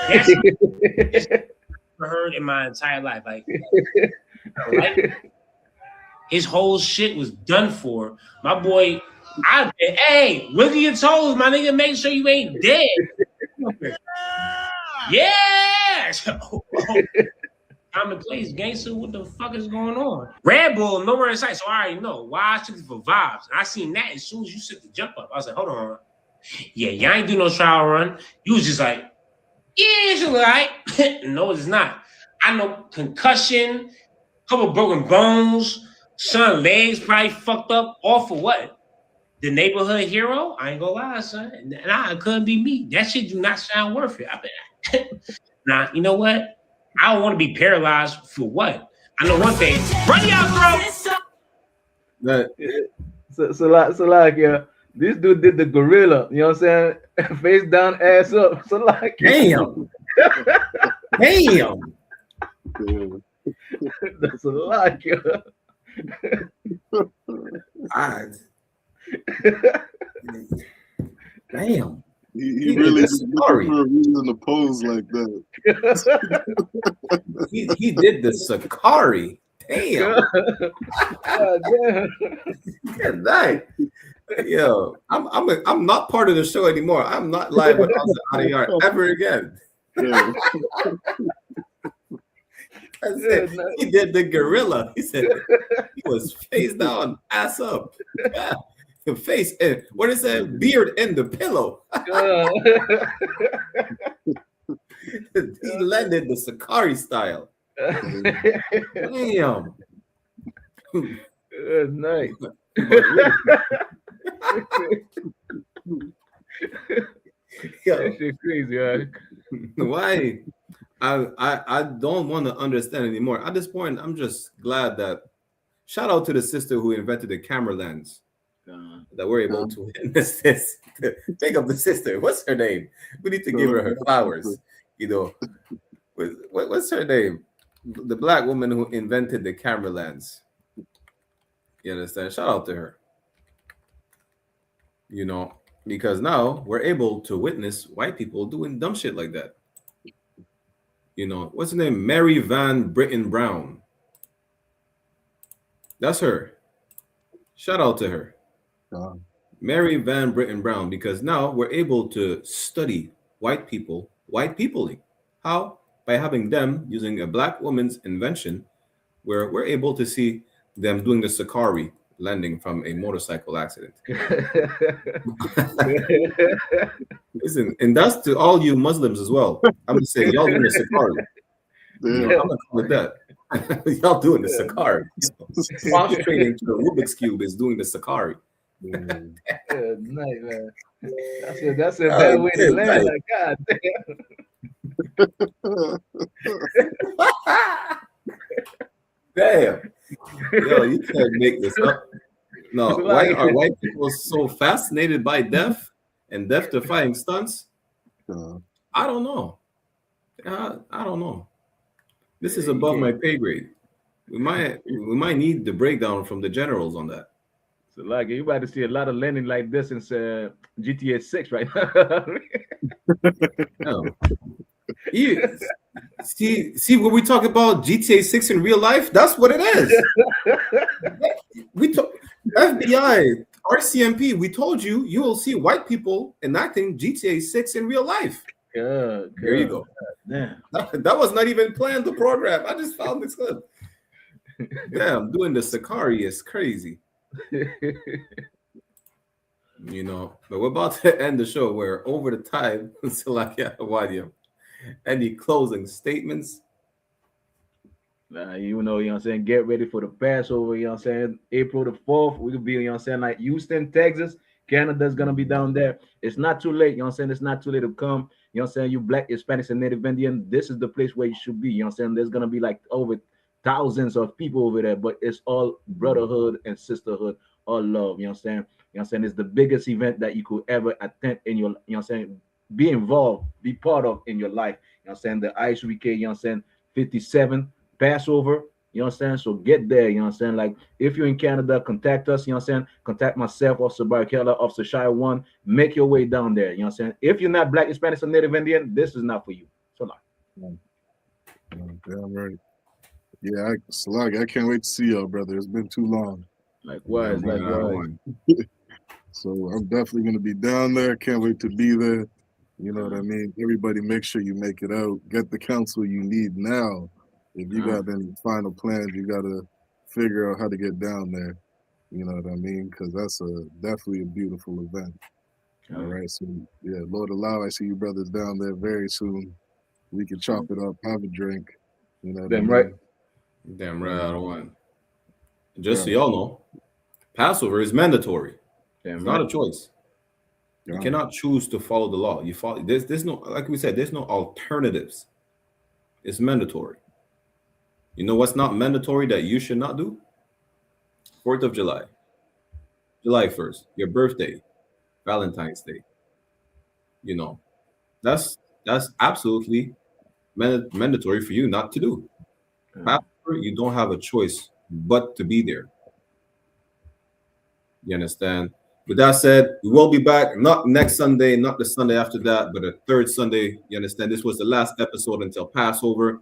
Speaker 20: that's I've heard in my entire life. Like, his whole shit was done for. My boy, hey, wiggle your toes, my nigga. Make sure you ain't dead. Yeah. Common place, gangster. What the fuck is going on? Red Bull, nowhere in sight. So I already know why I took it for vibes. And I seen that as soon as you said the jump up. I was like, hold on. Yeah, y'all ain't do no trial run. You was just like, yeah, it's all right. No, it's not. I know concussion, couple broken bones, son, legs probably fucked up. All for what? The neighborhood hero? I ain't gonna lie, son. Nah, it couldn't be me. That shit do not sound worth it. I bet. Nah, you know what? I don't want to be paralyzed for what? I know one thing. Run your throat.
Speaker 8: So like, yeah, this dude did the gorilla. You know what I'm saying? Face down, ass up. So like,
Speaker 7: damn. Damn.
Speaker 8: That's a lot, yeah.
Speaker 7: Damn.
Speaker 9: He really is looking for a reason to pose like that.
Speaker 7: he did the Sakari. Damn.
Speaker 8: God damn.
Speaker 7: Good night. Yo, I'm not part of the show anymore. I'm not live with us out of yard ever again. He did the gorilla. He said he was face down, ass up. Yeah. Face in, what is that? Beard in the pillow. He landed the Sakari style. Damn.
Speaker 8: Good night. That shit crazy, man.
Speaker 7: Why? I don't want to understand anymore. At this point, I'm just glad that shout out to the sister who invented the camera lens. That we're able to witness this. Think of the sister. What's her name? We need to give her flowers. You know, what's her name? The black woman who invented the camera lens. You understand? Shout out to her. You know, because now we're able to witness white people doing dumb shit like that. You know, what's her name? Mary Van Britton Brown. That's her. Shout out to her. Mary Van Britton Brown, because now we're able to study white peopling. How? By having them using a black woman's invention, where we're able to see them doing the Sakari landing from a motorcycle accident. Listen, and that's to all you Muslims as well. I'm gonna say y'all doing the Sakari. You know, I'm not with that. Y'all doing the Sakari. Prostrating to the Rubik's Cube is doing the Sakari.
Speaker 8: Good night, man. That's a better way to land. Like, God damn.
Speaker 7: Damn. Yo, you can't make this up. No, why are white people so fascinated by death and death-defying stunts? I don't know. I don't know. This is above my pay grade. We might need the breakdown from the generals on that.
Speaker 8: So, like, you about to see a lot of landing like this in GTA 6 right now.
Speaker 7: No. See when we talk about GTA 6 in real life, that's what it is. We talk FBI, RCMP, we told you will see white people enacting GTA 6 in real life.
Speaker 8: Good.
Speaker 7: There you go. That was not even planned the program. I just found this clip. Damn, doing the Sakari is crazy. You know, but we're about to end the show. We're over the time. Any closing statements?
Speaker 8: You know what I'm saying? Get ready for the Passover, you know what I'm saying? April the 4th, we could be, you know what I'm saying, like Houston, Texas. Canada's gonna be down there. It's not too late, you know what I'm saying? It's not too late to come. You know what I'm saying? You Black, Hispanics, and Native Indian, this is the place where you should be. You know what I'm saying? There's gonna be like over thousands of people over there, but it's all brotherhood and sisterhood, all love, you know what I'm saying? You know what I'm saying? It's the biggest event that you could ever attend in your, you know what I'm saying, be involved, be part of in your life. You know what I'm saying? The I.S.U.P.K, you know what I'm saying, 57 Passover, you know what I'm saying? So get there, you know what I'm saying? Like, if you're in Canada, contact us, you know what I'm saying? Contact myself, Officer Barakela, Officer Shire 1. Make your way down there, you know what I'm saying? If you're not Black, Hispanic, or Native Indian, this is not for you. So, like.
Speaker 9: Damn right. Yeah, I can't wait to see y'all, brother. It's been too long.
Speaker 8: Likewise.
Speaker 9: So I'm definitely going to be down there. Can't wait to be there. You know what I mean? Everybody make sure you make it out. Get the counsel you need now. If you got any final plans, you got to figure out how to get down there. You know what I mean? Because that's definitely a beautiful event. All right. So, yeah, Lord allow, I see you brothers down there very soon. We can chop it up, have a drink. You know what I mean?
Speaker 8: Right.
Speaker 7: Damn right, I don't want. Just so y'all know, Passover is mandatory. It's not a choice. You cannot choose to follow the law. You follow. There's no, like we said, there's no alternatives. It's mandatory. You know what's not mandatory that you should not do? 4th of July, July 1st, your birthday, Valentine's Day. You know, that's absolutely mandatory for you not to do. Passover, you don't have a choice but to be there. You understand? With that said, we will be back, not next Sunday, not the Sunday after that, but the third Sunday. You understand? This was the last episode until Passover.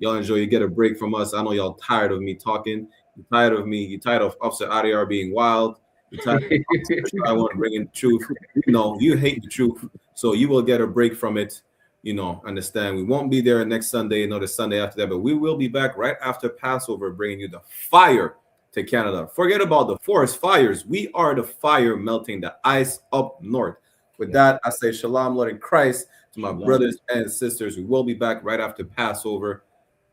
Speaker 7: Y'all enjoy. You get a break from us. I know y'all tired of me talking. You're tired of me. You're tired of Officer Ariar being wild. You're tired of I want to bring in the truth. You know, you hate the truth. So you will get a break from it. You know, understand. We won't be there next Sunday, nor the Sunday after that, but we will be back right after Passover, bringing you the fire to Canada. Forget about the forest fires. We are the fire melting the ice up north. With that, I say shalom, Lord in Christ, to my brothers and sisters. We will be back right after Passover.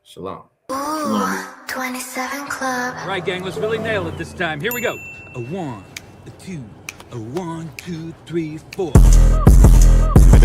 Speaker 7: Shalom.
Speaker 1: 27 Club. All right, gang, let's really nail it this time. Here we go. A 1, a 2, a 1, 2, 3, 4.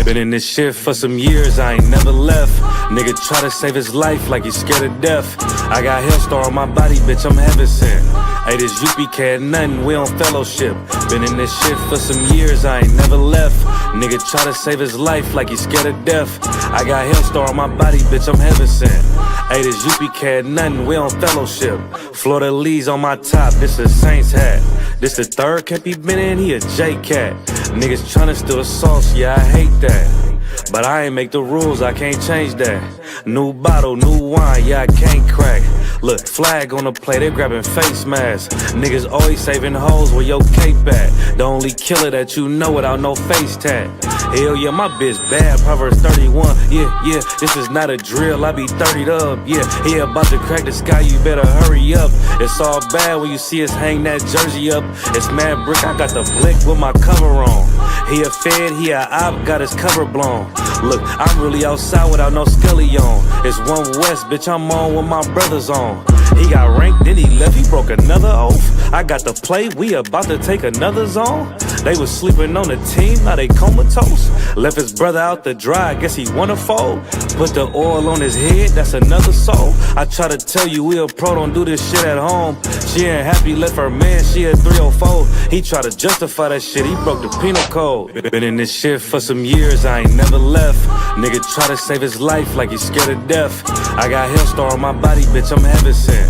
Speaker 2: Been in this shit for some years, I ain't never left. Nigga try to save his life like he's scared of death. I got Hellstar on my body, bitch, I'm heaven sent. Hey, this U.P.K. ain't nothing, we on fellowship. Been in this shit for some years, I ain't never left. Nigga try to save his life like he's scared of death. I got Hellstar on my body, bitch, I'm heaven sent. Hey, this U.P.K. ain't nothing, we on fellowship. Florida Lee's on my top, this a Saints hat. This the third cap he been in, he a J-Cat. Niggas tryna steal sauce, yeah, I hate that. But I ain't make the rules, I can't change that. New bottle, new wine, yeah, I can't crack. Look, flag on the plate, they grabbing face masks. Niggas always saving hoes where your cape at. The only killer that you know without no face tag. Hell yeah, my bitch bad, Proverbs 31. Yeah, this is not a drill, I be 30'd up. Yeah, about to crack the sky, you better hurry up. It's all bad when you see us hang that jersey up. It's mad brick, I got the blick with my cover on. He a fed, he a op, got his cover blown. Look, I'm really outside without no skelly on. It's 1 West, bitch, I'm on with my brothers on. He got ranked, then he left, he broke another oath. I got the play, we about to take another zone. They was sleeping on the team, now they comatose. Left his brother out to dry, guess he wanna fold. Put the oil on his head, that's another soul. I try to tell you we a pro, don't do this shit at home. She ain't happy, left her man, she a 304. He try to justify that shit, he broke the penal code. Been in this shit for some years, I ain't never left. Nigga try to save his life like he's scared of death. I got Hellstar on my body, bitch, I'm heaven sent.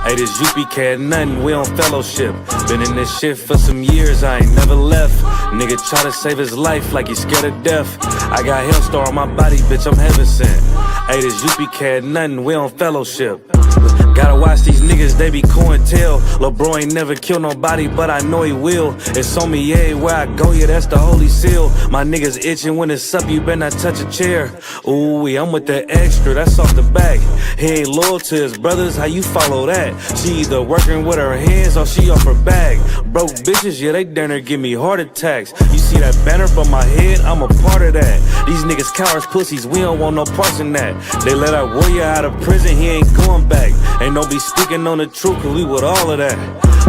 Speaker 2: Hey, this U.P.K. ain't nothing, we on fellowship. Been in this shit for some years, I ain't never left. Nigga try to save his life like he's scared of death. I got Hellstar on my body, bitch, I'm heaven sent. Hey, this U.P.K. ain't nothing, we on fellowship. Gotta watch these niggas, they be cointel. Lil' bro ain't never killed nobody, but I know he will. It's on me everywhere I go, yeah, that's the holy seal. My niggas itching when it's up, you better not touch a chair. Ooh, I'm with the extra, that's off the back. He ain't loyal to his brothers, how you follow that? She either working with her hands or she off her bag. Broke bitches, yeah, they down there give me heart attacks. You see that banner from my head, I'm a part of that. These niggas cowards, pussies, we don't want no parts in that. They let our warrior out of prison, he ain't going back. Ain't no be speaking on the truth, cause we with all of that.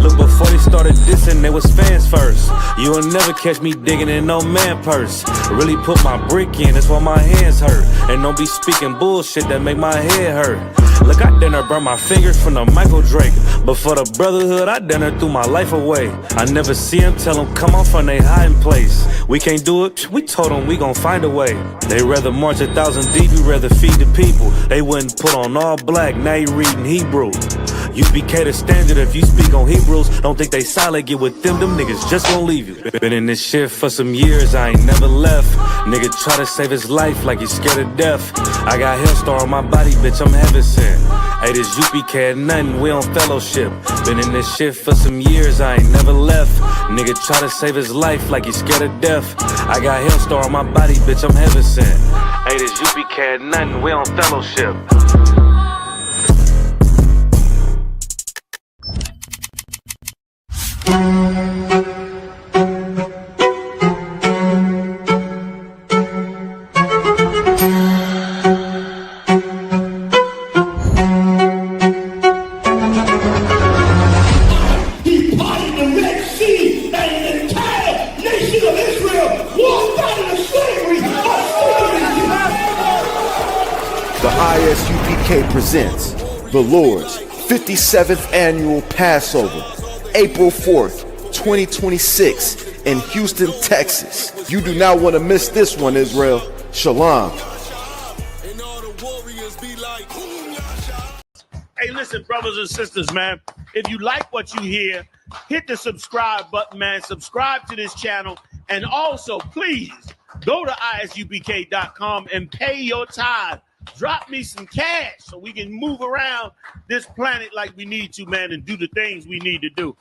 Speaker 2: Look, before they started dissing, they was fans first. You will never catch me digging in no man purse. Really put my brick in, that's why my hands hurt. And don't be speaking bullshit that make my head hurt. Look, I done burn my fingers from the Michael Drake. But for the brotherhood, I done threw my life away. I never see them, tell them come off from they hiding place. We can't do it, we told them we gon' find a way. They rather march 1,000 deep, we rather feed the people. They wouldn't put on all black, now you reading Hebrew. U.P.K. the standard if you speak on Hebrews. Don't think they solid, get with them niggas just gon' leave you. Been in this shit for some years, I ain't never left. Nigga try to save his life like he's scared of death. I got Hellstar on my body, bitch, I'm heaven sent. Hey, this U.P.K. ain't nothing, we on fellowship. Been in this shit for some years, I ain't never left. Nigga try to save his life like he's scared of death. I got Hellstar on my body, bitch, I'm heaven sent. Hey, this U.P.K. ain't nothing, we on fellowship.
Speaker 6: The I.S.U.P.K. presents the Lord's 57th Annual Passover, April 4th, 2026 in Houston, Texas. You do not want to miss this one, Israel. Shalom.
Speaker 21: Hey, listen, brothers and sisters, man. If you like what you hear, hit the subscribe button, man. Subscribe to this channel. And also, please, go to ISUPK.com and pay your tithe drop me some cash so we can move around this planet like we need to, man, and do the things we need to do.